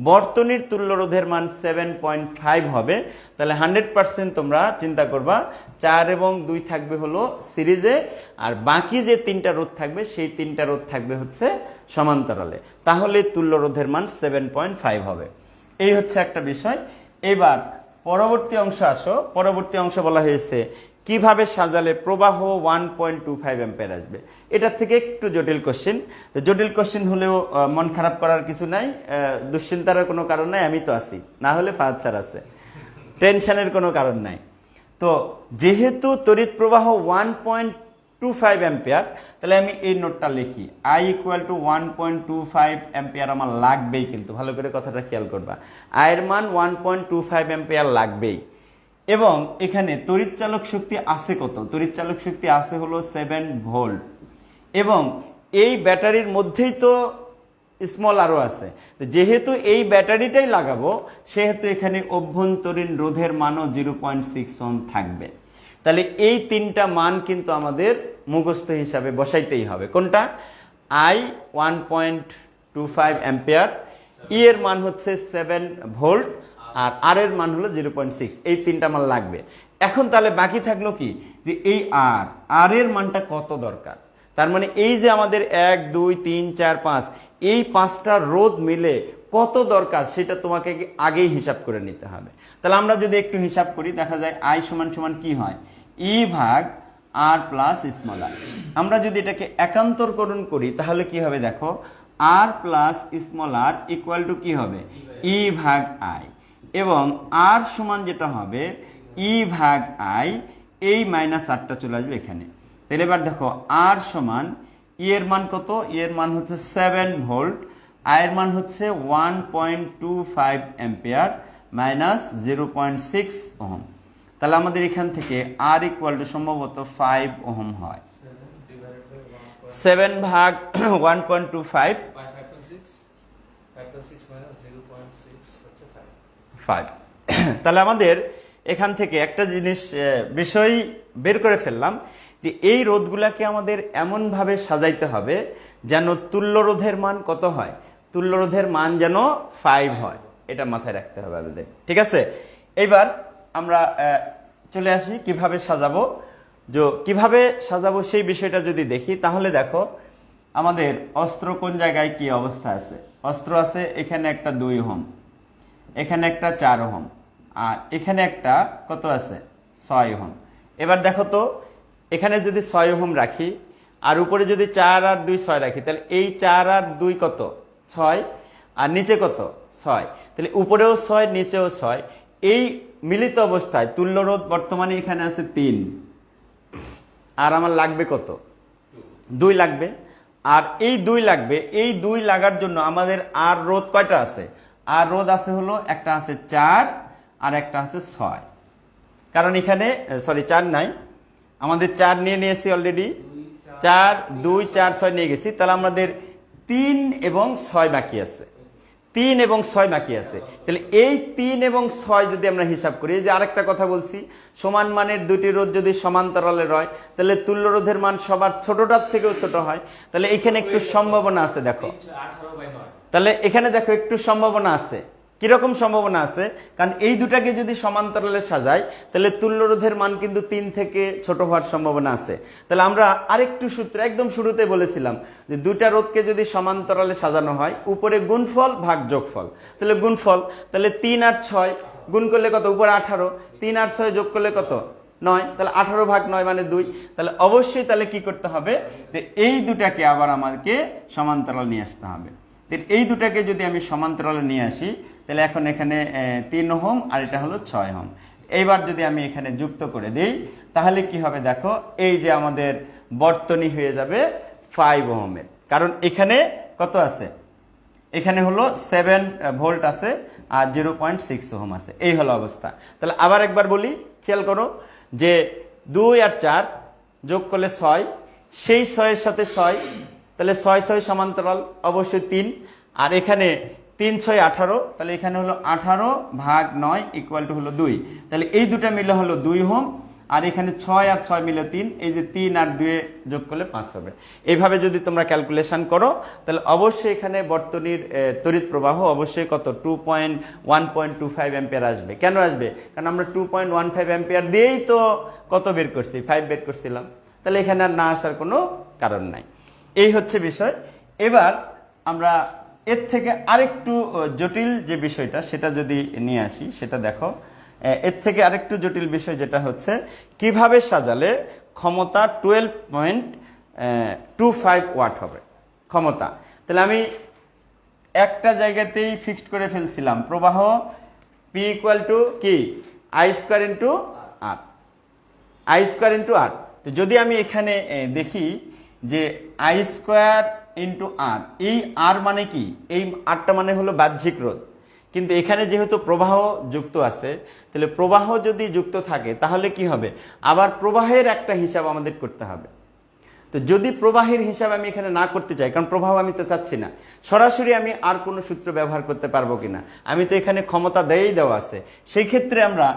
বর্তনীর তুল্য রোধের মান 7.5 হবে, তাহলে 100% তোমরা চিন্তা করবা 4 এবং 2 থাকবে হলো সিরিজে, আর বাকি যে 3টা রোধ থাকবে সেই 3টা রোধ থাকবে হচ্ছে সমান্তরালে। তাহলে তুল্য রোধের মান 7.5 হবে। এই হচ্ছে একটা বিষয়। এবার পরবর্তী অংশ আসো। পরবর্তী অংশ বলা হয়েছে কিভাবে সাজালে প্রবাহ 1.25 অ্যাম্পিয়ার আসবে। এটার থেকে একটু জটিল কোশ্চেন। তো জটিল কোশ্চেন হলেও মন খারাপ করার কিছু নাই, দুশ্চিন্তার কোনো কারণ নাই, আমি তো আছি, না হলে ফাহাদ স্যার আছে, টেনশনের কোনো কারণ নাই। তো যেহেতু তড়িৎ প্রবাহ 1.25 অ্যাম্পিয়ার, তাহলে আমি এই নোটটা লিখি, I ইকুয়াল টু 1.25 অ্যাম্পিয়ার আমার লাগবেই, কিন্তু ভালো করে কথাটা খেয়াল করবা, I এর মান 1.25 অ্যাম্পিয়ার লাগবেই। এবং এখানে তড়িৎ চালক শক্তি আছে কত? তড়িৎ চালক শক্তি আছে হলো 7 ভোল্ট। এবং এই ব্যাটারির মধ্যেই তো স্মল আরও আছে, যেহেতু এই ব্যাটারিটাই লাগাবো সেহেতু এখানে অভ্যন্তরীণ রোধের মানও 0.6 ওহম থাকবে। তাহলে এই তিনটা মান কিন্তু আমাদের মুখস্থ হিসাবে বসাইতেই হবে। কোনটা? I 1.25 অ্যাম্পিয়ার, ই এর মান হচ্ছে 7 ভোল্ট, আর আর এর মান হলো 0.6। এই তিনটা মান লাগবে। এখন তাহলে বাকি থাকলো কি, যে এই আর এর মানটা কত দরকার। তার মানে এই যে আমাদের 1 2 3 4 5 এই 5টা রোধ মিলে কত দরকার সেটা তোমাকে আগেই হিসাব করে নিতে হবে। তাহলে আমরা যদি একটু হিসাব করি, দেখা যায় I সমান সমান কি হয়, ই ভাগ আর প্লাস স্মল আর। আমরা যদি এটাকে একান্তরকরণ করি তাহলে কি হবে, দেখো, R plus small r equal to কি হবে, ই ভাগ আই। এবং আর সমান যেটা হবে ই ভাগ আই, এই মাইনাস আরটা চলে আসবে এখানে। তাহলে এবার দেখো, আর সমান ই এর মান কত, ই এর মান হচ্ছে 7 ভোল্ট, আই এর মান হচ্ছে 1.25 অ্যাম্পিয়ার মাইনাস 0.6 ওহম। তাহলে আমাদের এখান থেকে আর ইকুয়াল টু সম্ভবত 5 ওহম হয়। 7 ভাগ 1.25 5। তাহলে আমাদের এখান থেকে একটা জিনিস বিষয় বের করে ফেললাম, যে এই রোধগুলাকে আমাদের এমন ভাবে সাজাইতে হবে যেন তুল্য রোধের মান কত হয়, তুল্য রোধের মান যেন 5 হয়। এটা মাথায় রাখতে হবে আমাদের, ঠিক আছে। এইবার আমরা চলে আসি কিভাবে সাজাবো। কিভাবে সাজাবো সেই বিষয়টা যদি দেখি, তাহলে দেখো আমাদের অস্ত্র কোন জায়গায় কি অবস্থা আছে। অস্ত্র আছে এখানে একটা 2 ওহম, এখানে একটা 4 ওহম, আর এখানে একটা কত আছে 6 ওহম। এবার দেখো তো, এখানে যদি 6 ওহম রাখি আর উপরে যদি 4 আর 2 6 রাখি, তাহলে এই 4 আর 2 কত 6, আর নিচে কত 6, তাহলে উপরেও 6 নিচেও 6। এই মিলিত অবস্থায় তুল্য রোধ বর্তমানে এখানে আছে 3, আর আমার লাগবে কত 2 লাগবে। আর এই 2 লাগবে, এই 2 লাগার জন্য আমাদের আর রোধ কয়টা আছে, আর রোধ আছে হলো একটা আছে 4 আর একটা আছে 6। কারণ এখানে 4 নাই, আমাদের 4 নিয়েছি অলরেডি, 4 2 4 6 নিয়ে গেছি। তাহলে আমাদের 3 এবং 6 বাকি আছে, 3 এবং 6 বাকি আছে। তাহলে এই 3 এবং 6 যদি আমরা হিসাব করি, যে আরেকটা কথা বলছি, সমান মানের দুটি রোধ যদি সমান্তরালে রয় তাহলে তুল্য রোধের মান সবার ছোটটার থেকেও ছোট হয়। তাহলে এখানে একটু সম্ভাবনা আছে, দেখো, তাহলে এখানে দেখো একটু সম্ভাবনা আছে। কিরকম সম্ভাবনা আছে, কারণ এই দুটাকে যদি সমান্তরালে সাজাই তাহলে তুল্য রোধের মান কিন্তু 3 থেকে ছোট হওয়ার সম্ভাবনা আছে। তাহলে আমরা আরেকটু সূত্র একদম শুরুতে বলেছিলাম যে দুটা রোধকে যদি সমান্তরালে সাজানো হয়, উপরে গুণফল ভাগ যোগফল। তাহলে গুণফল, তাহলে 3 আর 6 গুণ করলে কত, উপরে 18, 3 আর 6 যোগ করলে কত 9, তাহলে 18 ভাগ 9 মানে 2। তাহলে অবশ্যই তাহলে কি করতে হবে, যে এই দুটাকে আবার আমাদেরকে সমান্তরাল নিয়ে আসতে হবে। এই দুটাকে যদি আমি সমান্তরালে নিয়ে আসি, তাহলে এখন এখানে 3 ওহম আর এটা হলো 6 ওহম। এইবার যদি আমি এখানে যুক্ত করে দিই তাহলে কি হবে, দেখো, এই যে আমাদের বর্তনী হয়ে যাবে 5 ওহমের। কারণ এখানে কত আছে, এখানে হলো 7 ভোল্ট আছে আর 0.6 ওহম আছে। এই হলো অবস্থা। তাহলে আবার একবার বলি, খেয়াল করো, যে 2 আর 4 যোগ করলে 6, সেই 6 এর সাথে 6, তাহলে 6 6 সমান্তরাল অবশ্যই 3, আর এখানে 3 6 18, তাহলে এখানে হলো 18 ভাগ 9 ইকুয়াল টু হলো 2। তাহলে এই দুটা মিলে হলো 2 ওহম, আর এখানে 6 আর 6 মিলে 3, এই যে 3 আর 2 যোগ করলে 5 হবে। এইভাবে যদি তোমরা ক্যালকুলেশন করো তাহলে অবশ্যই এখানে বর্তনীর তড়িৎ প্রবাহ অবশ্যই কত 1.25 অ্যাম্পিয়ার আসবে। কেন আসবে, কারণ আমরা 2.15 অ্যাম্পিয়ার দিয়েই তো কত বের করছি, 5 বের করছিলাম। তাহলে এখানে আর না আসার কোনো কারণ নাই। এই হচ্ছে বিষয়। এবার আমরা এর থেকে আরেকটু জটিল যে বিষয়টা সেটা যদি নিয়ে আসি, সেটা দেখো, এর থেকে আরেকটু জটিল বিষয় যেটা হচ্ছে কিভাবে সাজালে ক্ষমতা 12.25 ওয়াট হবে ক্ষমতা। তাহলে আমি একটা জায়গাতেই ফিক্সড করে ফেলছিলাম প্রবাহ P ইকুয়াল টু কি I square into R, I square into R. তো যদি আমি এখানে দেখি যে I স্কোয়ার ইন্টু আর, এই আর মানে কি, এই আরটা মানে হলো বাহ্যিক রোধ, কিন্তু এখানে যেহেতু প্রবাহ যুক্ত আছে, তাহলে প্রবাহ যদি যুক্ত থাকে তাহলে কি হবে, আবার প্রবাহের একটা হিসাব আমাদের করতে হবে। তো যদি প্রবাহের হিসাব আমি এখানে না করতে চাই, কারণ প্রবাহ আমি তো চাচ্ছি না, সরাসরি আমি আর কোনো সূত্র ব্যবহার করতে পারবো কিনা, আমি তো এখানে ক্ষমতা দেওয়া আছে, সেই ক্ষেত্রে আমরা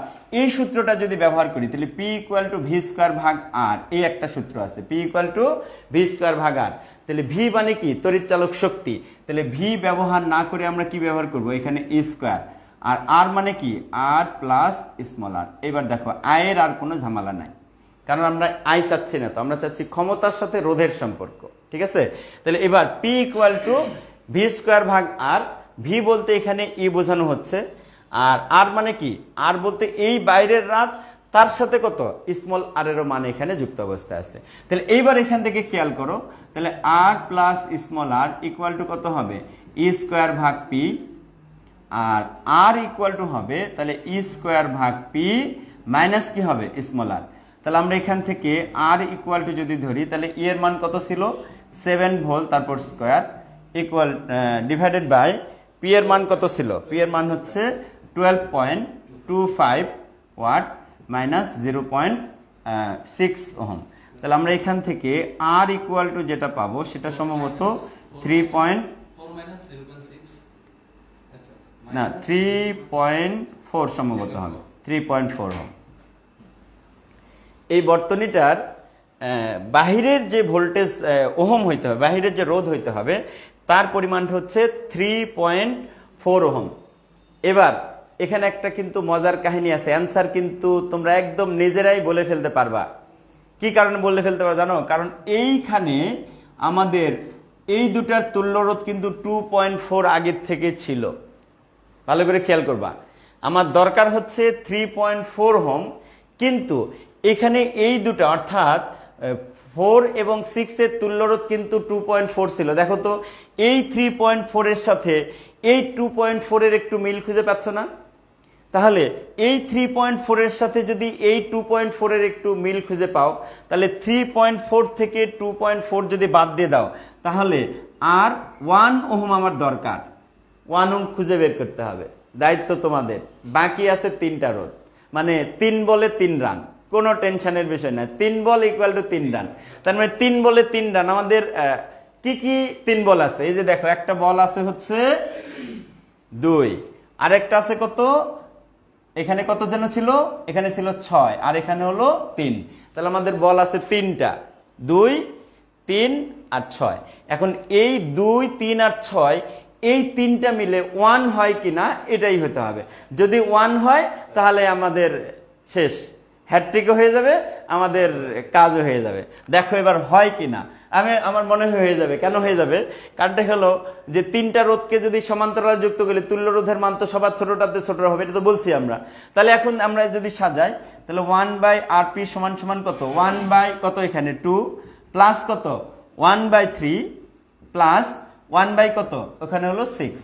এই সূত্রটা যদি ব্যবহার করি তাহলে P equal to V square ভাগ আর, এই একটা সূত্র আছে P equal to V square ভাগ আর। তাহলে ভি মানে কি তড়িৎচালক শক্তি, তাহলে ভি ব্যবহার না করে আমরা কি ব্যবহার করব, এখানে ই স্কোয়ার, আর আর মানে কি আর প্লাস স্মল আর। এবার দেখো আয়ের আর কোনো ঝামেলা নাই, কারণ আমরা আই চাচ্ছি না, তো আমরা চাচ্ছি ক্ষমতার সাথে রোধের সম্পর্ক, ঠিক আছে। তাহলে এবার P equal to V square ভাগ আর, ভি বলতে এখানে ই বোঝানো হচ্ছে, আর আর মানে কি, আর বলতে এই বাইরের রাত, তার সাথে কত স্মল আর এরও মান এখানে যুক্ত অবস্থায় আছে। তাহলে এইবার এখান থেকে খেয়াল করো, তাহলে R plus small r equal to কত হবে, ই স্কোয়ার ভাগ পি, আর আর ইকুয়াল টু হবে তাহলে ই স্কোয়ার ভাগ পি মাইনাস কি হবে স্মল আর। তাহলে আমরা এখান থেকে আর ইকুয়াল টু যদি ধরি, তাহলে ই এর মান কত ছিল 7 ভোল্ট, তারপর square equal divided by P এর মান কত ছিল, পি এর মান হচ্ছে 12.25 ওয়াট মাইনাস 0.6 ওহম। তাহলে আমরা এখান থেকে আর ইকুয়াল টু যেটা পাবো সেটা সম্ভবত 3.4 সম্ভবত হবে, 3.4 ওহম। এই বর্তনীটার বাহিরের যে ভোল্টেজ ওহম হইতে হবে, বাহিরের যে রোধ হইতে হবে, তার পরিমাণটা হচ্ছে 3.4 ওহম। এবার এখানে একটা কিন্তু মজার কাহিনী আছে, অ্যান্সার কিন্তু তোমরা একদম নিজেরাই বলে ফেলতে পারবা। কি কারণে বলে ফেলতে পারবা জানো, কারণ এইখানে আমাদের এই দুটার তুল্য রোধ কিন্তু 2.4 আগের থেকে ছিল, ভালো করে খেয়াল করবা। আমার দরকার হচ্ছে 3.4 ওহম, কিন্তু এখানে এই দুটো অর্থাৎ 4 এবং 6 এর তুল্যরোধ কিন্তু 2.4 ছিল। দেখো তো এই 3.4 এর সাথে এই 2.4 এর একটু মিল খুঁজে পাচ্ছ না? তাহলে এই 3.4 এর সাথে যদি এই 2.4 এর একটু মিল খুঁজে পাও, তাহলে 3.4 থেকে 2.4 যদি বাদ দিয়ে দাও, তাহলে আর 1 ওহম আমার দরকার, 1 ওহম খুঁজে বের করতে হবে, দায়িত্ব তোমাদের। বাকি আছে 3টা রোধ, মানে 3 বলে 3 রান, কোনো টেনশনের বিষয় না। 3 বল ইকুয়াল টু 3 রান, তার মানে 3 বলে 3 রান। আমাদের কি কি 3 বল আছে, এই যে দেখো, একটা বল আছে হচ্ছে 2, আরেকটা আছে কত, এখানে কত যেন ছিল, এখানে ছিল 6, আর এখানে হলো 3। তাহলে আমাদের বল আছে 3টা, 2, 3 আর 6। এখন এই 2, 3 আর 6 এই 3টা মিলে 1 হয় কিনা এটাই হতে হবে। যদি 1 হয় তাহলে আমাদের শেষ, হ্যাটট্রিকও হয়ে যাবে, আমাদের কাজও হয়ে যাবে। দেখো এবার হয় কিনা, আমার মনে হয়ে যাবে। কেন হয়ে যাবে? কারণটা হলো যে 3টা রোধকে যদি সমান্তরাল যুক্ত করলে তুল্য রোধের মান তো সবার ছোটটাতে ছোট হবে, এটা তো বলছি আমরা। তাহলে এখন আমরা যদি সাজাই, তাহলে 1/RP সমান সমান কত, 1 কত এখানে 2 প্লাস কত 1/3 প্লাস 1 কত ওখানে হলো 6।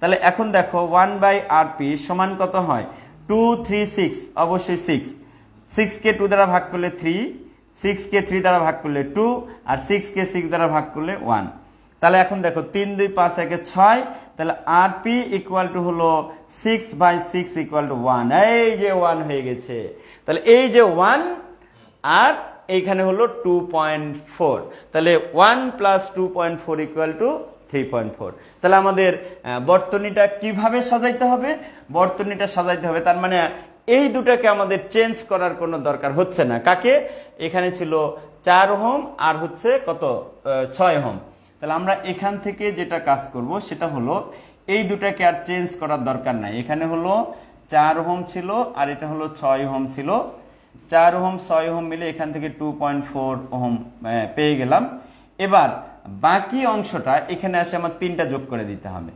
তাহলে এখন দেখো 1/RP সমান কত হয়, 2, 3, 6, অবশ্যই 6, 6 কে 2 দ্বারা ভাগ করলে 3, 6 কে 3 দ্বারা ভাগ করলে 2, আর 6 কে 6 দ্বারা ভাগ করলে 1। তাহলে এখন দেখো 3, 2, 5, 1, 6, তাহলে RP ইকুয়াল টু হলো 6/6 ইকুয়াল টু 1। এই যে 1 হয়ে গেছে। তাহলে এই যে 1 আর এইখানে হলো 2.4, তাহলে 1 প্লাস 2.4 ইকুয়াল টু 3.4। তাহলে আমাদের বর্তনীটা কিভাবে সাজাইতে হবে, বর্তনীটা সাজাইতে হবে, তার মানে এই দুটাকে আমাদের চেঞ্জ করার কোনো দরকার হচ্ছে না। কাকে? এখানে ছিল 4 ওহম আর হচ্ছে কত 6 ওহম। তাহলে আমরা এখান থেকে যেটা কাজ করব সেটা হলো এই দুটাকে আর চেঞ্জ করার দরকার নাই। এখানে হলো 4 ওহম ছিল আর এটা হলো 6 ওহম ছিল, 4 ওহম 6 ওহম মিলে এখান থেকে 2.4 ওহম পেয়ে গেলাম। এবার বাকি অংশটা এখানে আসে আমার 3টা যোগ করে দিতে হবে,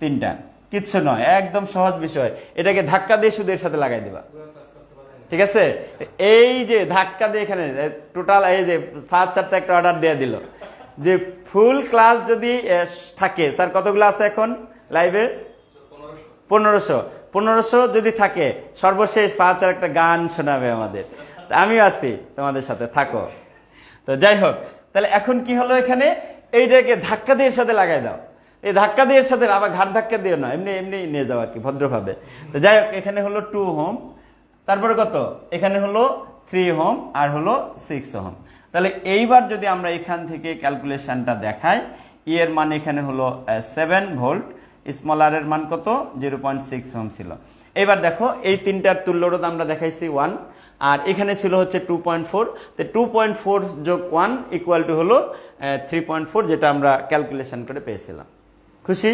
3টা। কিচ্ছু নয়, একদম সহজ বিষয়। এটাকে ধাক্কা দিয়ে সুদের সাথে লাগাই দিবা, ঠিক আছে? এই যে ধাক্কা দিয়ে এখানে টোটাল এই যে 5-4টা একটা অর্ডার দিয়ে দিল যে ফুল ক্লাস যদি থাকে, স্যার কতগুলো আছে এখন লাইভে? 1500 যদি থাকে, সর্বশেষ 5 আর একটা গান শোনাবে আমাদের। আমিও আছি তোমাদের সাথে, থাকো। তো যাই হোক, তাহলে এখন কি হলো, এখানে এইটাকে ধাক্কা দিয়ে সাথে লাগাই দাও। এই ধাক্কা দিয়ে সাথে আবার ঘাট ধাক্কা দিও না, এমনি এমনি নিয়ে যাও আর কি, ভদ্রভাবে। তো যাই হোক, এখানে হলো 2 ওহম, তারপরে কত, এখানে হলো 3 ওহম আর হলো 6 ওহম। তাহলে এইবার যদি আমরা এখান থেকে ক্যালকুলেশনটা দেখাই, ই এর মান এখানে হলো 7 ভোল্ট, স্মল আর এর মান কত, 0.6 ওহম ছিল। এবার দেখো এই তিনটার তুল্যরোধ আমরা দেখাইছি 1, আর এখানে ছিল হচ্ছে 2.4। তো 2.4 যোগ 1 ইকুয়াল টু হলো 3.4, যেটা আমরা ক্যালকুলেশন করে পেয়েছিলাম। খুশি?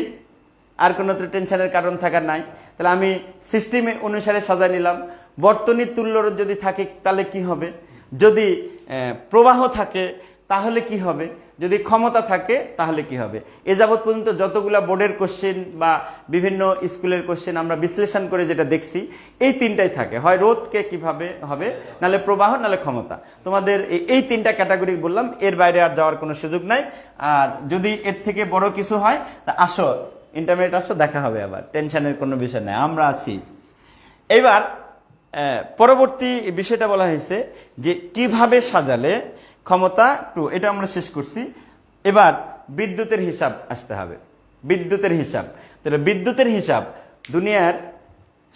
আর কোনো তো টেনশনের কারণ থাকার নাই। তাহলে আমি সিস্টেমে অনুসারে সাজাই নিলাম। বর্তনীর তুল্যরোধ যদি থাকে তাহলে কি হবে, যদি প্রবাহ থাকে তাহলে কি হবে, যদি ক্ষমতা থাকে তাহলে কি হবে। এ যাবৎ পর্যন্ত যতগুলা বোর্ডের কোশ্চেন বা বিভিন্ন স্কুলের কোশ্চেন আমরা বিশ্লেষণ করে যেটা দেখছি, এই তিনটাই থাকে, হয় রোধকে কিভাবে হবে, নালে প্রবাহ, নালে ক্ষমতা। তোমাদের এই তিনটা ক্যাটাগরি বললাম, এর বাইরে আর যাওয়ার কোনো সুযোগ নাই। আর যদি এর থেকে বড় কিছু হয় তা আসো, ইন্টারমিডিয়েট আসো, দেখা হবে, আবার টেনশনের কোনো বিষয় নাই, আমরা আছি। এবার পরবর্তী বিষয়টা বলা হয়েছে যে কিভাবে সাজালে ক্ষমতা 2, এটা আমরা শেষ করছি। এবার বিদ্যুতের হিসাব আসতে হবে, বিদ্যুতের হিসাব। তাহলে বিদ্যুতের হিসাব দুনিয়ার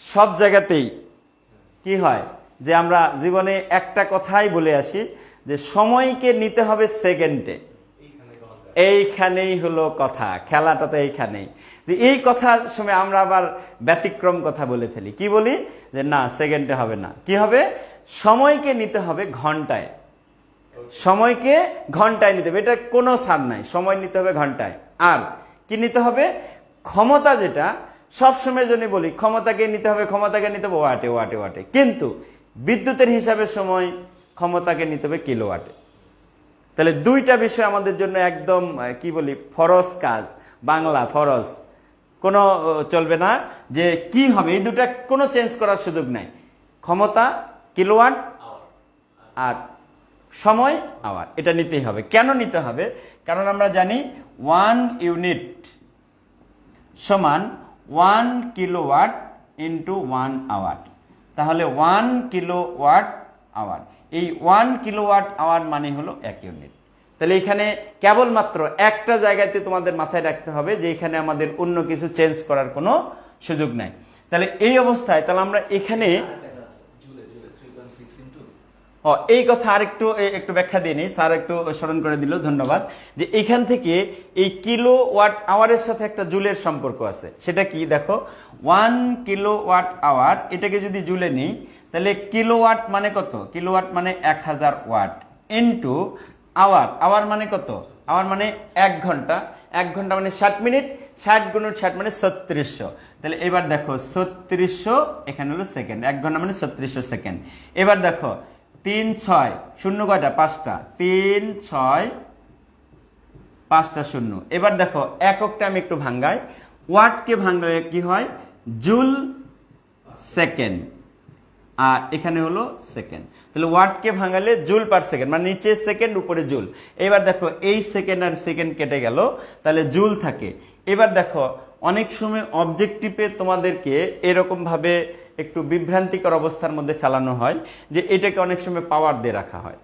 সব জায়গাতেই কি হয়, যে আমরা জীবনে একটা কথাই বলে আসি যে সময়কে নিতে হবে সেকেন্ডে। এইখানেই হলো কথা, খেলাটা তো এইখানেই। এই কথার সময় আমরা আবার ব্যতিক্রম কথা বলে ফেলি, কি বলি, যে না সেকেন্ডে হবে না, কি হবে, সময়কে নিতে হবে ঘন্টায়, সময়কে ঘন্টায় নিতে হবে, এটা কোনো ছাড় নাই, সময় নিতে হবে ঘন্টায়। আর কি নিতে হবে, ক্ষমতা, যেটা সবসময়ের জন্য বলি, ক্ষমতাকে নিতে হবে, ক্ষমতাকে নিতে হবে ওয়াটে ওয়াটে ওয়াটে, কিন্তু বিদ্যুতের হিসাবে সময় ক্ষমতাকে নিতে হবে কিলোওয়াটে। তাহলে দুইটা বিষয় আমাদের জন্য একদম কি বলি, ফরজ কাজ, বাংলা ফরজ, কোনো চলবে না যে কি হবে, এই দুটা কোনো চেঞ্জ করার সুযোগ নাই। ক্ষমতা কিলোওয়াট আর সময় আওয়ার, এটা নিতেই হবে। কেন নিতে হবে, কারণ আমরা জানি 1 ইউনিট সমান 1 কিলোওয়াট ইন্টু 1 আওয়ার। তাহলে 1 কিলোওয়াট আওয়ার, এই 1 কিলোওয়াট আওয়ার মানে হলো 1 ইউনিট। তাহলে এখানে কেবলমাত্র একটা জায়গাতে তোমাদের মাথায় রাখতে হবে যে এখানে আমাদের অন্য কিছু চেঞ্জ করার কোনো সুযোগ নাই। তাহলে এই অবস্থায় তাহলে আমরা এখানে এই কথা আরেকটু একটু ব্যাখ্যা দিয়ে নিই, স্যার একটু স্মরণ করে দিল, ধন্যবাদ। যে এখান থেকে এই কিলো ওয়াট আওয়ারের সাথে একটা জুলের সম্পর্ক আছে, সেটা কি দেখো, 1 কিলোওয়াট আওয়ার, এটাকে যদি জুলে নিই তাহলে কিলোওয়াট মানে কত, কিলোওয়াট মানে 1000 ওয়াট ইন্টু আওয়ার, আওয়ার মানে কত, আওয়ার মানে 1 ঘন্টা, 1 ঘন্টা মানে 60 মিনিট, 60 গুণন 60 মানে 3600। তাহলে এবার দেখো 3600, এখানে হলো সেকেন্ড, 1 ঘন্টা মানে 3600 সেকেন্ড। এবার দেখো 3 6 শূন্য কয়টা, 5টা, 3 6 5টা শূন্য। এবার দেখো এককটা আমি একটু ভাঙ্গাই, ওয়াটকে ভাঙলে কি হয়, জুল সেকেন্ড, আর এখানে হলো সেকেন্ড। তাহলে ওয়াটকে ভাঙালে জুল পার সেকেন্ড, মানে নিচে সেকেন্ড উপরে জুল। এবার দেখো এই সেকেন্ড আর সেকেন্ড কেটে গেল, তাহলে জুল থাকে। এবার দেখো অনেক সময় অবজেক্টিভে তোমাদেরকে এরকম ভাবে একটু বিভ্রান্তিকর অবস্থার মধ্যে ফেলানো হয় যে এটাকে অনেক সময় পাওয়ার দিয়ে রাখা হয়।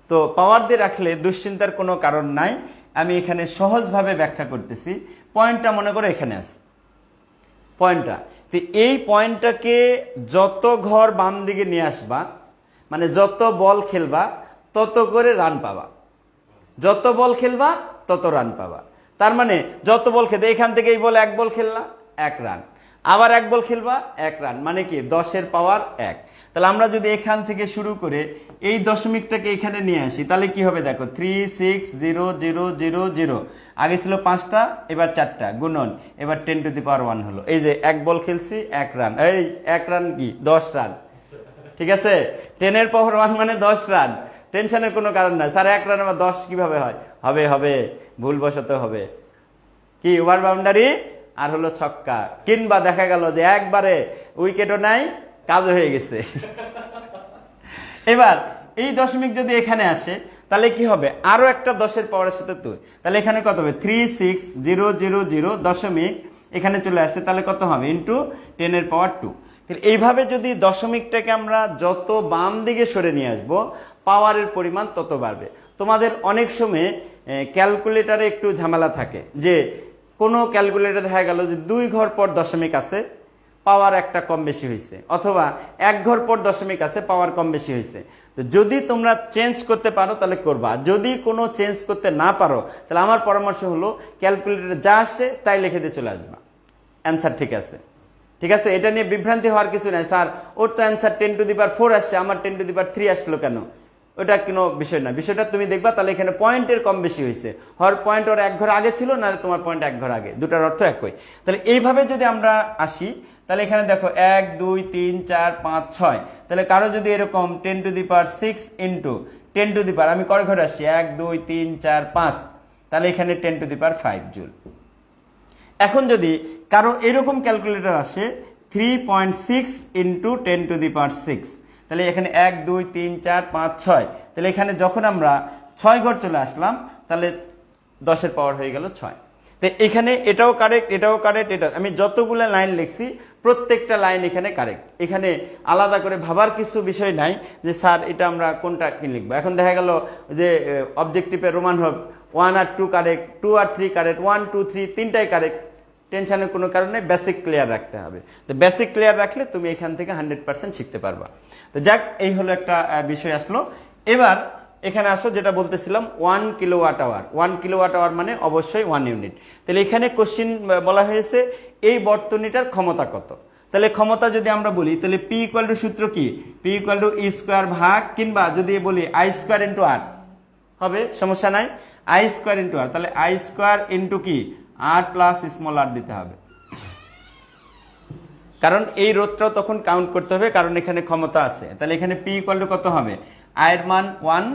তো পাওয়ার দিয়ে রাখলে দুশ্চিন্তার কোনো কারণ নাই, আমি এখানে সহজভাবে ব্যাখ্যা করতেছি। পয়েন্টটা মনে করো এখানে আছে, পয়েন্টটা, তো এই পয়েন্টটাকে যত ঘর বাম দিকে নিয়ে আসবা, মানে যত বল খেলবা তত করে রান পাবা, যত বল খেলবা তত রান পাবা। তার মানে যত বল খেলতে, এখান থেকে এই বল 1 বল খেললা 1 রান, আবার 1 বল খেলবা 1 রান, মানে কি 10 এর পাওয়ার 1। তাহলে আমরা যদি এখান থেকে শুরু করে এই দশমিকটাকে এখানে নিয়ে আসি তাহলে কি হবে দেখো, 3 6 0 0 0 0, আগে ছিল 5টা, এবার 4টা, গুণন, এবার 10 টু দি পাওয়ার 1 হলো। এই যে 1 বল খেলছি 1 রান, এই 1 রান কি 10 রান, ঠিক আছে, 10 এর পাওয়ার 1 মানে 10 রান। টেনশনের কোনো কারণ নাই, স্যার 1 রান আবার 10 কিভাবে হয়, হবে হবে ভুলবশত হবে, কি ওভার বাউন্ডারি আর হলো ছক্কা, কিংবা দেখা গেল যে একবারে উইকেটও নাই, কাজও হয়ে গেছে। এবার এই দশমিক যদি এখানে আসে তাহলে কি হবে, আরো একটা 10-এর পাওয়ারের সাথে 2, তাহলে এখানে কত হবে 36000 দশমিক এখানে চলে আসছে, তাহলে কত হবে ইন্টু 10-এর পাওয়ার 2। তাহলে এইভাবে যদি দশমিকটাকে আমরা যত বাম দিকে সরে নিয়ে আসবো, পাওয়ারের পরিমাণ তত বাড়বে। তোমাদের অনেক সময় ক্যালকুলেটারে একটু ঝামেলা থাকে, যে কোনো ক্যালকুলেটার দেখা গেল যে 2 ঘর পর দশমিক আছে, পাওয়ার একটা কম বেশি হয়েছে, অথবা 1 ঘর পর দশমিক আছে, পাওয়ার কম বেশি হয়েছে। তো যদি তোমরা চেঞ্জ করতে পারো তাহলে করবা, যদি কোনো চেঞ্জ করতে না পারো তাহলে আমার পরামর্শ হলো ক্যালকুলেটরে যা আসে তাই লিখে দিয়ে চলে আসবা, অ্যান্সার ঠিক আছে। ঠিক আছে, এটা নিয়ে বিভ্রান্তি হওয়ার কিছু নাই, স্যার ওর তো অ্যান্সার 10⁴ আসছে, আমার 10⁵ আসলো কেন, ওটা কোনো বিষয় না। বিষয়টা তুমি দেখবা তাহলে এখানে পয়েন্টের কম বেশি হয়েছে, হর পয়েন্ট ওর 1 ঘর আগে ছিল, নাহলে তোমার পয়েন্ট 1 ঘর আগে, দুটার অর্থ একই। তাহলে এইভাবে যদি আমরা আসি তাহলে এখানে দেখো 1 2 3 4 5 6, তাহলে কারো যদি এরকম 10⁶ ইন্টু 10⁻, আমি কয় ঘরে আসছি 1 2 3 4 5, তাহলে এখানে 10⁵ জুল। এখন যদি কারো এরকম ক্যালকুলেটর আসে 3.6 ইন্টু 10⁶, তাহলে এখানে 1 2 3 4 5 6, তাহলে এখানে যখন আমরা 6 ঘর চলে আসলাম তাহলে 10-এর পাওয়ার হয়ে গেল 6। তো এখানে এটাও কারেক্ট, এটাও কারেক্ট, এটা আমি যতগুলো লাইন লিখছি প্রত্যেকটা লাইন এখানে কারেক্ট। এখানে আলাদা করে ভাবার কিছু বিষয় নাই যে স্যার এটা আমরা কোনটা কি লিখবো। এখন দেখা গেল যে অবজেক্টিভের রোমান হবে 1 আর 2 কারেক্ট, 2 আর 3 কারেক্ট, 1 2 3 তিনটাই কারেক্ট, টেনশনের কোনো কারণে বেসিক ক্লিয়ার রাখতে হবে। তো বেসিক ক্লিয়ার রাখলে তুমি এখান থেকে 100% শিখতে পারবা। তো যাক, এই হলো একটা বিষয় আসলো। এবার এখানে আসো, যেটা বলতেছিলাম 1 কিলোওয়াট আওয়ার, 1 কিলোওয়াট আওয়ার মানে অবশ্যই 1 ইউনিট। তাহলে এখানে কোশ্চিন বলা হয়েছে এই বর্তনীটার ক্ষমতা কত। তাহলে ক্ষমতা যদি আমরা বলি তাহলে P = সূত্র কি, P = E² ভাগ, কিংবা যদি বলি I² × R হবে, সমস্যা নাই, I² × R, তাহলে I² ইন্টু কি R প্লাস স্মল r দিতে হবে, কারণ এই রোধটাও তখন কাউন্ট করতে হবে, কারণ এখানে ক্ষমতা আছে। তাহলে এখানে P = কত হবে, I এর মান 1,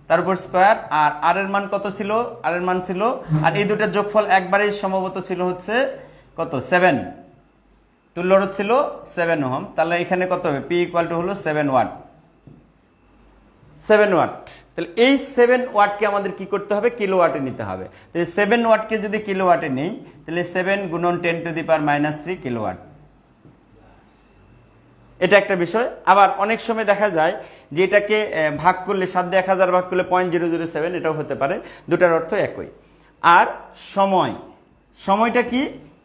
তার উপর স্কয়ার, আর R এর মান কত ছিল, R এর মান ছিল, আর এই দুটার যোগফল একবারেই সম্ভবত ছিল হচ্ছে কত 7, তুল্য রোধ ছিল 7 ওহম। তাহলে এখানে কত হবে, P = হলো 7 ওয়াট, 7 ওয়াট। তাহলে এই 7 ওয়াটকে আমাদের কি করতে হবে, কিলোওয়াটে নিতে হবে। তাহলে 7 ওয়াটকে যদি কিলোওয়াটে নেই তাহলে 7 গুণন 10⁻³ কিলোওয়াট, এটা একটা বিষয়। আবার অনেক সময় দেখা যায় যে এটাকে ভাগ করলে 7 দিয়ে 1000 ভাগ করলে 0.007, এটাও হতে পারে, দুটার অর্থ একই। আর সময়টা কি,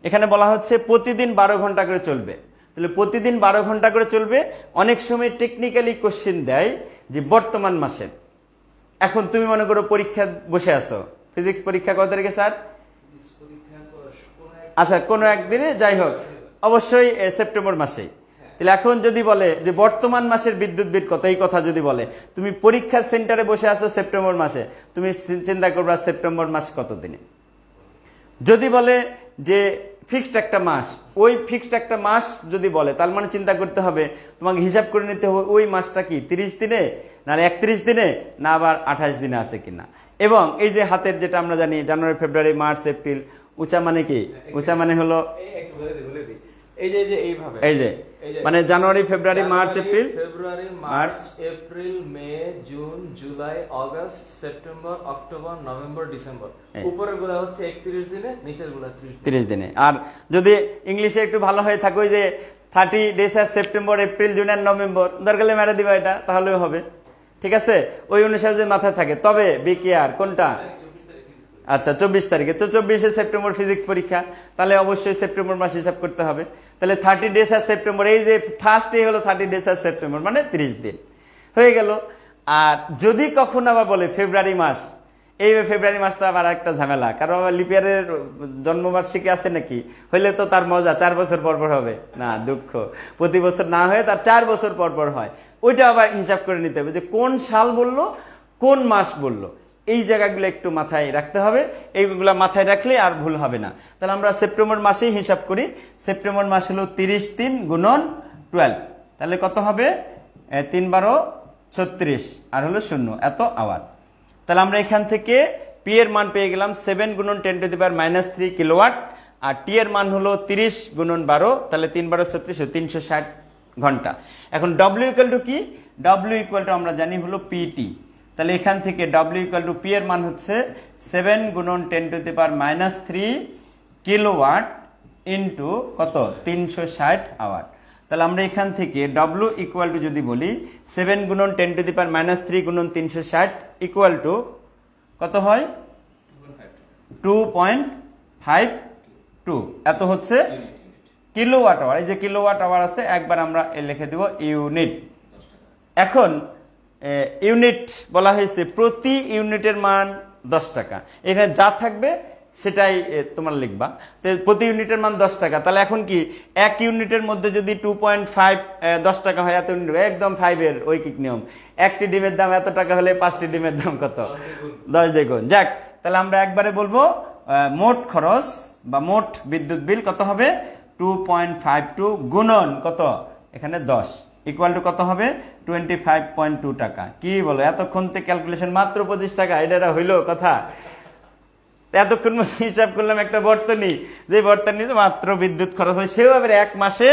এখানে বলা হচ্ছে প্রতিদিন 12 ঘন্টা করে চলবে। তাহলে প্রতিদিন 12 ঘন্টা করে চলবে। অনেক সময় টেকনিক্যালি কোশ্চেন দেয় যে বর্তমান মাসের, এখন তুমি মনে করো পরীক্ষা বসে আছো, ফিজিক্স পরীক্ষা কত তারিখে স্যার, আচ্ছা কোনো একদিনে, যাই হোক অবশ্যই সেপ্টেম্বর মাসেই। তাহলে এখন যদি বলে যে বর্তমান মাসের বিদ্যুৎ বিল কত, এই কথা যদি বলে, তুমি পরীক্ষার সেন্টারে বসে আছো সেপ্টেম্বর মাসে, তুমি চিন্তা করবা সেপ্টেম্বর মাস কত দিনে। যদি বলে যে ফিক্সড একটা মাস, ওই ফিক্সড একটা মাস যদি বলে তার মানে চিন্তা করতে হবে, তোমাকে হিসাব করে নিতে হবে ওই মাসটা কি 30 দিনে না 31 দিনে না আবার 28 দিনে আছে কিনা। এবং এই যে হাতের যেটা আমরা জানি জানুয়ারি ফেব্রুয়ারি মার্চ এপ্রিল, উঁচা মানে কি, উঁচা মানে হলো এই যে এইভাবে, এই যে মানে January February March April, February March April May June July August September October November December, উপরের গুলা হচ্ছে 31 দিনে, নিচের গুলা 30 দিনে। আর যদি ইংলিশে একটু ভালো হয়ে থাকে ওই যে 30 days সেপ্টেম্বর এপ্রিল জুন আর নভেম্বর, দরকার হলে মেরে দিবা, এটা তাহলেও হবে। ঠিক আছে, ওই অনুসারে যে মাথায় থাকে। তবে বিকিআর কোনটা, আচ্ছা 24 তারিখে, তো 24 সেপ্টেম্বর ফিজিক্স পরীক্ষা, তাহলে অবশ্যই সেপ্টেম্বর মাস হিসাব করতে হবে। তাহলে 30 days সেপ্টেম্বর, এই যে ফার্স্ট ডে হলো 30 days সেপ্টেম্বর মানে 30 দিন হয়ে গেল। আর যদি কখন আবার বলে ফেব্রুয়ারি মাস, এই ফেব্রুয়ারি মাসটা আবার একটা ঝামেলা, কারণ আবার লিপিয়ারের জন্মবার্ষিকী আছে নাকি, হইলে তো তার মজা 4 বছর পর পর হবে না, দুঃখ, প্রতি বছর না হয়ে তার 4 বছর পর পর হয়, ওইটা আবার হিসাব করে নিতে হবে যে কোন সাল বললো কোন মাস বললো, এই জায়গাগুলো একটু মাথায় রাখতে হবে। এইগুলা মাথায় রাখলে আর ভুল হবে না। তাহলে আমরা সেপ্টেম্বর মাসেই হিসাব করি, সেপ্টেম্বর মাস হলো 30 দিন গুণন 12, তাহলে কত হবে 3 12 36 আর হলো 0 এত আওয়ার। তাহলে আমরা এখান থেকে পি এর মান পেয়ে গেলাম 7 গুণন 10⁻³ কিলোওয়াট, আর টি এর মান হলো 30 গুণন 12, তাহলে 3 12 36, 360 ঘন্টা। এখন ডব্লিউ ইকুয়াল টু কি? ডব্লিউ ইকুয়াল টু আমরা জানি হলো পিটি। তাহলে এখান থেকে ডব্লিউ ইকুয়াল টু পি এর মান হচ্ছে 7 গুণন 10⁻³ কিলোওয়াট ইন্টু কত? 360 আওয়ার। তাহলে আমরা এখান থেকে ডব্লিউ ইকুয়াল টু যদি বলি 7 গুণন 10⁻³ গুণন 360 ইকুয়াল টু কত হয়? 2.52 এত হচ্ছে কিলোওয়াট আওয়ার। এই যে কিলোওয়াট আওয়ার আছে, একবার আমরা লিখে দেব ইউনিট। এখন ইউনিট বলা হয়েছে, প্রতি ইউনিটের মান 10 টাকা। এখানে যা থাকবে সেটাই তোমার লিখবা। তো প্রতি ইউনিটের মান 10 টাকা, তাহলে এখন কি 1 ইউনিটের মধ্যে যদি 2.5 10 টাকা হয়, এত ইউনিট একদম 5 এর ঐকিক নিয়ম। একটি ডিমের দাম এত টাকা হলে 5টি ডিমের দাম কত? 10 দ্বিগুণ। যাক, তাহলে আমরা একবারে বলবো মোট খরচ বা মোট বিদ্যুৎ বিল কত হবে? 2.52 গুণন কত? এখানে 10 ইকুয়াল টু কত হবে? 25.2 টাকা। কি বলো, এতক্ষণ থেকে ক্যালকুলেশন মাত্র 25 টাকা, এটা হইলো কথা? এতক্ষণ মধ্যে হিসাব করলাম একটা বর্তনী, যে বর্তনীতে মাত্র বিদ্যুৎ খরচ হয়, সেও আবার এক মাসে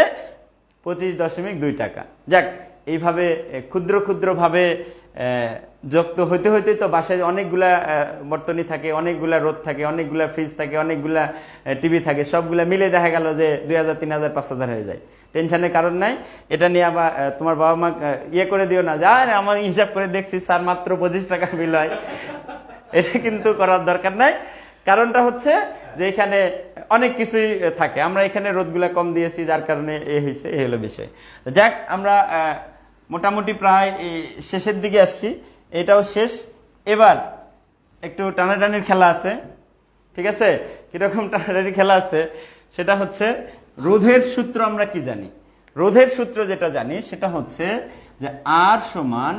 25.2 টাকা। যাক, এইভাবে ক্ষুদ্র ক্ষুদ্র ভাবে যুক্ত হইতে হইতে তো বাসায় অনেকগুলা বর্তনী থাকে, অনেকগুলা রোদ থাকে, অনেকগুলা ফ্রিজ থাকে, অনেকগুলা টিভি থাকে, সবগুলা মিলে দেখা গেল যে 2000 3000 5000 হয়ে যায়। টেনশনের কারণ নাই। এটা নিয়ে আবার তোমার বাবা মা ইয়ে করে দিও না, যা আমার হিসাব করে দেখছি স্যার মাত্র 25 টাকা বিল হয়। এটা কিন্তু করার দরকার নাই। কারণটা হচ্ছে যে এখানে অনেক কিছুই থাকে, আমরা এখানে রোদগুলা কম দিয়েছি, যার কারণে এ হয়েছে, এই হলো বিষয়। যাক, আমরা মোটামুটি প্রায় শেষের দিকে আসছি, এটাও শেষ। এবার একটু টানাটানির খেলা আছে, ঠিক আছে? কিরকম টানাটানির খেলা আছে সেটা হচ্ছে, রোধের সূত্র আমরা কি জানি? রোধের সূত্র যেটা জানি সেটা হচ্ছে যে আর সমান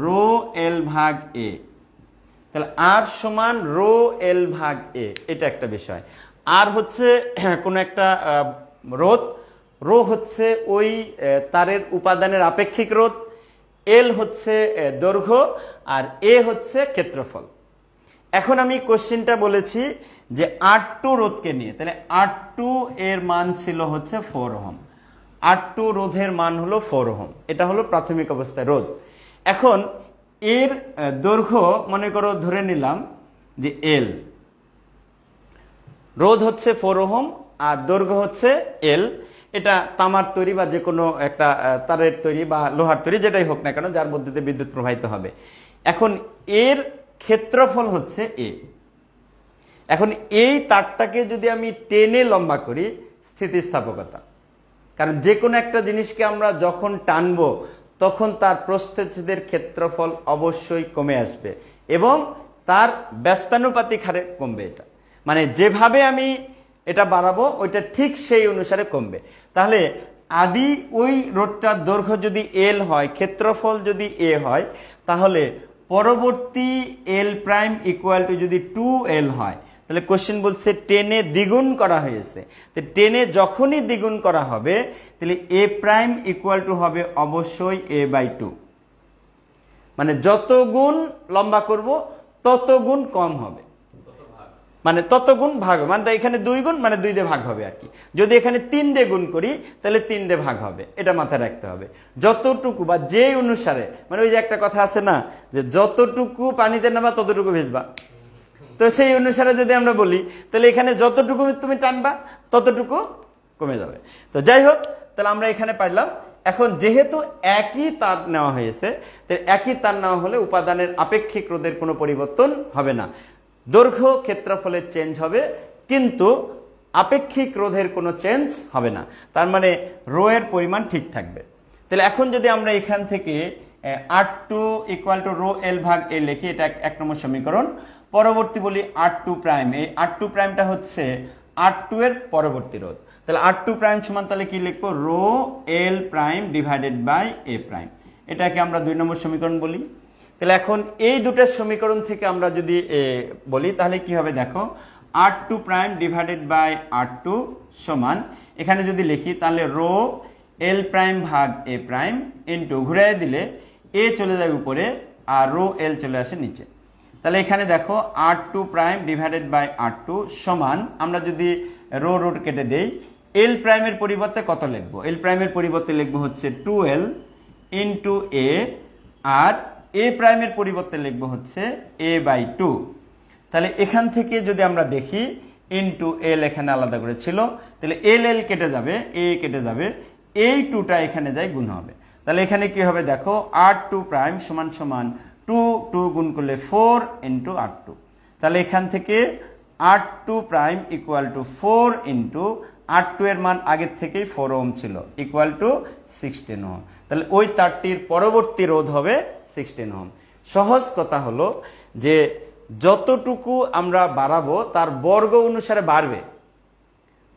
রো এল ভাগ এ। তাহলে আর সমান রো এল ভাগ এ, এটা একটা বিষয়। আর হচ্ছে কোন একটা রোধ, রো হচ্ছে ওই তারের উপাদানের আপেক্ষিক রোধ, এল হচ্ছে দৈর্ঘ্য, আর এ হচ্ছে ক্ষেত্রফল। এখন আমি কোশ্চেনটা বলেছি যে R2 রোধকে নিয়ে, তাহলে R2 এর মান ছিল হচ্ছে 4 ওহম। R2 রোধের মান হলো 4 ওহম, এটা হলো প্রাথমিক অবস্থায় রোধ। এখন এর দৈর্ঘ্য মনে করো ধরে নিলাম যে এল, রোধ হচ্ছে 4 ওহম আর দৈর্ঘ্য হচ্ছে এল। এটা তামার তৈরি বা যে কোনো একটা তারের তৈরি বা লোহার তৈরি, যেটাই হোক না কেন, যার মধ্যে দিয়ে বিদ্যুৎ প্রবাহিত হবে। এখন এর ক্ষেত্রফল হচ্ছে এ। এখন এই তারটাকে যদি আমি টেনে লম্বা করি, স্থিতিস্থাপকতা, কারণ যে কোনো একটা জিনিসকে আমরা যখন টানবো তখন তার প্রস্থচ্ছেদের ক্ষেত্রফল অবশ্যই কমে আসবে এবং তার ব্যস্তানুপাতিক হারে কমবে। এটা মানে যেভাবে আমি এটা বাড়াবো ওইটা ঠিক সেই অনুসারে কমবে। তাহলে আদি ওই রোধটার দৈর্ঘ্য যদি এল হয়, ক্ষেত্রফল যদি এ হয়, তাহলে পরবর্তী এল প্রাইম ইকুয়াল টু যদি 2L হয়, তাহলে কোশ্চেন বলছে টেনে দ্বিগুণ করা হয়েছে। তো টেনে যখনই দ্বিগুণ করা হবে তাহলে এ প্রাইম ইকুয়াল টু হবে অবশ্যই a/2। মানে যত গুণ লম্বা করব তত গুণ কম হবে, মানে তত গুণ ভাগ, মানে এখানে 2 গুণ মানে 2 দিয়ে ভাগ হবে আর কি। যদি এখানে 3 দিয়ে গুণ করি তাহলে 3 দিয়ে ভাগ হবে, এটা মাথায় রাখতে হবে। যতটুকু বা যে অনুসারে, মানে ওই যে একটা কথা আছে না যে যতটুকু পানিতে নামা ততটুকু ভেজবা, তো সেই অনুসারে যদি আমরা বলি তাহলে এখানে যতটুকু তুমি টানবা ততটুকু কমে যাবে। তো যাই হোক, তাহলে আমরা এখানে পারলাম। এখন যেহেতু একই তার নেওয়া হয়েছে, তাহলে একই তার নেওয়া হলে উপাদানের আপেক্ষিক রোধের কোনো পরিবর্তন হবে না। দৈর্ঘ্য ক্ষেত্রফলের চেঞ্জ হবে কিন্তু আপেক্ষিক রোধের কোনো চেঞ্জ হবে না, তার মানে রো এর পরিমাণ ঠিক থাকবে। তাহলে এখন যদি আমরা এখান থেকে R2 ইকুয়াল টু রো এল ভাগ এ লিখি, এটা 1 নম্বর সমীকরণ। পরবর্তী বলি R2 প্রাইম, এই R2 প্রাইমটা হচ্ছে R2 এর পরবর্তী রোধ। তাহলে R2 প্রাইম সমান তাহলে কি লিখবো? Rho L prime divided by A prime, এটাকে আমরা 2 নম্বর সমীকরণ বলি। তাহলে এখন এই দুটো সমীকরণ থেকে আমরা যদি বলি তাহলে কি হবে দেখো, R2 prime divided by R2 সমান, এখানে যদি লিখি তাহলে রো এল প্রাইম ভাগ এ প্রাইম ইন্টু ঘুরাই দিলে এ চলে যায় উপরে আর রো এল চলে আসে নিচে। তাহলে এখানে দেখো r2 prime divided by r2 সমান, আমরা যদি রো রুট কেটে দেই, l প্রাইমের পরিবর্তে কত লিখবো? l প্রাইমের পরিবর্তে লিখবো হচ্ছে 2l into a, R a প্রাইমের পরিবর্তে লিখবো হচ্ছে a বাই 2। তাহলে এখান থেকে যদি আমরা দেখি ইন্টু এল এখানে আলাদা করে ছিল, তাহলে এল এল কেটে যাবে, এ কেটে যাবে, এই টুটা এখানে যাই গুণ হবে। তাহলে এখানে কি হবে দেখো, r2 প্রাইম সমান সমান 2 গুণ করলে 4 ইন্টু r2। তাহলে এখান থেকে r2 prime equal to 4 into r2 এর মান আগের থেকেই 4 ওহম ছিল, ইকুয়াল টু 16 ওহম। তাহলে ওই তারটির পরবর্তী রোধ হবে 16 ওহম। সহজ কথা হলো যে যতটুকু আমরা বাড়াবো তার বর্গ অনুসারে বাড়বে,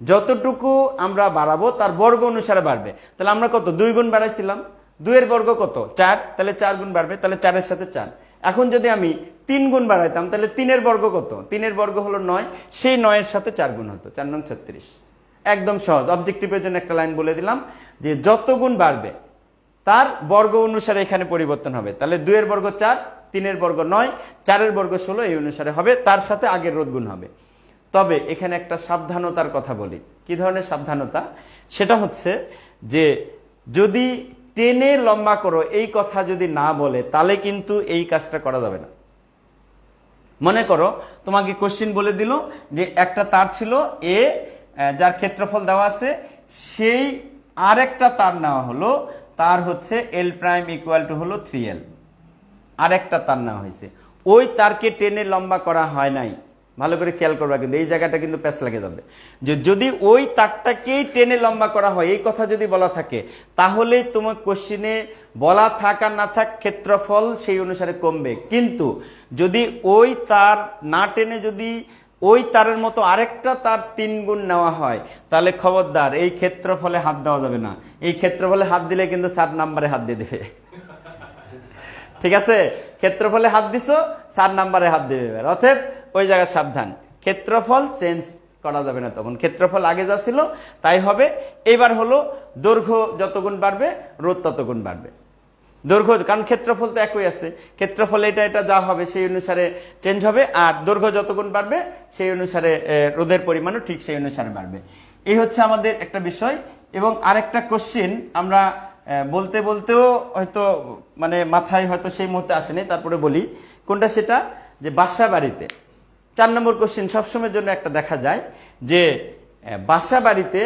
যতটুকু আমরা বাড়াবো তার বর্গ অনুসারে বাড়বে। তাহলে আমরা কত 2 গুণ বাড়াইছিলাম, 2 এর বর্গ কত 4, তাহলে 4 গুণ বাড়বে, তাহলে 4 এর সাথে 4। এখন যদি আমি 3 গুণ বাড়াইতাম তাহলে 3 এর বর্গ কত, 3 এর বর্গ হলো 9, সেই 9 এর সাথে 4 গুণ হতো, 4 9 36। একদম সহজ। অবজেক্টিভের জন্য একটা লাইন বলে দিলাম যে যত গুণ বাড়বে তার বর্গ অনুসারে এখানে পরিবর্তন হবে। তাহলে 2 এর বর্গ 4, 3 এর বর্গ 9, 4 এর বর্গ 16, এই অনুসারে হবে, তার সাথে আগের রোধ গুণ হবে। তবে এখানে একটা সাবধানতার কথা বলি। কি ধরনের সাবধানতা? সেটা হচ্ছে যে যদি টেনে লম্বা করো এই কথা যদি না বলে তাহলে কিন্তু এই কাজটা করা যাবে না। মনে করো তোমাকে কোশ্চেন বলে দিল যে একটা তার ছিল এ, যার ক্ষেত্রফল দেওয়া আছে, সেই আরেকটা তার নেওয়া হলো, তার হচ্ছে এল প্রাইম ইকুয়াল টু হলো 3l, আরেকটা তার নেওয়া হয়েছে, ওই তারকে টেনে লম্বা করা হয় নাই। ভালো করে খেয়াল করবা, কিন্তু এই জায়গাটা কিন্তু প্যাচ লাগে যাবে। যে যদি ওই তারটাকেই টেনে লম্বা করা হয় এই কথা যদি বলা থাকে, তাহলে তোমার কোশ্চেনে বলা থাক আর না থাক ক্ষেত্রফল সেই অনুসারে কমবে। কিন্তু যদি ওই তার না টেনে যদি ওই তারের মতো আরেকটা তার 3 গুণ নেওয়া হয়, তাহলে খবরদার এই ক্ষেত্রফলে হাত দেওয়া যাবে না। এই ক্ষেত্রফলে হাত দিলে কিন্তু 4 নাম্বারে হাত দিয়ে দেবে। ঠিক আছে, ক্ষেত্রফলে হাত দিছো 4 নাম্বারে হাত দেবে। অতএব ওই জায়গায় সাবধান, ক্ষেত্রফল চেঞ্জ করা যাবে না, তখন ক্ষেত্রফল আগে যা ছিল তাই হবে। এবার হলো দৈর্ঘ্য যত গুণ বাড়বে রোধ তত গুণ বাড়বে। দৈর্ঘ্য, কারণ ক্ষেত্রফল তো একই আছে, ক্ষেত্রফল এটা এটা যা হবে সেই অনুসারে চেঞ্জ হবে, আর দৈর্ঘ্য যত গুণ বাড়বে সেই অনুসারে রোধের পরিমাণও ঠিক সেই অনুসারে বাড়বে। এই হচ্ছে আমাদের একটা বিষয়। এবং আরেকটা কোশ্চেন আমরা বলতে বলতেও হয়তো মানে মাথায় হয়তো সেই মুহূর্তে আসেনি, তারপরে বলি কোনটা, সেটা যে বাসা বাড়িতে 4 নম্বর কোশ্চেন সবসময়ের জন্য একটা দেখা যায় যে বাসা বাড়িতে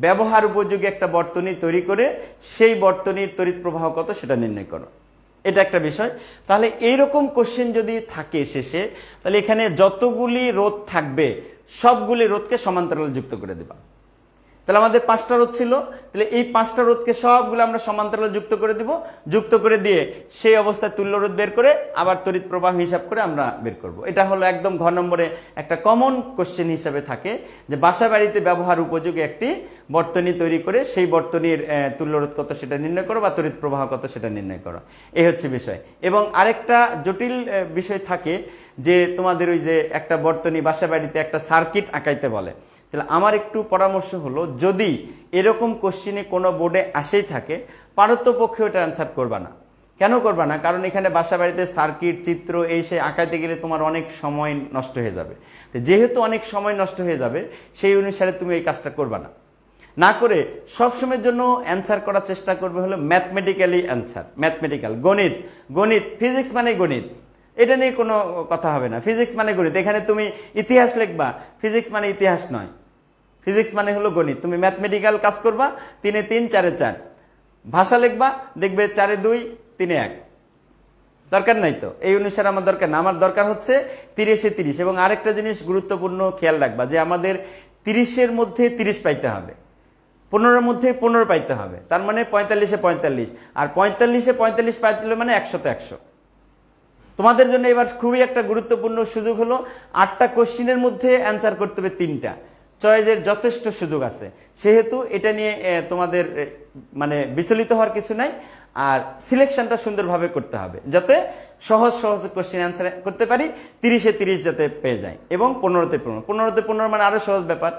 ব্যবহার উপযোগী একটা বর্তনী তৈরি করে সেই বর্তনীর তড়িৎ প্রবাহ কত সেটা নির্ণয় করো, এটা একটা বিষয়। তাহলে এইরকম কোশ্চেন যদি থাকে শেষে, তাহলে এখানে যতগুলি রোধ থাকবে সবগুলি রোধকে সমান্তরাল যুক্ত করে দেবা। তাহলে আমাদের 5টা রোধ ছিল, তাহলে এই 5টা রোধকে সবগুলো আমরা সমান্তরাল যুক্ত করে দিব, যুক্ত করে দিয়ে সেই অবস্থায় তুল্য রোধ বের করে আবার তড়িৎ প্রবাহ হিসাব করে আমরা বের করব। এটা হলো একদম ঘ নম্বরে একটা কমন কোশ্চেন হিসাবে থাকে যে বাসা বাড়িতে ব্যবহার উপযোগী একটি বর্তনী তৈরি করে সেই বর্তনীর তুল্য রোধ কত সেটা নির্ণয় করো বা তড়িৎ প্রবাহ কত সেটা নির্ণয় করো, এই হচ্ছে বিষয়। এবং আরেকটা জটিল বিষয় থাকে যে তোমাদের ওই যে একটা বর্তনী বাসা বাড়িতে একটা সার্কিট আঁকাইতে বলে। তাহলে আমার একটু পরামর্শ হলো, যদি এরকম কোশ্চিনে কোনো বোর্ডে আসেই থাকে, পারতপক্ষে ওটা অ্যান্সার করবা না। কেন করবা না? কারণ এখানে বাসা বাড়িতে সার্কিট চিত্র এই সে আঁকাইতে গেলে তোমার অনেক সময় নষ্ট হয়ে যাবে। তো যেহেতু অনেক সময় নষ্ট হয়ে যাবে সেই অনুসারে তুমি এই কাজটা করবা না। না করে সবসময়ের জন্য অ্যান্সার করার চেষ্টা করবে হলো ম্যাথমেটিক্যালি অ্যান্সার, ম্যাথমেটিক্যাল, গণিত। গণিত ফিজিক্স মানে গণিত, এটা নিয়ে কোনো কথা হবে না। ফিজিক্স মানে গণিত, এখানে তুমি ইতিহাস লিখবা, ফিজিক্স মানে ইতিহাস নয়, ফিজিক্স মানে হলো গণিত। তুমি ম্যাথমেটিক্যাল কাজ করবা, 3 এ 3 4 এ 4। ভাষা লিখবা, দেখবে 4 এ 2 3 এ 1। দরকার নাই তো, এই অনুসারে আমার দরকার না। আমার দরকার হচ্ছে 30 এ 30। এবং আরেকটা জিনিস গুরুত্বপূর্ণ খেয়াল রাখবা যে আমাদের 30-এর মধ্যে 30 পাইতে হবে, 15-এর মধ্যে 15 পাইতে হবে, তার মানে 45 এ 45। আর 45 এ 45 পাইতে হলে মানে 100 তে 100। তোমাদের জন্য এবার খুবই একটা গুরুত্বপূর্ণ সুযোগ হলো 8টা কোশ্চিনের মধ্যে অ্যান্সার করতে হবে 3টা। চয়েসের যথেষ্ট সুযোগ আছে, সেহেতু এটা নিয়ে তোমাদের মানে বিচলিত হওয়ার কিছু নাই। আর সিলেকশনটা সুন্দরভাবে করতে হবে যাতে সহজ সহজ কোশ্চিন অ্যান্সার করতে পারি, 30 এ 30 যাতে পেয়ে যায়। এবং 15-তে 15, 15-তে 15 মানে আরো সহজ ব্যাপার।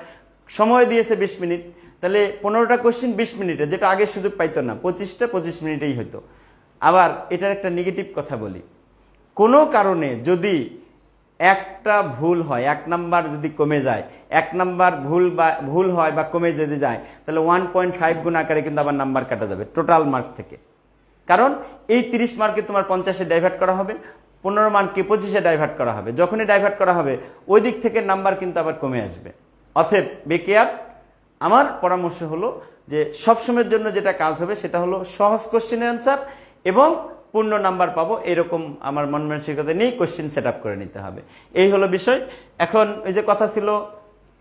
সময় দিয়েছে 20 মিনিট, তাহলে 15টা কোশ্চিন 20 মিনিটে, যেটা আগে সুযোগ পাইতো না, 25টা 25 মিনিটেই হতো। আবার এটার একটা নেগেটিভ কথা বলি, কোনো কারণে যদি একটা ভুল হয়, 1 নাম্বার যদি কমে যায়, 1 নাম্বার ভুল হয় বা কমে যদি যায়, তাহলে 1.5 গুণ আকারে কিন্তু আবার নাম্বার কাটা যাবে টোটাল মার্ক থেকে। কারণ এই 30 মার্কে তোমার 50-এ ডাইভার্ট করা হবে, 15 মার্ককে 25-এ ডাইভার্ট করা হবে। যখনই ডাইভার্ট করা হবে ওই দিক থেকে নাম্বার কিন্তু আবার কমে আসবে। অতএব বেকেয়ার আমার পরামর্শ হলো যে সবসময়ের জন্য যেটা কাজ হবে সেটা হলো সহজ কোশ্চেনের অ্যান্সার এবং পূর্ণ নাম্বার পাবো এরকম আমার মন মানসিকতা নিয়ে কোশ্চেন সেট আপ করে নিতে হবে। এই হলো বিষয়। এখন ওই যে কথা ছিল,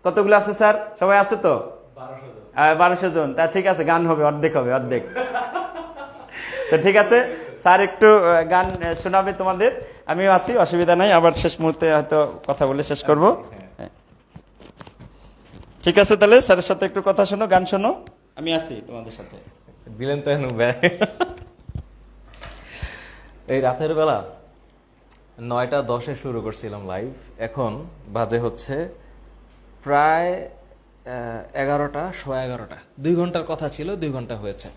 কতগুলো আছে স্যার? সবাই আছে তো? 1200 জন। তা ঠিক আছে, গান হবে, অর্ধেক হবে, অর্ধেক। তো ঠিক আছে, স্যার একটু গান শোনাবে তোমাদের, আমিও আছি, অসুবিধা নাই। আবার শেষ মুহূর্তে হয়তো কথা বলে শেষ করব। ঠিক আছে, তাহলে স্যারের সাথে একটু কথা শোনো, গান শোনো, আমি আছি তোমাদের সাথে। দিলেন তো এখন এই রাতের বেলা 9:10 শুরু করছিলাম লাইভ, এখন বাজে হচ্ছে প্রায় 11টা, 11:15। 2 ঘন্টার কথা ছিল, 2 ঘন্টা হয়েছে,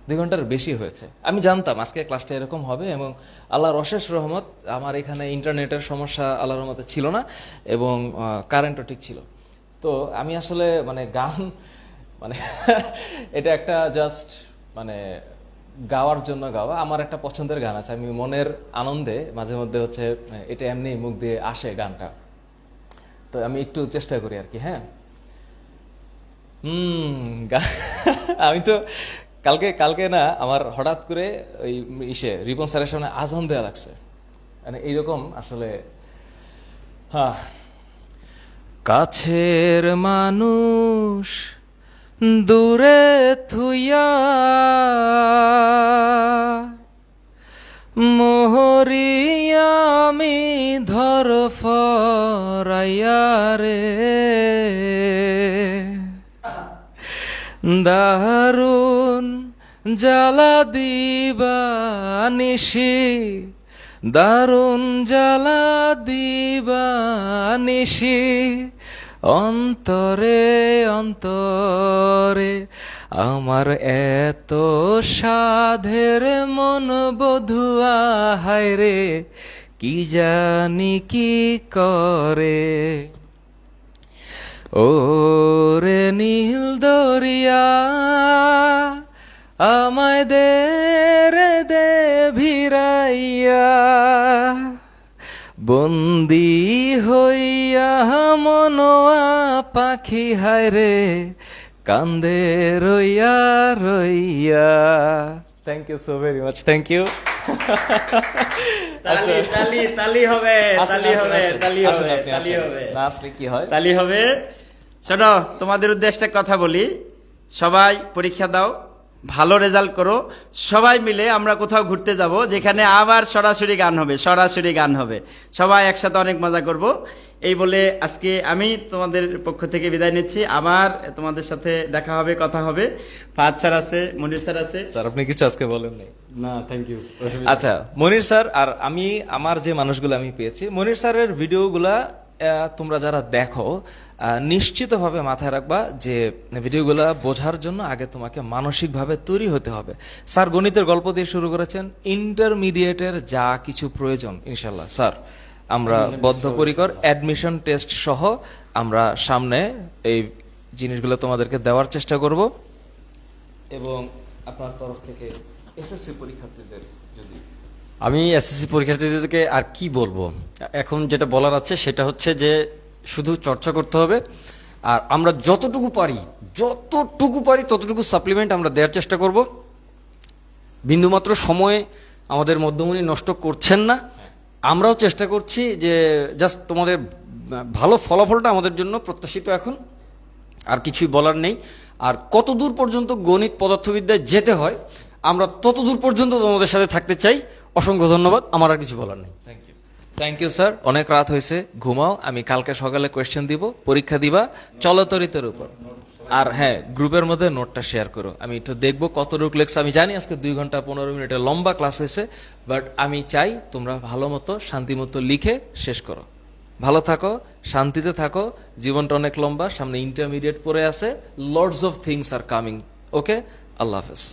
2 ঘন্টার বেশি হয়েছে। আমি জানতাম আজকে ক্লাসটা এরকম হবে এবং আল্লাহর অশেষ রহমত, আমার এখানে ইন্টারনেটের সমস্যা আল্লাহর রহমতে ছিল না এবং কারেন্টও ঠিক ছিল। তো আমি আসলে মানে গান মানে এটা একটা জাস্ট মানে গাওয়ার জন্য গাওয়া। আমার একটা পছন্দের গান আছে, আমি মনের আনন্দে মাঝে মধ্যে হচ্ছে এটা এমনি মুখ দিয়ে আসে গানটা, তো আমি একটু চেষ্টা করি আর কি। হ্যাঁ, আমি তো কালকে না আমার হঠাৎ করে ওই রিপন স্যারের সামনে আজান দেওয়া লাগছে, মানে এইরকম আসলে। হ্যাঁ, কাছের মানুষ দূরে থুইয়া মোহরিয়া আমি ধর ফরাইয়া রে, দারুন জ্বালা দিবা নিশি, দারুন জ্বালা দিবা নিশি, অন্তরে অন্তরে আমার এত সাধের মন বধুয়া হায় রে, কি জানি কি করে। ও রে নীল দরিয়া আমায় দে রে দে ভিড়াইয়া, বন্দি হইয়া মনোয়া পাখি হায় রে, কান্দে রইয়া রইয়া। Thank you so very much, thank you. তালি তালি তালি হবে, তালি হবে, তালি হবে, তালি হবে। না আসলে কি হয়? তালি হবে। শোনো, তোমাদের উদ্দেশ্যে কথা বলি, সবাই পরীক্ষা দাও, ভালো রেজাল্ট করো, সবাই মিলে আমরা কোথাও ঘুরতে যাব যেখানে আবার সরাসরি গান হবে, সরাসরি গান হবে, সবাই একসাথে অনেক মজা করব। এই বলে আজকে আমি তোমাদের পক্ষ থেকে বিদায় নিচ্ছি। আবার তোমাদের সাথে দেখা হবে, কথা হবে। ফাহাদ স্যার আছে, মনির স্যার আছে। স্যার আপনি কিছু আজকে বলেন নাই? না, থ্যাংক ইউ। আচ্ছা, মনির স্যার আর আমি, আমার যে মানুষগুলো আমি পেয়েছি, মনির স্যারের ভিডিওগুলা তোমরা যারা দেখো নিশ্চিতভাবে মাথায় রাখবা যে ভিডিওগুলা বোঝার জন্য আগে তোমাকে মানসিকভাবে তৈরি হতে হবে। স্যার গণিতের গল্প দিয়ে শুরু করেছেন, ইন্টারমিডিয়েটের যা কিছু প্রয়োজন ইনশাল্লাহ স্যার আমরা বদ্ধপরিকর, অ্যাডমিশন টেস্ট সহ আমরা সামনে এই জিনিসগুলো তোমাদেরকে দেওয়ার চেষ্টা করব। এবং আপনার তরফ থেকে এসএসসি পরীক্ষার্থীদের যদি আমি এসএসসি পরীক্ষার্থীদেরকে আর কি বলবো, এখন যেটা বলার আছে সেটা হচ্ছে যে শুধু চর্চা করতে হবে, আর আমরা যতটুকু পারি ততটুকু সাপ্লিমেন্ট আমরা দেওয়ার চেষ্টা করব। বিন্দুমাত্র সময় আমাদের মধ্যমণি নষ্ট করছেন না, আমরাও চেষ্টা করছি যে জাস্ট তোমাদের ভালো ফলাফলটা আমাদের জন্য প্রত্যাশিত এখন, আর কিছুই বলার নেই। আর কত দূর পর্যন্ত গণিত পদার্থবিদ্যায় যেতে হয় আমরা তত দূর পর্যন্ত তোমাদের সাথে থাকতে চাই। অসংখ্য ধন্যবাদ, আমার আর কিছু বলার নেই। থ্যাংক ইউ স্যার, অনেক রাত হয়েছে, ঘুমাও। আমি কালকে সকালে কোয়েশ্চেন দিব, পরীক্ষা দিবা চলতরিতের উপর। আর হ্যাঁ, গ্রুপের মধ্যে নোটটা শেয়ার করো, আমি একটু দেখবো কতটুকু লেখছো। আমি জানি আজকে 2 ঘন্টা 15 মিনিটের লম্বা ক্লাস হয়েছে, বাট আমি চাই তোমরা ভালো মতো শান্তি মতো লিখে শেষ করো। ভালো থাকো, শান্তিতে থাকো, জীবনটা অনেক লম্বা, সামনে ইন্টারমিডিয়েট পড়ে আছে, lords of things are coming. Okay, আল্লাহ হাফেজ।